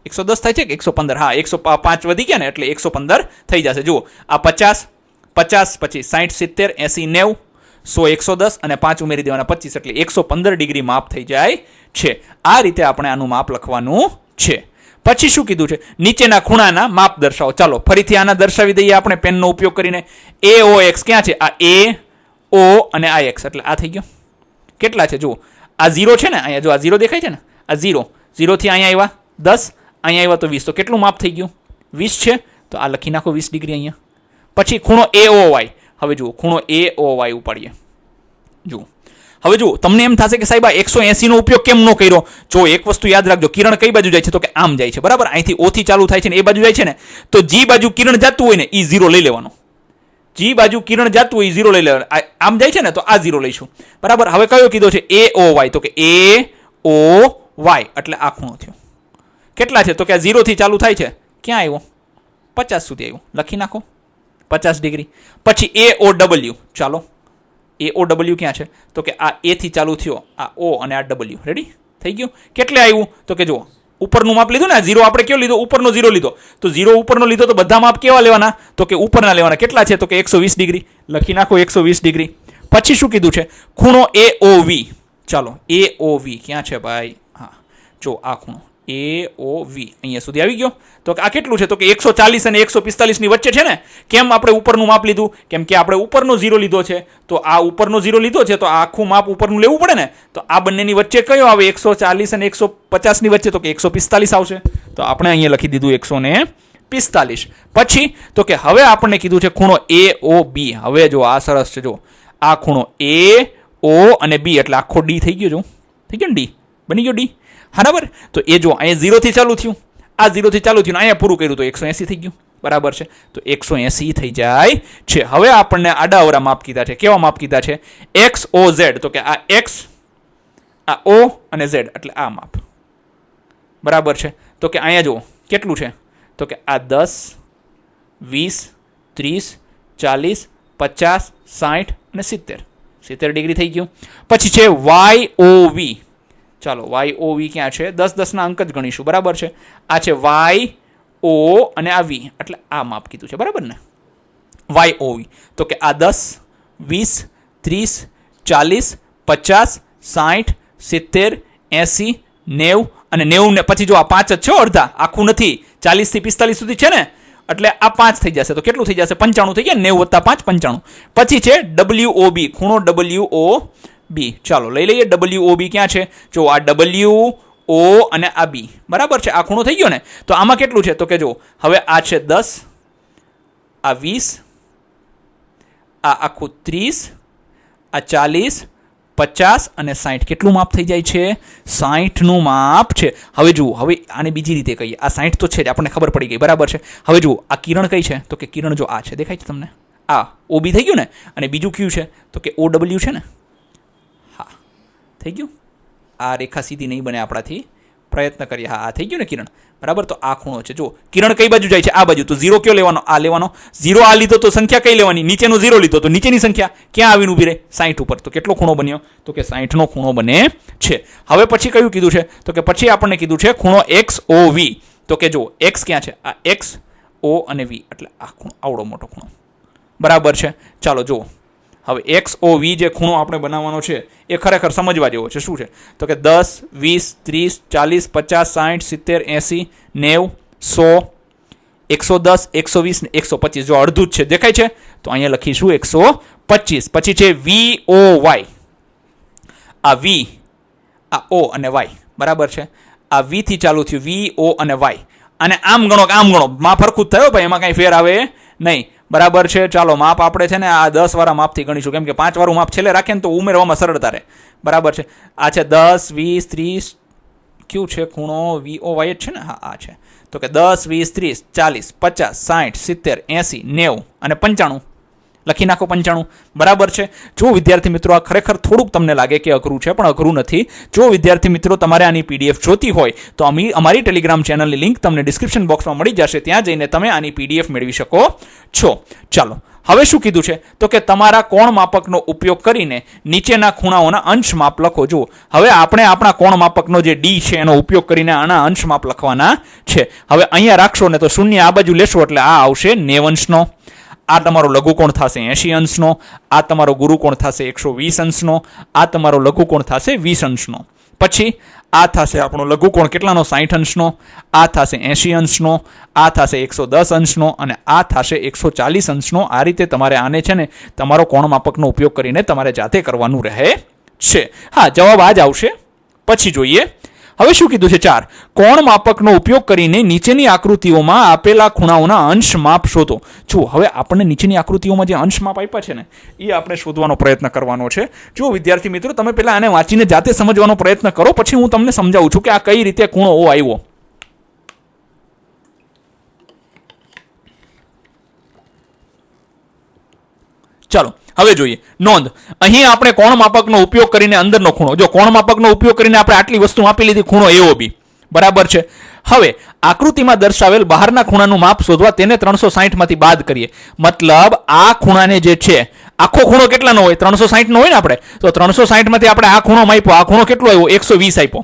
110 થાય છે કે 115? હા, 105 વધી ગયા ને એટલે 115 થઈ જશે. જુઓ આ 50 50 પછી 60 70 80 90 100 110 અને 5 ઉમેરી દેવાના 25 એટલે 115 ડિગ્રી માપ થઈ જાય છે. આ રીતે આપણે આનું માપ લખવાનું છે. પછી શું કીધું છે? નીચેના ખૂણાના માપ દર્શાવો. ચાલો ફરીથી આના દર્શાવી દઈએ આપણે પેનનો ઉપયોગ કરીને. AOX ક્યાં છે? આ AO અને આ X એટલે આ થઈ ગયો. કેટલા છે? જુઓ આ 0 છે ને, અહીંયા જો આ 0 દેખાય છે ને, આ 0 થી અહીંયા આવ્યા 10, અહીંયા આવ્યા તો 20, તો કેટલું માપ થઈ ગયું? 20 છે. તો આ લખી નાખો 20 ડિગ્રી અહીંયા. પછી ખૂણો AOY. હવે જુઓ ખૂણો AOY ઉપાડીએ. જુઓ હવે જુઓ, તમને એમ થશે કે સાહેબ આ 180 નો ઉપયોગ કેમ ન કર્યો? જો એક વસ્તુ યાદ રાખજો, કિરણ કઈ બાજુ જાય છે? તો કે આમ જાય છે બરાબર. અહીંથી O થી ચાલુ થાય છે ને એ બાજુ જાય છે ને, તો જે બાજુ કિરણ જતું હોય ને એ 0 લઈ લેવાનો. જે બાજુ કિરણ જતું હોય એ 0 લઈ લેવાનો. આમ જાય છે ને તો આ 0 લઈશું બરાબર. હવે કયો કીધો છે? AOY. તો કે AOY એટલે આ ખૂણો થયો. કેટલા છે? તો કે આ 0 થી ચાલુ થાય છે, ક્યાં આવ્યો? 50 સુધી આવ્યો. લખી નાખો 50 ડિગ્રી. પછી AOW. ચાલો AOW ક્યાં છે? તો કે આ A થી ચાલુ થયો, આ O અને આ W. રેડી થઈ ગયું. કેટલે આવ્યું? તો કે જુઓ ઉપરનું માપ લીધું ને, 0 આપણે કયો લીધો? ઉપરનો 0 લીધો. તો 0 ઉપરનો લીધો તો બધા માપ કેવા લેવાના? તો કે ઉપરના લેવાના. કેટલા છે? તો કે 120 ડિગ્રી. લખી નાખો 120 ડિગ્રી. પછી શું કીધું છે? ખૂણો AOV. ચાલો AOV ક્યાં છે ભાઈ? હા જો આ ખૂણો AOV અહીંયા સુધી આવી ગયો. તો આ કેટલું છે? તો કે 140 અને 145 ની વચ્ચે છે ને. કેમ આપણે ઉપરનું માપ લીધું? કેમ કે આપણે ઉપરનો 0 લીધો છે, તો આ ઉપરનો 0 લીધો છે તો આ આખું માપ ઉપરનું લેવું પડે ને. તો આ બંનેની વચ્ચે કયો આવે? 140 અને 150 ની વચ્ચે, તો કે 145 આવશે. તો આપણે અહીંયા લખી દીધું 145. પછી તો કે હવે આપણને કીધું છે ખૂણો AOB. હવે જો આ સરસ છે. જો આ ખૂણો AO અને B એટલે આખો D થઈ ગયો. જો થઈ ગયો ને, D બની ગયો D બરાબર. તો એ જો અહીંયા 0 થી ચાલુ થયું, આ 0 થી ચાલુ થયું, અહીંયા પૂરું કર્યું તો 180 થઈ ગયું બરાબર છે. તો 180 થઈ જાય છે. હવે આપણને આડાઅવળા માપ કીધા છે. કેવા માપ કીધા છે? XOZ. તો કે આ X, આ O અને Z એટલે આ માપ બરાબર છે. તો કે અહીંયા જુઓ કેટલું છે? તો કે આ 10 20 30 40 50 60 અને 70 ડિગ્રી થઈ ગયું. પછી છે YOV. ચાલો YOV ક્યાં છે? 10 ના અંક જ ગણીશું બરાબર છે. આ છે YO અને આ V એટલે આ માપ કીધું છે બરાબર ને, YOV. તો કે આ 10 20 30 40 50 60 70 80 90 અને 90 ને પછી જો આ 5 જ છે અડધા, આખું નથી. 40 થી 45 સુધી છે ને, એટલે આ 5 થઈ જશે તો કેટલું થઈ જશે 95 થઈ ગયા 90 + 5 95. પછી છે WOB ખૂણો WOB. ચાલો લઈ લઈએ WOB ક્યાં છે જો આ WO અને આ B બરાબર છે આ ખૂણો થઈ ગયો ને તો આમાં કેટલું છે તો કે જો હવે આ છે 10 આ 20 આ આખું 30 આ 40 50 અને 60 કેટલું માપ થઈ જાય છે 60 નું માપ છે. હવે જુઓ હવે આને બીજી રીતે કહીએ આ 60 તો છે જ આપણને ખબર પડી ગઈ બરાબર છે. હવે જુઓ આ કિરણ કઈ છે તો કે કિરણ જો આ છે દેખાય છે તમને આ OB થઈ ગયું ને અને બીજું કયું છે તો કે OW છે ને હા થઈ ગયું આ રેખા સીધી નહીં બને આપણાથી પ્રયત્ન કરીએ હા આ થઈ ગયું ને કિરણ બરાબર તો આ ખૂણો છે જો કિરણ કઈ બાજુ જાય છે આ બાજુ તો 0 કયો લેવાનો આ લેવાનો 0 આ લીધો તો સંખ્યા કઈ લેવાની નીચેનો 0 લીધો તો નીચેની સંખ્યા ક્યાં આવીને ઊભી રહે 60 ઉપર તો કેટલો ખૂણો બન્યો તો કે 60 નો ખૂણો બને છે. હવે પછી કયું કીધું છે તો કે પછી આપણને કીધું છે ખૂણો XOV તો કે જો X ક્યાં છે આ X O અને V એટલે આ ખૂણો આવડો મોટો ખૂણો બરાબર છે. ચાલો જુઓ હવે XOV જે ખૂણો આપણે બનાવવાનો છે એ ખરેખર સમજવા જેવો છે શું છે તો કે 10 20 30 40 50 60 70 80 90 100 110 120 ને 125 જો અડધું જ છે દેખાય છે તો અહીંયા લખીશું 125. પછી છે VOY આ V આ O અને Y બરાબર છે આ V થી ચાલુ થયું VO અને Y અને આમ ગણો માપ સરખું જ થયો ભાઈ એમાં કઈ ફેર આવે નહીં બરાબર છે. ચાલો માપ આપણે છે ને આ 10 વાળા માપથી ગણીશું કેમ કે 5 વાળું માપ છેલ્લે રાખે ને તો ઉમેરવામાં સરળતા રહે બરાબર છે. આ છે 10 20 30 કયું છે ખૂણો VOY જ છે ને હા આ છે તો કે 10 20 30 40 50 60 70 80 90 અને 95 લખી નાખો 95 બરાબર છે. જો વિદ્યાર્થી મિત્રો આ ખરેખર થોડુંક તમને લાગે કે અઘરું છે પણ અઘરું નથી. જો વિદ્યાર્થી મિત્રો તમારે આની PDF જોતી હોય તો અમારી ટેલિગ્રામ ચેનલની લિંક તમને ડિસ્ક્રિપ્શન બોક્સમાં મળી જશે ત્યાં જઈને તમે આની PDF મેળવી શકો છો. ચાલો હવે શું કીધું છે તો કે તમારા કોણ માપકનો ઉપયોગ કરીને નીચેના ખૂણાઓના અંશ માપ લખો. જુઓ હવે આપણે આપણા કોણ માપકનો જે D છે એનો ઉપયોગ કરીને આના અંશ માપ લખવાના છે. હવે અહીંયા રાખશો ને તો શૂન્ય આ બાજુ લેશો એટલે આ આવશે 90 અંશનો આ તમારો લઘુકોણ થશે 80 અંશનો આ તમારો ગુરુકોણ થશે 120 અંશનો આ તમારો લઘુકોણ થશે 20 અંશનો. પછી આ થશે આપણો લઘુકોણ કેટલાનો 60 અંશનો આ થશે 80 અંશનો આ થશે 110 અંશનો અને આ થશે 140 અંશનો. આ રીતે તમારે આને છે ને તમારો કોણ માપકનો ઉપયોગ કરીને તમારે જાતે કરવાનું રહે છે. હા જવાબ આ જ આવશે. પછી જોઈએ હવે શું કીધું છે 4 કોણ માપકનો ઉપયોગ કરીને નીચેની આકૃતિઓમાં આપેલા ખૂણાઓના અંશ માપ શોધો. જુઓ હવે આપણને નીચેની આકૃતિઓમાં જે અંશ માપ આપ્યા છે ને એ આપણે શોધવાનો પ્રયત્ન કરવાનો છે. જો વિદ્યાર્થી મિત્રો તમે પહેલા આને વાંચીને જાતે સમજવાનો પ્રયત્ન કરો પછી હું તમને સમજાવું છું કે આ કઈ રીતે ખૂણો O આવ્યો. ચાલો હવે જોઈએ નોંધ અહીં આપણે કોણ માપકનો ઉપયોગ કરીને અંદરનો ખૂણો જો કોણ માપકનો ઉપયોગ કરીને આપણે આટલી વસ્તુ આપી લીધી ખૂણો AOB બરાબર છે. હવે આકૃતિમાં દર્શાવેલ બહારના ખૂણાનું માપ શોધવા તેને 360 માંથી બાદ કરીએ. મતલબ આ ખૂણાને જે છે આખો ખૂણો કેટલાનો હોય 360 નો હોય ને આપણે તો 360 માંથી આપણે આ ખૂણો માપ્યો આ ખૂણો કેટલો આવ્યો 120 આપ્યો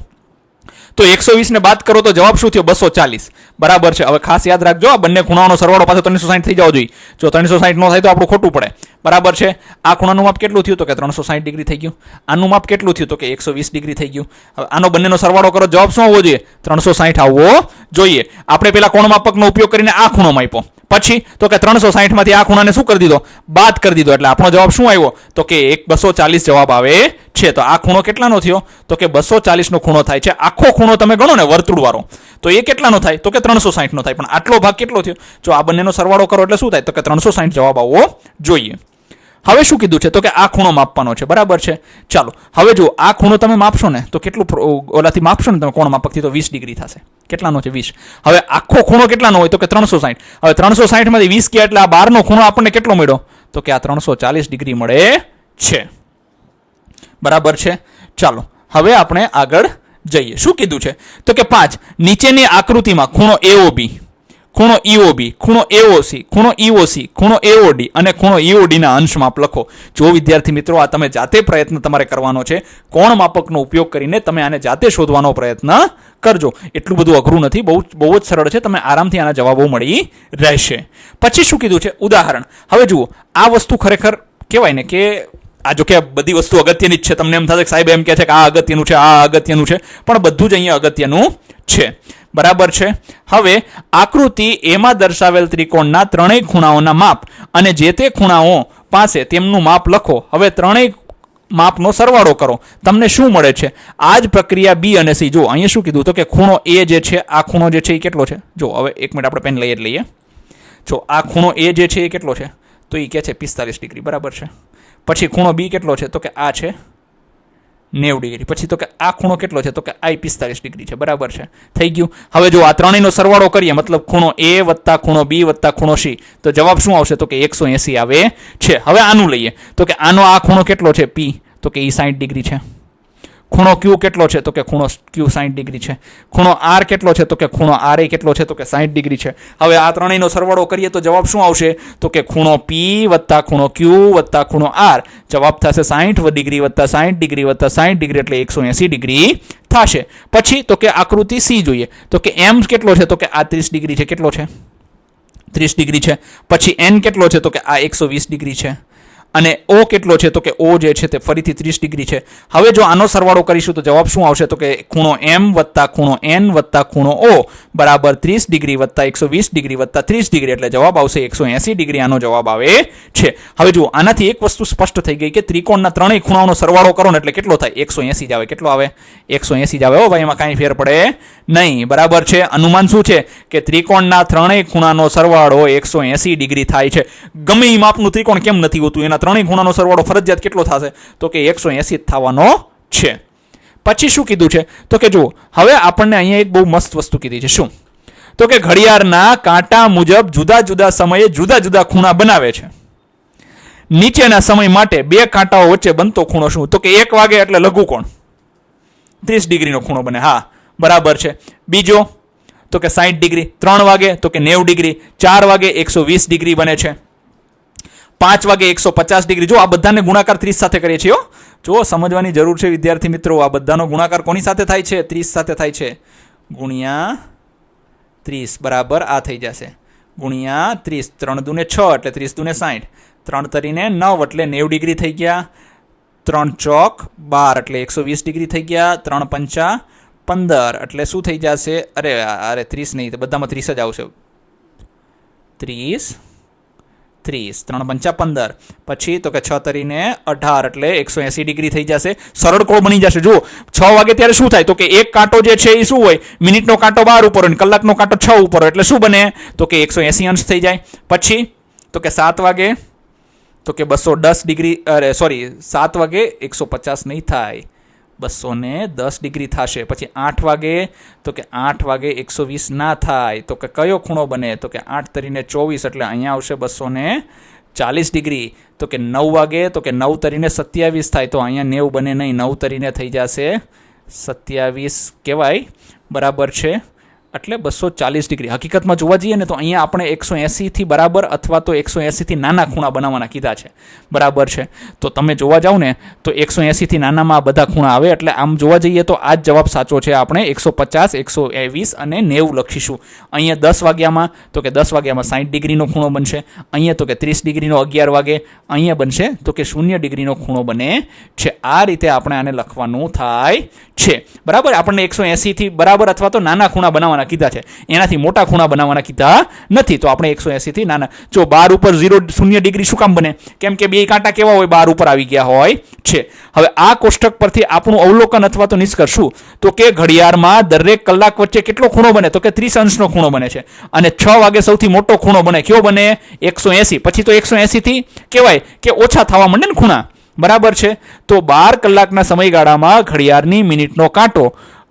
તો 120 ને બાદ કરો તો જવાબ શું થયો 240 બરાબર છે. હવે ખાસ યાદ રાખજો આ બંને ખૂણાઓનો સરવાળો પાછો 360 થઈ જવો જોઈએ. જો 360 નો થાય તો આપણું ખોટું પડે બરાબર છે. આ ખૂણાનું માપ કેટલું થયું તો કે 360 ડિગ્રી થઈ ગયું. આનું માપ કેટલું થયું તો કે 120 ડિગ્રી થઈ ગયું. હવે આનો બંનેનો સરવાળો કરો જવાબ શું આવવો જોઈએ 360 આવવો જોઈએ. આપણે પેલા કોણ માપકનો ઉપયોગ કરીને આ ખૂણો માપ્યો પછી તો કે 360 માંથી આ ખૂણાને શું કરી દીધો બાદ કરી દીધો એટલે આપણો જવાબ શું આવ્યો તો કે 240 જવાબ આવે છે. તો આ ખૂણો કેટલાનો થયો તો કે 240 નો ખૂણો થાય છે. આખો ખૂણો તમે ગણો ને વર્તુળ વાળો તો એ કેટલાનો થાય તો કે 360 નો થાય પણ આટલો ભાગ કેટલો થયો જો આ બંનેનો સરવાળો કરો એટલે શું થાય તો કે 360 જવાબ આવવો જોઈએ. હવે શું કીધું છે તો કે આ ખૂણો માપવાનો છે બરાબર છે. ચાલો હવે જો આ ખૂણો તમે માપશો ને તો કેટલું ઓલાથી માપશો ને તમે કોણ માપકથી તો 20 ડિગ્રી થશે. કેટલાનો છે 20. હવે આખો ખૂણો કેટલાનો હોય તો કે 360. હવે 360 માંથી 20 કે એટલે આ બહારનો ખૂણો આપણને કેટલો મળ્યો તો કે આ 340 ડિગ્રી મળે છે બરાબર છે. ચાલો હવે આપણે આગળ જઈએ. શું કીધું છે તો કે 5 નીચેની આકૃતિમાં ખૂણો AOB ખૂણો EOB ખૂણો AOC ખૂણો EOC ખૂણો AOD અને ખૂણો EOD ના અંશ માપ લખો. જો વિદ્યાર્થી મિત્રો આ તમે જાતે પ્રયત્ન તમારે કરવાનો છે. કોણ માપકનો ઉપયોગ કરીને તમે આને જાતે શોધવાનો પ્રયત્ન કરજો. એટલું બધું અઘરું નથી બહુ જ સરળ છે. તમે આરામથી આના જવાબો મળી રહેશે. પછી શું કીધું છે ઉદાહરણ. હવે જુઓ આ વસ્તુ ખરેખર કહેવાય ને કે આ જો કે બધી વસ્તુ અગત્યની જ છે, તમને એમ થશે કે સાહેબ એમ કહે છે કે આ અગત્યનું છે, આ અગત્યનું છે, પણ બધું જ અહીંયા અગત્યનું છે. બરાબર છે. હવે આકૃતિ એમાં દર્શાવેલ ત્રિકોણના ત્રણેય ખૂણાઓના માપ અને જે તે ખૂણાઓ પાસે તેમનું માપ લખો. હવે ત્રણેય માપનો સરવાળો કરો, તમને શું મળે છે? આ જ પ્રક્રિયા બી અને સી. જો અહીંયા શું કીધું તો કે ખૂણો એ જે છે, આ ખૂણો જે છે એ કેટલો છે? જો હવે એક મિનિટ આપણે પેન લઈએ. જો આ ખૂણો એ જે છે એ કેટલો છે? તો એ કહે છે 45 ડિગ્રી. બરાબર છે. પછી ખૂણો બી કેટલો છે? તો કે આ છે 90 ડિગ્રી. પછી તો કે આ ખૂણો કેટલો છે? તો કે આ 45 ડિગ્રી છે. બરાબર છે. થઈ ગયું. હવે જો આ ત્રણેયનો સરવાળો કરીએ, મતલબ ખૂણો એ વત્તા ખૂણો બી વત્તા ખૂણો સી, તો જવાબ શું આવશે? તો કે 180 આવે છે. હવે આનું લઈએ તો કે આનો આ ખૂણો કેટલો છે? પી, તો કે એ 60 ડિગ્રી છે. ખૂણો ક્યુ કેટલો છે? તો કે ખૂણો ક્યુ 60 ડિગ્રી છે. ખૂણો આર કેટલો છે? તો કે ખૂણો આર એ કેટલો છે? તો કે 60 ડિગ્રી છે. હવે આ ત્રણેયનો સરવાળો કરીએ તો જવાબ શું આવશે? તો કે ખૂણો પી વત્તા ખૂણો ક્યુ વત્તા ખૂણો આર, જવાબ થશે 60 ડિગ્રી વત્તા 60 ડિગ્રી વત્તા 60 ડિગ્રી એટલે 180 ડિગ્રી થશે. પછી તો કે આકૃતિ સી જોઈએ તો કે એમ કેટલો છે? તો કે આ 30 ડિગ્રી છે. કેટલો છે? 30 ડિગ્રી છે. પછી એન કેટલો છે? તો કે આ 120 ડિગ્રી છે. અને ઓ કેટલો છે? તો કે ઓ જે છે તે ફરીથી 30 ડિગ્રી છે. હવે જો આનો સરવાળો કરીશું તો જવાબ શું આવશે? તો કે ખૂણો એમ વત્તા ખૂણો એન વત્તા ખૂણો ઓ બરાબર 30 ડિગ્રી વત્તા 120 ડિગ્રી વત્તા 30 ડિગ્રી એટલે જવાબ આવશે 180 ડિગ્રી. આનો જવાબ આવે છે. હવે જુઓ, આનાથી એક વસ્તુ સ્પષ્ટ થઈ ગઈ કે ત્રિકોણના ત્રણેય ખૂણાઓનો સરવાળો કરો ને એટલે કેટલો થાય? 180 જ આવે. કેટલો આવે? 180 જ આવે. હો ભાઈ, એમાં કાંઈ ફેર પડે નહીં. બરાબર છે. અનુમાન શું છે કે ત્રિકોણના ત્રણેય ખૂણાનો સરવાળો 180 ડિગ્રી થાય છે. ગમે એ માપનું ત્રિકોણ કેમ નથી હોતું, એના ત્રણેય ખૂણાનો સરવાળો ફરજિયાત કેટલો થશે? તો કે 180 થવાનો છે. પછી શું કીધું છે? તો કે જુઓ, હવે આપણને અહીંયા એક બહુ મસ્ત વસ્તુ કીધી છે. શું? તો કે ઘડિયાળના કાંટા મુજબ જુદા જુદા સમયે જુદા જુદા ખૂણા બનાવે છે. નીચેના સમય માટે બે કાંટાઓ વચ્ચે બનતો ખૂણો શું? તો કે 1 વાગે એટલે લઘુકોણ 30 ડિગ્રીનો ખૂણો બને. હા, બરાબર છે. બીજો તો કે 60 ડિગ્રી. 3 વાગે તો કે 90 ડિગ્રી. 4 વાગે 120 ડિગ્રી બને છે. 5 વાગે 150 ડિગ્રી. જો આ બધાને ગુણાકાર 30 સાથે કરીએ છીએ. જો સમજવાની જરૂર છે વિદ્યાર્થી મિત્રો, આ બધાનો ગુણાકાર કોની સાથે થાય છે? 30 સાથે થાય છે. ગુણ્યા 30 બરાબર આ થઈ જશે ગુણ્યા 30. 3 દુને 6 એટલે 30 દુને 60. 3 તરીને 9 એટલે 90 ડિગ્રી થઈ ગયા. 3 ચોક 12 એટલે 120 ડિગ્રી થઈ ગયા. 3 પંચા 15 એટલે શું થઈ જશે? અરે 30 નહીં, તો બધામાં 30 જ આવશે. 30 3 પંચા 15. પછી તો કે 6 તરીને 18 એટલે 180 ડિગ્રી થઈ જશે. સરળ કોણ બની જશે. જુઓ, 6 વાગે ત્યારે શું થાય? તો કે એક કાંટો જે છે એ શું હોય? મિનિટનો કાંટો 12 ઉપર હોય, કલાકનો કાંટો 6 ઉપર હોય, એટલે શું બને? તો કે 180 અંશ થઈ જાય. પછી તો કે 7 વાગે તો કે 210 ડિગ્રી, 7 વાગે 150 નહીં થાય, 210 ડિગ્રી થશે. પછી 8 વાગે તો કે 8 વાગે 120 ના થાય, તો કે કયો ખૂણો બને? તો કે 8 તરીને 24 એટલે અહીંયા આવશે 240 ડિગ્રી. તો કે 9 વાગે તો કે 9 તરીને 27 થાય, તો અહીંયા 90 બને નહીં, 9 તરીને થઈ જશે 27 કહેવાય. બરાબર છે. એટલે 240 ડિગ્રી. હકીકતમાં જોવા જઈએ ને તો અહીંયા આપણે 180 થી બરાબર અથવા તો 180 થી નાના ખૂણા બનાવવાના કીધા છે. બરાબર છે. તો તમે જોવા જાવ ને તો 180 થી નાનામાં બધા ખૂણા આવે. એટલે આમ જોવા જઈએ તો આ જ જવાબ સાચો છે. આપણે 150, 120 અને 90 લખીશું. અહીંયા 10 વાગ્યામાં તો કે 10 વાગ્યામાં 60 ડિગ્રીનો ખૂણો બનશે. અહીંયા તો કે 30 ડિગ્રીનો 11 વાગે. અહીંયા બનશે તો કે 0 ડિગ્રીનો ખૂણો બને છે. આ રીતે આપણે આને લખવાનું થાય છે. બરાબર. આપણને 180 થી બરાબર અથવા તો નાના ખૂણા બનાવવાના કીધા છે, એનાથી મોટા ખૂણા બનાવવાના કીધા નથી. તો આપણે 180 થી નાના. જો 12 ઉપર 0 ડિગ્રી શું કામ બને? કેમ કે બે કાંટા કેવા હોય? 12 ઉપર આવી ગયા હોય છે. હવે આ કોષ્ટક પરથી આપણું અવલોકન અથવા તો નિષ્કર્ષ શું? તો કે ઘડિયાળમાં દરેક કલાક વચ્ચે કેટલો ખૂણો બને? તો કે 30 અંશનો ખૂણો બને છે. અને 6 વાગે સૌથી મોટો ખૂણો બને. કયો બને? 180. પછી તો 180 થી કહેવાય કે ઓછા થવા માંડે ને ખૂણા. બરાબર છે. તો 12 કલાકના સમયગાળામાં ઘડિયાળની મિનિટનો કાંટો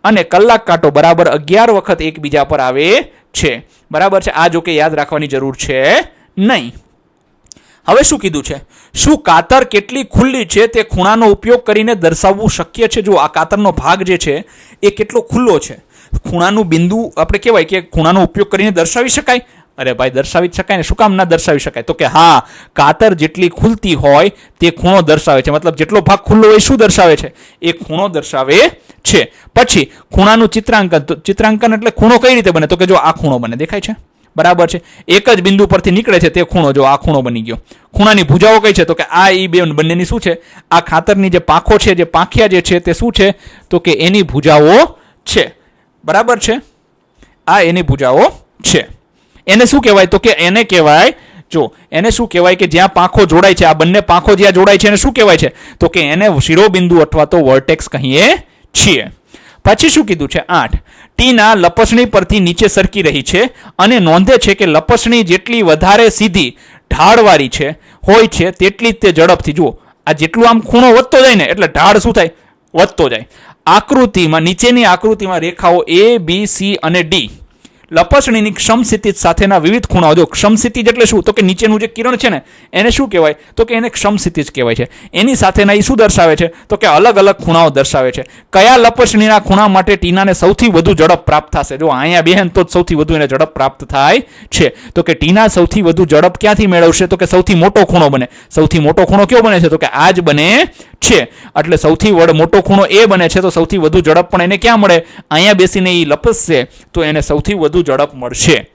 અને કલાક કાંટો બરાબર 11 વખત એકબીજા પર આવે છે. બરાબર છે. આ જો કે યાદ રાખવાની જરૂર છે નહીં. હવે શું કીધું છે? શું કાતર કેટલી ખુલ્લી છે તે ખૂણાનો ઉપયોગ કરીને દર્શાવવું શક્ય છે? જો આ કાતરનો ભાગ જે છે એ કેટલો ખુલ્લો છે, ખૂણાનું બિંદુ આપણે કહેવાય કે ખૂણાનો ઉપયોગ કરીને દર્શાવી શકાય? અરે ભાઈ, દર્શાવી જ શકાય ને. શું કામ ના દર્શાવી શકાય? તો કે હા, કાતર જેટલી ખુલતી હોય તે ખૂણો દર્શાવે છે. મતલબ જેટલો ભાગ ખુલ્લો હોય શું દર્શાવે છે? એ ખૂણો દર્શાવે છે. પછી ખૂણાનું ચિત્રાંકન. તો ચિત્રાંકન એટલે ખૂણો કઈ રીતે બને? તો કે જો આ ખૂણો બને, દેખાય છે? બરાબર છે. એક જ બિંદુ પરથી નીકળે છે તે ખૂણો, જો આ ખૂણો બની ગયો. ખૂણાની ભુજાઓ કઈ છે? તો કે આ ઈ બંનેની શું છે? આ ખાતરની જે પાંખો છે, જે પાંખિયા જે છે તે શું છે? તો કે એની ભુજાઓ છે. બરાબર છે, આ એની ભુજાઓ છે. એને શું કહેવાય? તો કે એને કહેવાય, જો એને શું કહેવાય કે જ્યાં પાંખો જોડાય છે, આ બંને પાંખો જ્યાં જોડાય છે એને શું કહેવાય છે? તો કે એને શિરોબિંદુ અથવા તો વર્ટેક્સ કહીએ છીએ. પછી શું કીધું છે? 8 ટીના લપસણી પરથી નીચે સરકી રહી છે અને નોંધે છે કે લપસણી જેટલી વધારે સીધી ઢાળવાળી છે હોય છે તેટલી જ તે ઝડપથી, જુઓ આ જેટલું આમ ખૂણો વધતો જાય ને એટલે ઢાળ શું થાય? વધતો જાય. આકૃતિમાં, નીચેની આકૃતિમાં રેખાઓ A, B, C અને D લપસણીની સમસ્થિતિ સાથેના વિવિધ ખૂણાઓ, જો સમસ્થિતિ એટલે શું? તો કે નીચેનું જે કિરણ છે ને એને શું કહેવાય? તો કે એને સમસ્થિતિ જ કહેવાય છે. એની સાથેના એ શું દર્શાવે છે? તો કે અલગ અલગ ખૂણાઓ દર્શાવે છે. કયા લપસણીના ખૂણા માટે ટીનાને સૌથી વધુ ઝડપ પ્રાપ્ત થશે? જો અહીંયા બેહેન તો સૌથી વધુ એને ઝડપ પ્રાપ્ત થાય છે. તો કે ટીના સૌથી વધુ ઝડપ ક્યાંથી મેળવશે? તો કે સૌથી મોટો ખૂણો બને. સૌથી મોટો ખૂણો કયો બને છે? તો કે આ જ બને છે. એટલે સૌથી મોટો ખૂણો એ બને છે, તો સૌથી વધુ ઝડપ પણ એને ક્યાં મળે? અહીંયા બેસીને એ લપસશે તો એને સૌથી વધુ ઝડપ મળશે.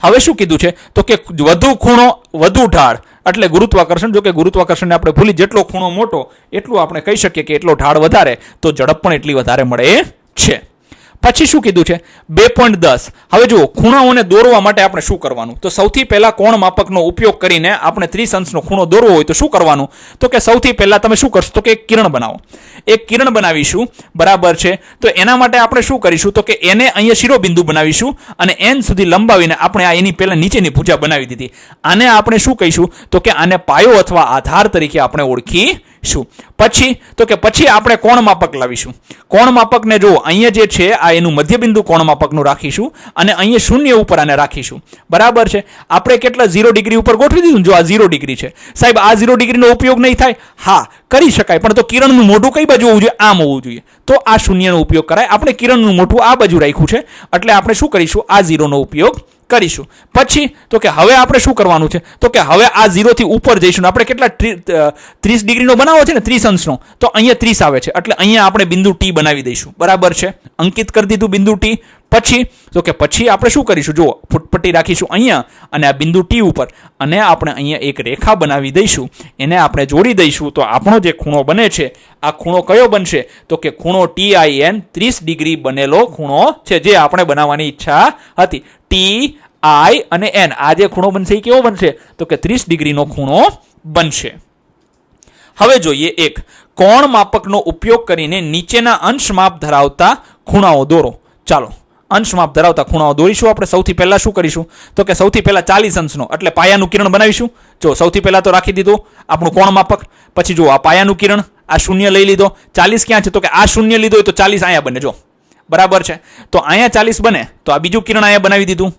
હવે શું કીધું છે? તો કે વધુ ખૂણો વધુ ઢાળ એટલે ગુરુત્વાકર્ષણ. જો કે ગુરુત્વાકર્ષણને આપણે ભૂલી, જેટલો ખૂણો મોટો એટલું આપણે કહી શકીએ કે એટલો ઢાળ વધારે, તો ઝડપ પણ એટલી વધારે મળે છે. પછી શું કીધું છે? 2.10. હવે જુઓ, ખૂણાઓને દોરવા માટે આપણે શું કરવાનું? તો સૌથી પહેલા કોણ માપકનો ઉપયોગ કરીને આપણે 30 અંશનો ખૂણો દોરવો હોય તો શું કરવાનું? તો કે સૌથી પહેલા તમે શું કરશો? તો કે એક કિરણ બનાવો. એક કિરણ બનાવીશું. બરાબર છે. તો એના માટે આપણે શું કરીશું? તો કે એને અહીંયા શિરોબિંદુ બનાવીશું અને n સુધી લંબાવીને આપણે આ એની પહેલા નીચેની ભુજા બનાવી દીધી. આને આપણે શું કહીશું? તો કે આને પાયો અથવા આધાર તરીકે આપણે ઓળખીશું. પછી તો કે પછી આપણે કોણ માપક લાવીશું. કોણ માપકને જો અહીંયા જે છે આ એનું મધ્યબિંદુ કોણ માપકનું રાખીશું અને અહીંયા શૂન્ય ઉપર આને રાખીશું. બરાબર છે. આપણે કેટલા 0 ડિગ્રી ઉપર ગોઠવી દીધું. જો આ 0 ડિગ્રી છે. સાહેબ આ 0 ડિગ્રીનો ઉપયોગ નહીં થાય? હા, કરી શકાય, પણ તો કિરણનું મોઢું કઈ બાજુ હોવું જોઈએ? આમ હોવું જોઈએ. તો આ શૂન્યનો ઉપયોગ કરાય. આપણે કિરણનું મોઢું આ બાજુ રાખ્યું છે એટલે આપણે શું કરીશું? આ 0નો ઉપયોગ કરીશું. પછી તો કે હવે આપણે શું કરવાનું છે? તો કે હવે આ 0 થી ઉપર જઈશું. આપણે કેટલા 30 ડિગ્રીનો બનાવો છે ને, 30 અંશનો, તો અહીંયા 30 આવે છે એટલે અહીંયા આપણે બિંદુ T બનાવી દઈશું. બરાબર છે, અંકિત કરી દીધું બિંદુ T. પછી તો કે પછી આપણે શું કરીશું? જુઓ, ફૂટપટ્ટી રાખીશું અહીંયા અને આ બિંદુ T ઉપર અને આપણે અહીંયા એક રેખા બનાવી દઈશું. એને આપણે જોડી દઈશું તો આપણો જે ખૂણો બને છે આ ખૂણો કયો બનશે? તો કે ખૂણો TIN 30 ડિગ્રી બનેલો ખૂણો છે, જે આપણે બનાવવાની ઈચ્છા હતી. TI અને N આ જે ખૂણો બનશે એ કેવો બનશે? તો કે 30 ડિગ્રીનો ખૂણો બનશે. હવે જોઈએ એક કોણ માપકનો ઉપયોગ કરીને નીચેના અંશ માપ ધરાવતા ખૂણાઓ દોરો. ચાલો, અંશ માપ ધરાવતા ખૂણાઓ દોરીશું. આપણે સૌથી પહેલા શું કરીશું? તો કે સૌથી પહેલા 40 અંશનો એટલે પાયાનું કિરણ બનાવીશું. જો સૌથી પહેલા તો રાખી દીધું આપણું કોણ માપક. પછી જો આ પાયાનું કિરણ, આ શૂન્ય લઈ લીધો. 40 ક્યાં છે? તો કે આ શૂન્ય લીધો હોય તો 40 અહીંયા બને. જો બરાબર છે, તો અહીંયા 40 બને તો આ બીજું કિરણ અહીંયા બનાવી દીધું.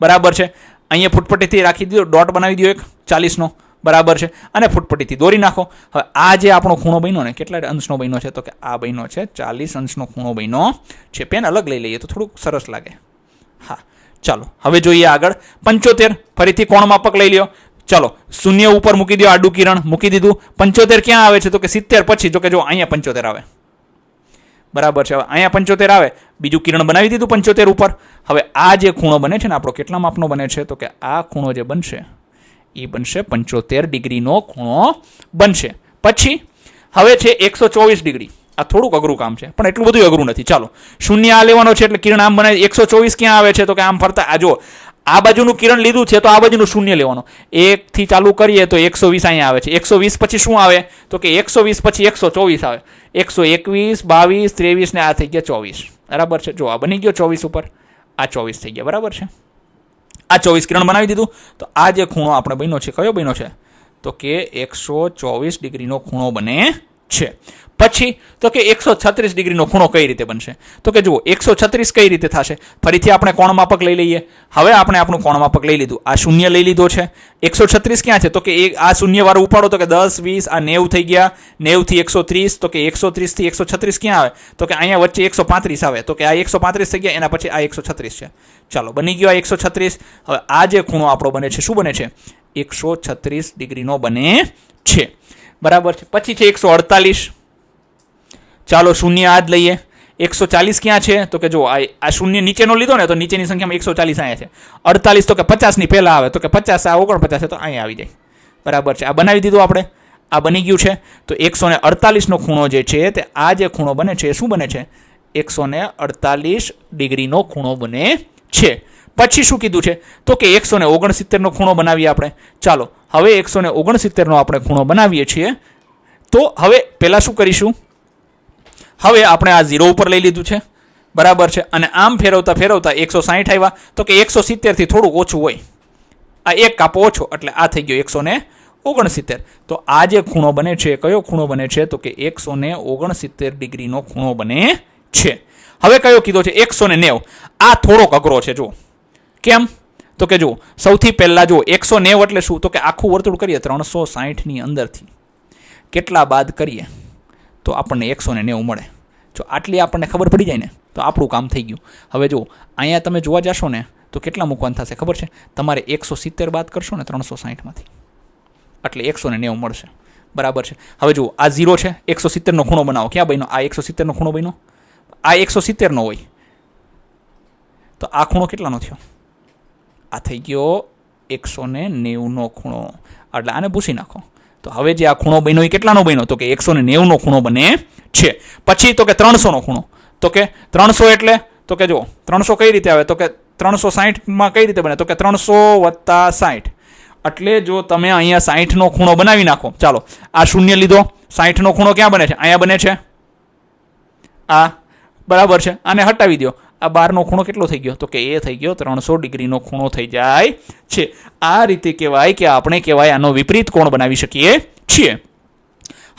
બરાબર છે, અહીંયા ફૂટપટ્ટીથી રાખી દીધો, ડોટ બનાવી દો એક 40નો. બરાબર છે, અને ફૂટપટ્ટીથી દોરી નાખો. હવે આ જે આપણો ખૂણો બન્યો ને, કેટલા અંશનો બન્યો છે? તો કે આ બન્યો છે 40 અંશનો ખૂણો બન્યો છે. પેન અલગ લઈ લઈએ તો થોડુંક સરસ લાગે. હા, ચાલો હવે જોઈએ આગળ. 75 ફરીથી કોણ માપક લઈ લ્યો. ચલો, શૂન્ય ઉપર મૂકી દો, આડું કિરણ મૂકી દીધું. 75 ક્યાં આવે છે? તો કે 70 પછી. તો કે જો અહીંયા 75 આવે. બરાબર છે, હવે અહીંયા 75 આવે, બીજું કિરણ બનાવી દીધું 75 ઉપર. હવે આ જે ખૂણો બને છે ને આપણો, કેટલા માપનો બને છે? તો કે આ ખૂણો જે બનશે એ બનશે 75 ડિગ્રીનો ખૂણો બનશે. પછી હવે છે 124 ડિગ્રી. આ થોડુંક અઘરું કામ છે પણ એટલું બધું અઘરું નથી. ચાલો, શૂન્ય આ લેવાનો છે એટલે કિરણ આમ બનાવી. 124 ક્યાં આવે છે? તો કે આમ ફરતા આ જો આ બાજુનું કિરણ લીધું છે તો આ બાજુનું શૂન્ય લેવાનો. 1 થી ચાલુ કરીએ તો 120 અહીંયા આવે છે. 120 પછી શું આવે? તો કે 120 પછી 124 આવે. 121, 22, 23 ને આ થઈ ગયા 24. બરાબર છે, જો આ બની ગયો 24 ઉપર, આ 24 થઈ ગયા. બરાબર છે, આ 24 કિરણ બનાવી દીધું. તો આ જે ખૂણો આપણે બન્યો છે, કયો બન્યો છે? તો કે 124 ડિગ્રીનો ખૂણો બને છે. પછી તો કે 136 ડિગ્રીનો ખૂણો કઈ રીતે બનશે? તો કે જુઓ, 136 કઈ રીતે થશે? ફરીથી આપણે કોણ માપક લઈ લઈએ. હવે આપણે આપણું કોણ માપક લઈ લીધું, આ શૂન્ય લઈ લીધો છે. 136 ક્યાં છે? તો કે આ શૂન્ય વાળો ઉપાડો તો કે 10, 20, આ 90 થઈ ગયા. 90 થી 130, તો કે 130 થી 136 ક્યાં આવે? તો કે અહીંયા વચ્ચે 135 આવે. તો કે આ 135 થઈ ગયા, એના પછી આ 136 છે. ચાલો, બની ગયો આ 136. હવે આ જે ખૂણો આપણો બને છે, શું બને છે? 136 ડિગ્રીનો બને છે. બરાબર છે. પછી છે 148. ચાલો, શૂન્ય આ જ લઈએ. 140 ક્યાં છે? તો કે જો આ શૂન્ય નીચેનો લીધો ને તો નીચેની સંખ્યામાં 140 અહીંયા છે. 48 તો કે 50 ની પહેલા આવે, તો કે 50 આ 49 છે તો અહીંયા આવી જાય. બરાબર છે. આ બનાવી દીધું આપણે, આ બની ગયું છે. તો 148 નો ખૂણો જે છે તે આ જે ખૂણો બને છે શું બને છે? 148 ડિગ્રીનો ખૂણો બને છે. પછી શું કીધું છે? તો કે 169 નો ખૂણો બનાવીએ આપણે. ચાલો હવે 169 નો આપણે ખૂણો બનાવીએ છીએ. તો હવે પહેલા શું કરીશું? હવે આપણે આ 0 ઉપર લઈ લીધું છે. બરાબર છે. અને આમ ફેરવતા ફેરવતા 160 આવ્યા. તો કે 170 થી થોડુંક ઓછું હોય, આ એક કાપો ઓછો એટલે આ થઈ ગયો 169. તો આ જે ખૂણો બને છે કયો ખૂણો બને છે? તો કે 169 ડિગ્રીનો ખૂણો બને છે. હવે કયો કીધો છે? 190. આ થોડોક અઘરો છે. જો કેમ? તો કે જો સૌથી પહેલા જો 190 એટલે શું? તો કે આખું વર્તુળ કરીએ 360 ની અંદરથી કેટલા બાદ કરીએ તો આપણને 190 મળે. જો આટલી આપણને ખબર પડી જાય ને તો આપણું કામ થઈ ગયું. હવે જો અહીંયા તમે જોવા જશો ને તો કેટલા મૂકવાનું થશે ખબર છે? તમારે 170 બાદ કરશો ને 360 માંથી એટલે 190 મળશે. બરાબર છે. હવે જો આ 0 છે, 170 નો ખૂણો બનાવો. ક્યાં બન્યો? આ 170 નો ખૂણો બન્યો. આ 170 નો હોય તો આ ખૂણો કેટલાનો થયો? આ થઈ ગયો 190 નો ખૂણો. એટલે આને ભૂસી નાખો. તો હવે જે આ ખૂણો બન્યો એ કેટલાનો બન્યો? તો કે 190 નો ખૂણો બને છે. પછી તો કે 300 નો ખૂણો. તો કે 300 એટલે તો કે જો 300 કઈ રીતે આવે? તો કે 360 માં કઈ રીતે બને? તો કે 300 + 60. એટલે જો તમે અહીંયા 60 નો ખૂણો બનાવી નાખો. ચાલો આ શૂન્ય લીધો. 60 નો ખૂણો ક્યાં બને છે? અહીંયા બને છે. આ બરાબર છે. આને હટાવી દો. આ 12 નો ખૂણો કેટલો થઈ ગયો? તો કે એ થઈ ગયો 300 ડિગ્રીનો ખૂણો થઈ જાય છે. આ રીતે કહેવાય કે આપણે કહેવાય આનો વિપરીત કોણ બનાવી શકીએ છીએ.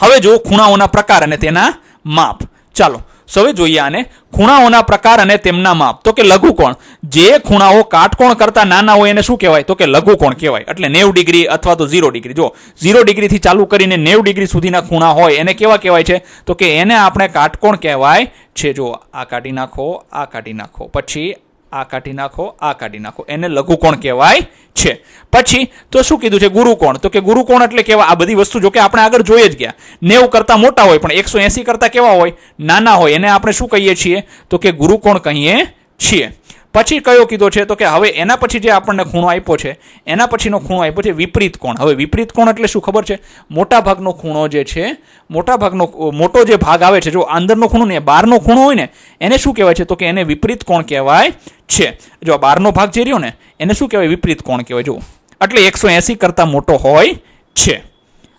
હવે જો ખૂણાઓના પ્રકાર અને તેના માપ. ચાલો હવે જોઈએ આને ખૂણાઓના પ્રકાર અને તેમના માપ. તો કે લઘુકોણ. જે ખૂણાઓ કાટકોણ કરતા નાના હોય એને શું કહેવાય? તો કે લઘુકોણ કહેવાય. એટલે 90 ડિગ્રી અથવા તો 0 ડિગ્રી. જો 0 ડિગ્રીથી ચાલુ કરીને 90 ડિગ્રી સુધીના ખૂણા હોય એને કેવા કહેવાય છે? તો કે એને આપણે કાટકોણ કહેવાય છે. જો આ કાઢી નાખો, આ કાઢી નાખો, પછી આ કાઢી નાખો, આ કાઢી નાખો, એને લઘુકોણ કહેવાય છે. પછી તો શું કીધું છે? ગુરુકોણ. તો કે ગુરુકોણ એટલે કેવા? આ બધી વસ્તુ જો કે આપણે આગળ જોઈ જ ગયા. 90 કરતા મોટા હોય પણ 180 કરતા કેવા હોય? નાના હોય. એને આપણે શું કહીએ છીએ? તો કે ગુરુકોણ કહીએ છીએ. પછી કયો કીધો છે? તો કે હવે એના પછી જે આપણને ખૂણો આપ્યો છે એના પછીનો ખૂણો આપ્યો છે વિપરીત કોણ. હવે વિપરીત કોણ એટલે શું ખબર છે? મોટા ભાગનો ખૂણો જે છે, મોટા ભાગનો મોટો જે ભાગ આવે છે, જો અંદરનો ખૂણો ને બહારનો ખૂણો હોય ને એને શું કહેવાય છે? તો કે એને વિપરીત કોણ કહેવાય છે. જો આ બહારનો ભાગ જે રહ્યો ને એને શું કહેવાય? વિપરીત કોણ કહેવાય. જો એટલે 180 કરતા મોટો હોય છે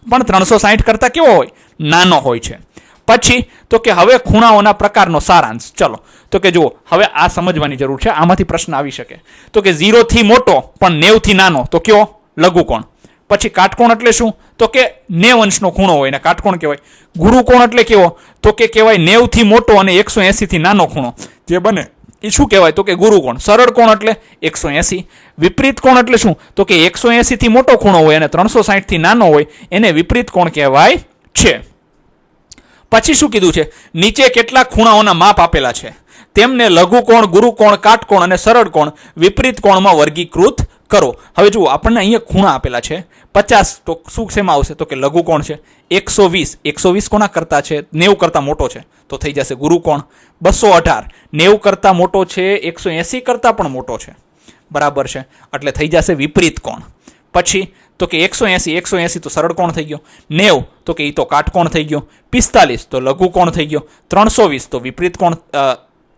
પણ 360 કરતા કેવો હોય? નાનો હોય છે. પછી તો કે હવે ખૂણાઓના પ્રકારનો સારાંશ. ચલો તો કે જો હવે આ સમજવાની જરૂર છે. આમાંથી પ્રશ્ન આવી શકે. તો કે 0 થી મોટો પણ 90 થી નાનો તો કયો? લઘુકોણ. પછી કાટકોણ એટલે શું? તો કે 90 અંશનો ખૂણો હોય ને કાટકોણ કહેવાય. ગુરુકોણ એટલે કેવો? તો કે કહેવાય 90 થી મોટો અને 180 થી નાનો ખૂણો જે બને એ શું કહેવાય? તો કે ગુરુકોણ. સરળ કોણ એટલે 180. વિપરીત કોણ એટલે શું? તો કે 180 થી મોટો ખૂણો હોય અને 360 થી નાનો હોય એને વિપરીત કોણ કહેવાય છે. પછી શું કીધું છે? નીચે કેટલાક ખૂણાઓના માપ આપેલા છે તેમને લઘુકોણ, ગુરુકોણ, કાટકોણ અને સરળ કોણ વિપરીત કોણમાં વર્ગીકૃત કરો. હવે જુઓ આપણને અહીંયા ખૂણા આપેલા છે 50 તો શું શેમાં આવશે? તો કે લઘુકોણ છે. 120 કોના કરતા છે? 90 કરતા મોટો છે તો થઈ જશે ગુરુકોણ. 218 90 કરતા મોટો છે, 180 કરતા પણ મોટો છે. બરાબર છે. એટલે થઈ જશે વિપરીત કોણ. પછી તો કે 180 તો સરળ કોણ થઈ ગયો. 90 તો કે એ તો કાટકોણ થઈ ગયો. 45 તો લઘુકોણ થઈ ગયો. 320 તો વિપરીત કોણ.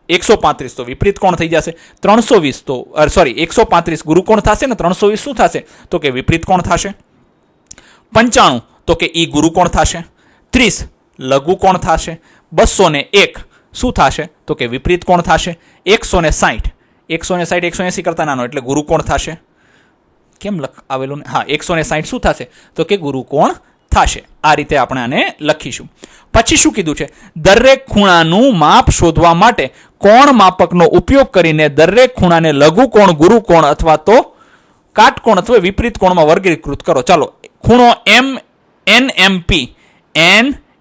135 તો વિપરીત કોણ થઈ જશે. 320 તો 135 ગુરુકોણ થશે ને 320 શું થશે? તો કે વિપરીત કોણ થશે. 95 તો કે ઈ ગુરુકોણ થશે. 30 લઘુકોણ થશે. 201 શું થશે? તો કે વિપરીત કોણ થશે. 160 180 કરતા નાનો એટલે ગુરુકોણ થશે. કેમ આવેલું ને? હા 160 શું થશે? તો કે ગુરુકોણ થશે. આ રીતે આપણે આને લખીશું. પછી શું કીધું છે? દરેક ખૂણાનું માપ શોધવા માટે કોણ માપકનો ઉપયોગ કરીને દરેક ખૂણાને લઘુકોણ, ગુરુકોણ અથવા તો કાટકોણ અથવા વિપરીત કોણમાં વર્ગીકૃત કરો. ચાલો ખૂણો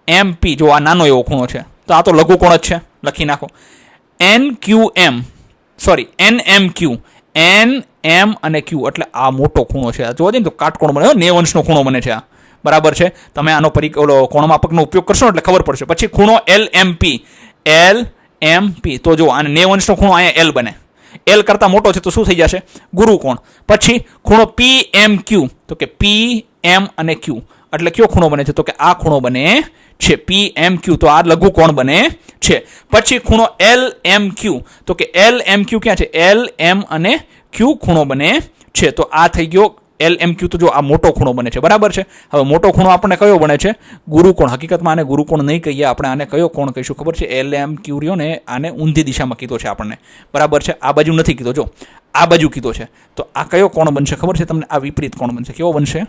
NMP જો આ નાનો એવો ખૂણો છે તો આ તો લઘુકોણ જ છે. લખી નાખો. NM N અને Q એટલે આ મોટો ખૂણો છે. જોવા જઈએ તો કાટકોણ બને 90 અંશનો ખૂણો બને છે આ. બરાબર છે. તમે આનો કોણ માપકનો ઉપયોગ કરશો એટલે ખબર પડશે. પછી ખૂણો LMP LMP. તો જો આને 90 અંશનો ખૂણો અહીંયા L બને. L કરતાં મોટો છે તો શું થઈ જશે? ગુરુકોણ. પછી ખૂણો PMQ, તો કે PM અને Q એટલે કયો ખૂણો બને છે? તો કે આ ખૂણો બને છે PMQ. તો આ લઘુકોણ બને છે. પછી ખૂણો LMQ, તો કે LMQ ક્યાં છે? LM અને Q ખૂણો બને છે. તો આ થઈ ગયો LMQ. તો જો આ મોટો ખૂણો બને છે, બરાબર છે. હવે મોટો ખૂણો આપણને કયો બને છે? ગુરુકોણ. હકીકતમાં આને ગુરુકોણ નહીં કહીએ, આપણે આને કયો કોણ કહીશું ખબર છે? LMQ રહ્યો ને, આને ઊંધી દિશામાં કીધો છે આપણને, બરાબર છે. આ બાજુ નથી કીધો, જો આ બાજુ કીધો છે. તો આ કયો કોણ બનશે ખબર છે તમને? આ વિપરીત કોણ બનશે. કેવો બનશે?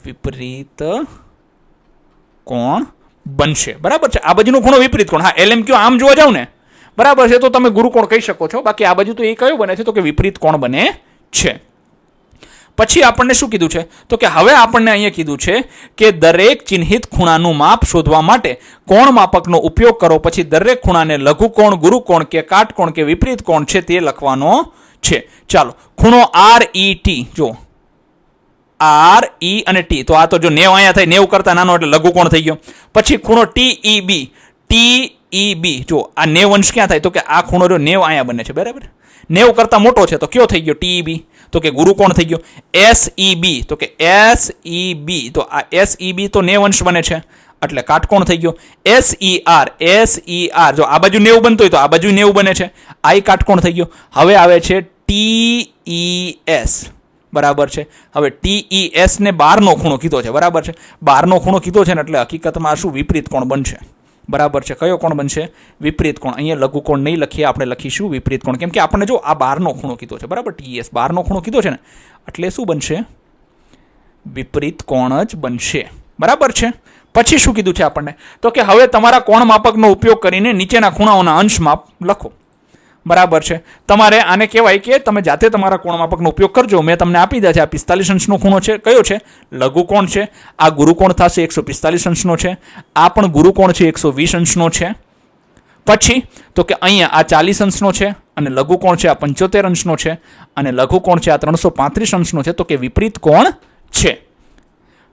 વિપરીત કોણ બનશે, બરાબર છે. આ બાજુનો ખૂણો વિપરીત કોણ. હા, LMQ આમ જોવા જાવ ને, બરાબર છે, તો તમે ગુરુકોણ કહી શકો છો. બાકી આ બાજુ તો એ કયો બને છે? તો કે વિપરીત કોણ બને છે. પછી આપણને શું કીધું છે? તો કે હવે આપણને અહીંયા કીધું છે કે દરેક ચિહ્નિત ખૂણાનું માપ શોધવા માટે કોણ માપકનો ઉપયોગ કરો. પછી દરેક ખૂણાને લઘુકોણ, ગુરુકોણ કે કાટકોણ કે વિપરીત કોણ છે તે લખવાનો છે. ચાલો, ખૂણો RET, જો RE અને T, તો આ તો જો 90 અહીંયા થાય, 90 કરતા નાનો એટલે લઘુકોણ થઈ ગયો. પછી ખૂણો TEB, જો આ 90 અંશ ક્યાં થાય? તો કે આ ખૂણો જો 90 અહીંયા બને છે, બરાબર. 90 કરતા મોટો છે તો કયો થઈ ગયો? TEB, તો કે ગુરુકોણ થઈ ગયો. SEB, તો કે SEB, તો આ SEB તો 90 અંશ બને છે એટલે કાટકોણ થઈ ગયો. SER, જો આ બાજુ 90 બનતો હોય તો આ બાજુ 90 બને છે, આ કાટકોણ થઈ ગયો. હવે આવે છે TES, બરાબર છે. હવે TES ને 12નો ખૂણો કીધો છે, બરાબર છે. 12નો ખૂણો કીધો છે ને એટલે હકીકતમાં શું? વિપરીત કોણ બનશે, બરાબર છે. કયો કોણ બનશે? વિપરીત કોણ. અહીંયા લઘુકોણ નહીં લખીએ, આપણે લખીશું વિપરીત કોણ, કેમ કે આપણને જો આ 12નો ખૂણો કીધો છે, બરાબર. TES 12નો ખૂણો કીધો છે ને એટલે શું બનશે? વિપરીત કોણ જ બનશે, બરાબર છે. પછી શું કીધું છે આપણને? તો કે હવે તમારા કોણ માપકનો ઉપયોગ કરીને નીચેના ખૂણાઓના અંશ માપ લખો, બરાબર છે. તમારે આને કહેવાય કે તમે જાતે તમારા કોણ માપકનો ઉપયોગ કરજો. મેં તમને આપી દીધા છે. આ 45 અંશનો ખૂણો છે, કયો છે? લઘુકોણ છે. આ ગુરુકોણ થશે 145 અંશનો છે. આ પણ ગુરુકોણ છે 120 અંશનો છે. પછી તો કે અહીંયા આ 40 અંશનો છે અને લઘુકોણ છે આ 75 અંશનો છે અને લઘુકોણ છે આ 335 અંશનો છે. તો કે વિપરીત કોણ છે.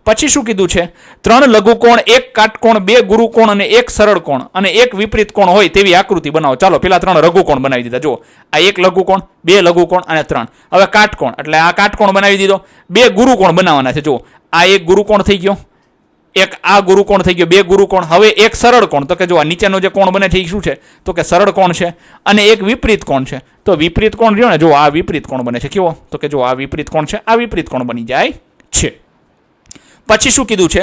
પછી શું કીધું છે? 3 લઘુકોણ, 1 કાટકોણ, 2 ગુરુકોણ અને 1 સરળ કોણ અને 1 વિપરીત કોણ હોય તેવી આકૃતિ બનાવો. ચાલો પેલા 3 લઘુકોણ બનાવી દીધા. જો આ 1 લઘુકોણ, 2 લઘુકોણ અને 3. હવે કાટકોણ એટલે આ કાટકોણ બનાવી દીધો. 2 ગુરુકોણ બનાવવાના છે. જો આ 1 ગુરુકોણ થઈ ગયો, 1 આ ગુરુકોણ થઈ ગયો, 2 ગુરુકોણ. હવે 1 સરળ કોણ, તો કે જો આ નીચેનો જે કોણ બને છે એ શું છે? તો કે સરળ કોણ છે. અને 1 વિપરીત કોણ છે. તો વિપરીત કોણ રહ્યો ને, જો આ વિપરીત કોણ બને છે. કેવો? તો કે જો આ વિપરીત કોણ છે, આ વિપરીત કોણ બની જાય છે. પછી શું કીધું છે?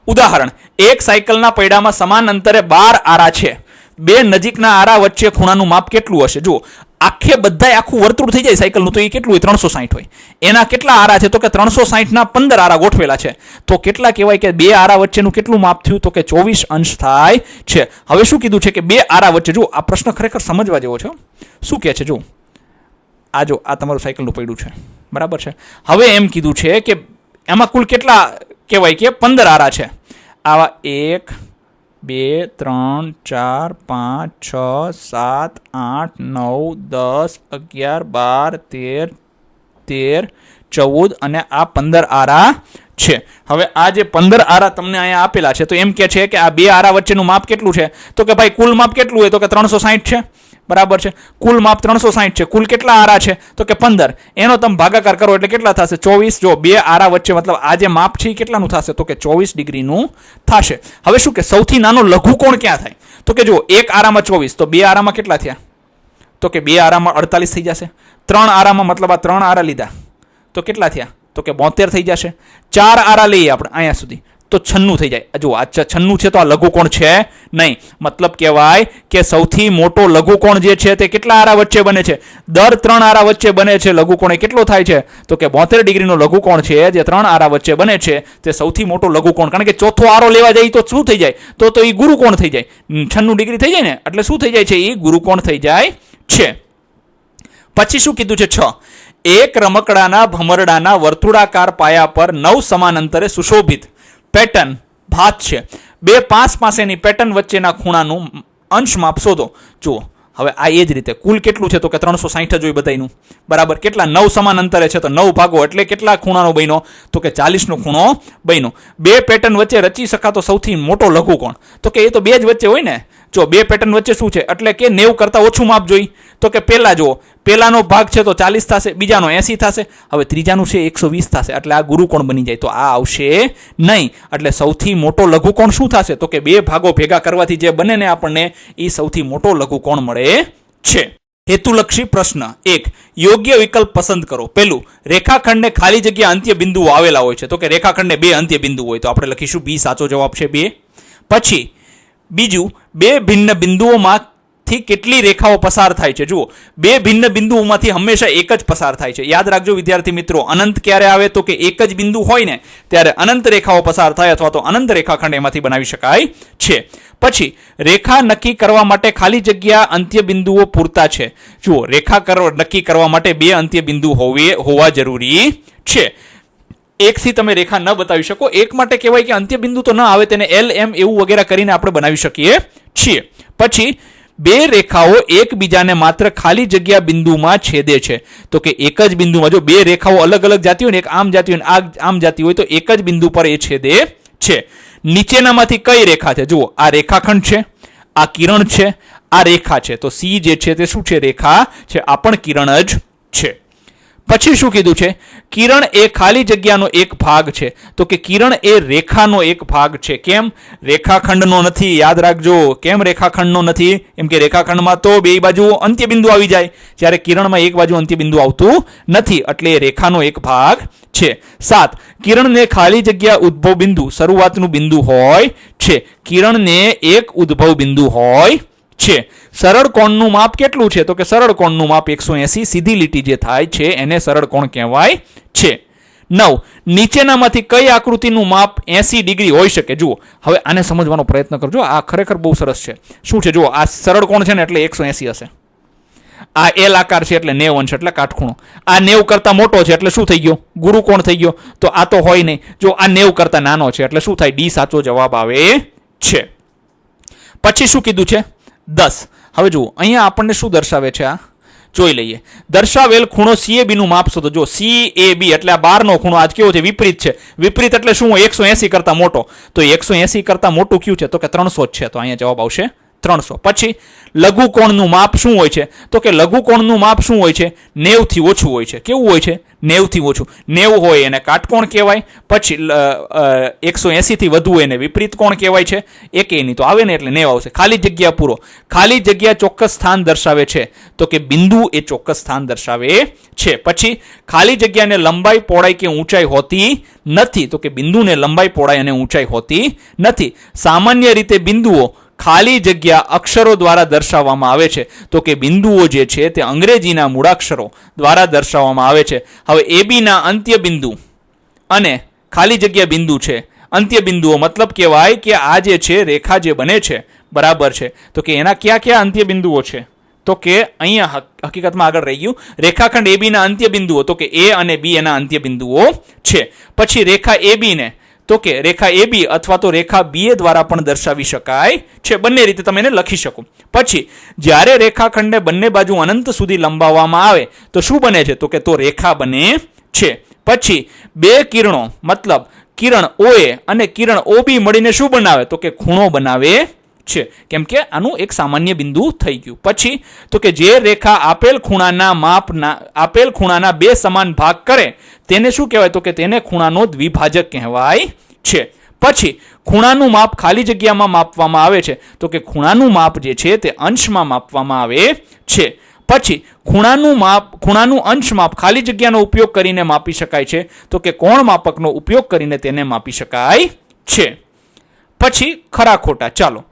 ઉદાહરણ, એક સાયકલના પૈડામાં સમાન અંતરે 12 આરા છે. 2 નજીકના આરા વચ્ચે ખૂણાનું માપ કેટલું હશે? જો આખે બધાય આખું વર્તુળ થઈ જાય સાયકલનું તો એ કેટલું હોય? 360 હોય. એના કેટલા આરા છે? તો કે 360 ના 15 આરા ગોઠવેલા છે. તો કેટલા કહેવાય કે 2 આરા વચ્ચેનું કેટલું માપ થયું? તો કે 24 અંશ થાય છે. હવે શું કીધું છે કે 2 આરા વચ્ચે, જો આ પ્રશ્ન ખરેખર સમજવા જેવો છે. શું કહે છે? જો આ, જો આ તમારું સાયકલનું પૈડું છે, બરાબર છે. હવે એમ કીધું છે કે એમાં કુલ કેટલા કહેવાય કે 15 આરા છે. આવા 1 2 3 4 5 6 7 8 9 10 11 12 13 14 અને આ 15 આરા છે. હવે આ જે 15 આરા તમને અહીંયા આપેલા છે તો એમ કે છે કે આ 2 આરા વચ્ચેનું માપ કેટલું છે? તો કે ભાઈ કુલ માપ કેટલું હોય? તો કે 360 છે, બરાબર છે. કુલ માપ 360 છે. કુલ કેટલા આરા છે? તો કે 15. એનો તમે ભાગાકાર કરો એટલે કેટલા થશે? 24. જો 2 આરા વચ્ચે મતલબ આ જે માપ છે એ કેટલાનું થશે? તો કે 24 ડિગ્રીનું થશે. હવે શું કે સૌથી નાનો લઘુકોણ ક્યાં થાય? તો કે જો 1 આરામાં 24, તો 2 આરામાં કેટલા થયા? તો કે 2 આરામાં 48 થઈ જશે. 3 આરામાં મતલબ આ 3 આરા લીધા તો કેટલા થયા? તો કે 72 થઈ જશે. 4 આરા લઈએ આપણે અહીંયા સુધી તો 96 થઈ જાય. જો આ 96 છે તો આ લઘુકોણ છે નહીં. મતલબ કહેવાય કે સૌથી મોટો લઘુકોણ જે છે તે કેટલા આરા વચ્ચે બને છે? દર 3 આરા વચ્ચે બને છે. લઘુકોણ એ કેટલો થાય છે? તો કે 72 ડિગ્રીનો લઘુકોણ છે જે 3 આરા વચ્ચે બને છે તે સૌથી મોટો લઘુકોણ. કારણ કે ચોથો આરો લેવા જાય તો શું થઈ જાય? તો એ ગુરુકોણ થઈ જાય. 96 ડિગ્રી થઈ જાય ને એટલે શું થઈ જાય છે? એ ગુરુકોણ થઈ જાય છે. પછી શું કીધું છે? 6 એક રમકડાના ભમરડાના વર્તુળાકાર પાયા પર 9 સમાન અંતરે સુશોભિત પેટર્ન ભાત છે. 2 5 પાસેની પેટર્ન વચ્ચેના ખૂણાનું અંશ માપ શોધો. જુઓ હવે આ એ જ રીતે કુલ કેટલું છે? તો કે 360 જ હોય બધાયનું, બરાબર. કેટલા? 9 સમાન અંતરે છે તો 9 ભાગો એટલે કેટલા ખૂણાનો બન્યો? તો કે 40 નો ખૂણો બન્યો. 2 પેટર્ન વચ્ચે રચી શકાતો સૌથી મોટો લઘુકોણ, તો કે એ તો 2 જ વચ્ચે હોય ને. જો બે પેટર્ન વચ્ચે શું છે એટલે કે 90 કરતાં ઓછું માપ જોઈ તો કે પહેલા જુઓ પહેલાનો ભાગ છે તો 40 થશે, બીજાનો 80 થશે, હવે ત્રીજાનું છે 120 થશે એટલે આ ગુરુકોણ બની જાય તો આ આવશે નહીં. એટલે સૌથી મોટો લઘુકોણ શું થશે તો કે બે ભાગો ભેગા કરવાથી જે બને ને આપણને એ સૌથી મોટો લઘુકોણ મળે છે. હેતુલક્ષી પ્રશ્ન 1 યોગ્ય વિકલ્પ પસંદ કરો. પહેલું રેખાખંડને ખાલી જગ્યા અંત્ય બિંદુઓ આવેલા હોય છે તો કે રેખાખંડને બે અંત્ય બિંદુ હોય તો આપણે લખીશું બી સાચો જવાબ છે 2. પછી બીજું બે ભિન્ન બિંદુઓમાંથી કેટલી રેખાઓ પસાર થાય છે. જુઓ બે ભિન્ન બિંદુઓમાંથી હંમેશા એક જ પસાર થાય છે. યાદ રાખજો વિદ્યાર્થી મિત્રો, અનંત ક્યારે આવે તો કે એક જ બિંદુ હોય ને ત્યારે અનંત રેખાઓ પસાર થાય અથવા તો અનંત રેખાખંડ એમાંથી બનાવી શકાય છે. પછી રેખા નક્કી કરવા માટે ખાલી જગ્યા અંત્ય બિંદુઓ પૂરતા છે. જુઓ રેખા નક્કી કરવા માટે બે અંત્ય બિંદુ હોવા જરૂરી છે. એકથી તમે રેખા ન બતાવી શકો, એક માટે કહેવાય કે અંત્ય બિંદુ તો ન આવે તેને એલ એમ એવું વગેરે કરીને આપણે બનાવી શકીએ છીએ. પછી બે રેખાઓ એકબીજાને માત્ર ખાલી જગ્યા બિંદુમાં છેદે છે તો કે એક જ બિંદુમાં. જો બે રેખાઓ અલગ અલગ જાતી હોય ને, એક આમ જાતી હોય ને આમ જાતી હોય તો એક જ બિંદુ પર એ છેદે છે. નીચેનામાંથી કઈ રેખા છે. જુઓ આ રેખાખંડ છે, આ કિરણ છે, આ રેખા છે તો સી જે છે તે શું છે રેખા છે, આ પણ કિરણ જ છે. પછી શું કીધું છે કિરણ એ ખાલી જગ્યાનો એક ભાગ છે તો કે કિરણ એ રેખાનો એક ભાગ છે. કેમ રેખાખંડનો નથી, યાદ રાખજો કેમ રેખાખંડનો નથી, એમ કે રેખાખંડમાં તો બે બાજુ અંત્ય બિંદુ આવી જાય જ્યારે કિરણમાં એક બાજુ અંત્ય બિંદુ આવતું નથી એટલે રેખાનો એક ભાગ છે. 7 કિરણને ખાલી જગ્યા ઉદ્ભવ બિંદુ શરૂઆતનું બિંદુ હોય છે. કિરણને એક ઉદ્ભવ બિંદુ હોય છે. સરળ કોણનું માપ કેટલું છે તો કે સરળ કોણનું માપ 180, સીધી લીટી જે થાય છે એને સરળ કોણ કહેવાય છે. 9 નીચેનામાંથી કઈ આકૃતિનું માપ 80 ડિગ્રી હોઈ શકે. જુઓ હવે આને સમજવાનો પ્રયત્ન કરજો, આ ખરેખર બહુ સરસ છે. શું છે જુઓ આ સરળ કોણ છે ને એટલે 180 હશે, આ એલ આકાર છે એટલે 90 અંશ એટલે કાટખૂણો, આ 90 કરતા મોટો છે એટલે શું થઈ ગયો ગુરુકોણ થઈ ગયો તો આ તો હોય નહીં. જો આ 90 કરતા નાનો છે એટલે શું થાય ડી સાચો જવાબ આવે છે. પછી શું કીધું છે 10. હવે જુઓ અહીંયા આપણને શું દર્શાવે છે, આ જોઈ લઈએ. દર્શાવેલ ખૂણો CAB નું માપ શોધો. જો CAB એટલે આ 12નો ખૂણો આજ કેવો છે વિપરીત છે. વિપરીત એટલે શું 180 કરતા મોટો, તો 180 કરતા મોટું કયું છે તો કે 300 જ છે તો અહીંયા જવાબ આવશે 300. પછી લઘુકોણનું માપ શું હોય છે તો કે લઘુકોણનું માપ શું હોય છે 90 થી ઓછું હોય છે. કેવું હોય છે 90 થી ઓછું. 90 હોય એને કાટકોણ કહેવાય, પછી 180 થી વધુ હોય એને વિપરીત કોણ કહેવાય છે. એકેય નહીં તો આવે ને એટલે 90 આવશે. ખાલી જગ્યા પૂરો. ખાલી જગ્યા ચોક્કસ સ્થાન દર્શાવે છે તો કે બિંદુ એ ચોક્કસ સ્થાન દર્શાવે છે. પછી ખાલી જગ્યાને લંબાઈ પહોળાઈ કે ઊંચાઈ હોતી નથી તો કે બિંદુને લંબાઈ પહોળાઈ અને ઊંચાઈ હોતી નથી. સામાન્ય રીતે બિંદુઓ ખાલી જગ્યા અક્ષરો દ્વારા દર્શાવવામાં આવે છે તો કે બિંદુઓ જે છે તે અંગ્રેજીના મૂળાક્ષરો દ્વારા દર્શાવવામાં આવે છે. હવે AB ના અંત્ય બિંદુ અને ખાલી જગ્યા બિંદુ છે, અંત્ય બિંદુઓ મતલબ કહેવાય કે આ જે છે રેખા જે બને છે બરાબર છે તો કે એના કયા કયા અંત્ય બિંદુઓ છે તો કે અહીંયા હકીકતમાં આગળ રહી ગયું રેખાખંડ AB ના અંત્ય બિંદુઓ તો કે A અને B એના અંત્ય બિંદુઓ છે. પછી રેખા AB ને તો કે રેખા AB અથવા તો રેખા BA દ્વારા પણ દર્શાવી શકાય છે. બંને રીતે તમે એને લખી શકો. પછી જ્યારે રેખાખંડને બંને બાજુ અનંત સુધી લંબાવવામાં આવે તો શું બને છે તો કે તો રેખા બને છે. પછી બે કિરણો મતલબ કિરણ OA અને કિરણ OB મળીને શું બનાવે તો કે ખૂણો બનાવે છે. કેમ કે આનું એક સામાન્ય બિંદુ થઈ ગયું. પછી તો કે જે રેખા આપેલ ખૂણાના બે સમાન ભાગ કરે તેને શું કહેવાય તો કે તેને ખૂણાનો દ્વિભાજક કહેવાય છે. પછી ખૂણાનું માપ ખાલી જગ્યામાં માપવામાં આવે છે તો કે ખૂણાનું માપ જે છે તે અંશમાં માપવામાં આવે છે. પછી ખૂણાનું અંશ માપ ખાલી જગ્યાનો ઉપયોગ કરીને માપી શકાય છે તો કે કોણ માપકનો ઉપયોગ કરીને તેને માપી શકાય છે. પછી ખરા ખોટા. ચાલો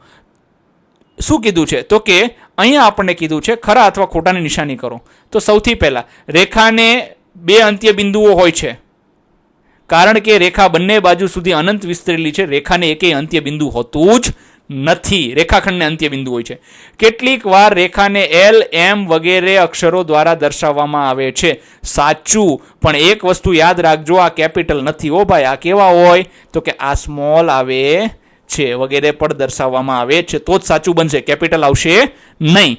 શું કીધું છે તો કે અહીંયા આપણને કીધું છે ખરા અથવા ખોટાની નિશાની કરો. તો સૌથી પહેલા રેખાને બે અંત્ય બિંદુઓ હોય છે કારણ કે રેખા બંને બાજુ સુધી અનંત વિસ્તરેલી છે. રેખાને એકેય અંત્ય બિંદુ હોતું જ નથી, રેખાખંડને અંત્ય બિંદુ હોય છે. કેટલીક વાર રેખાને L M વગેરે અક્ષરો દ્વારા દર્શાવવામાં આવે છે. સાચું, પણ એક વસ્તુ યાદ રાખજો આ કેપિટલ નથી હો ભાઈ. આ કેવા હોય તો કે આ સ્મોલ આવે છે વગેરે પણ દર્શાવવામાં આવે છે તો જ સાચું બનશે, કેપિટલ આવશે નહીં.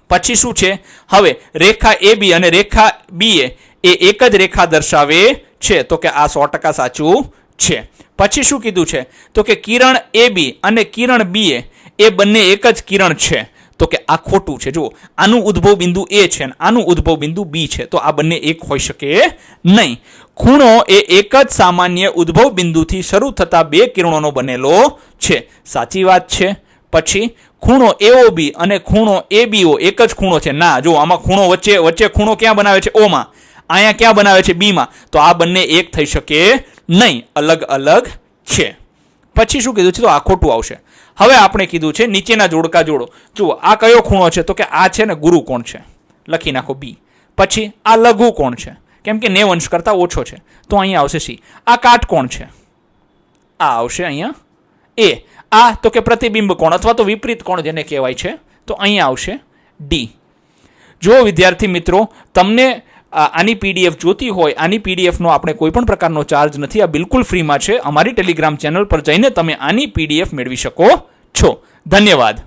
પછી શું છે હવે રેખા AB અને રેખા BA એ એક જ રેખા દર્શાવે છે તો કે આ 100% સાચું છે. પછી શું કીધું છે તો કે કિરણ AB અને કિરણ BA એ બંને એક જ કિરણ છે, તો કે આ ખોટું છે. જુઓ, આનું ઉદ્ભવ બિંદુ A છે અને આનું ઉદ્ભવ બિંદુ B છે, તો આ બંને એક હોઈ શકે નહીં. ખૂણો એ એક જ સામાન્ય ઉદ્ભવ બિંદુથી શરૂ થતા બે કિરણોનો બનેલો છે. સાચી વાત છે. પછી ખૂણો AOB અને ખૂણો ABO એક જ ખૂણો છે. ના, જો આમાં ખૂણો વચ્ચે ખૂણો ક્યાં બનાવે છે? O માં. અહીંયા ક્યાં બનાવે છે? B માં. તો આ બંને એક થઈ શકે નહીં, અલગ અલગ છે. પછી શું કીધું છે? તો આ ખોટું આવશે. હવે આપણે કીધું છે નીચેના જોડકા જોડો. જુઓ, આ કયો ખૂણો છે? તો કે આ છે ને ગુરુ કોણ છે, લખી નાખો B. પછી આ લઘુ કોણ છે, કેમ કે 90 અંશ કરતા ઓછો છે, તો અહીંયા આવશે C. આ કાટકોણ છે, આ આવશે અહીંયા A. આ તો કે પ્રતિબિંબ કોણ અથવા તો વિપરીત કોણ જેને કહેવાય છે, તો અહીંયા આવશે D. જો વિદ્યાર્થી મિત્રો તમને આની PDF જોતી હોય, આની PDFનો આપણે કોઈ પણ પ્રકારનો ચાર્જ નથી, આ બિલકુલ ફ્રીમાં છે. અમારી ટેલિગ્રામ ચેનલ પર જઈને તમે આની PDF મેળવી શકો છો. ધન્યવાદ.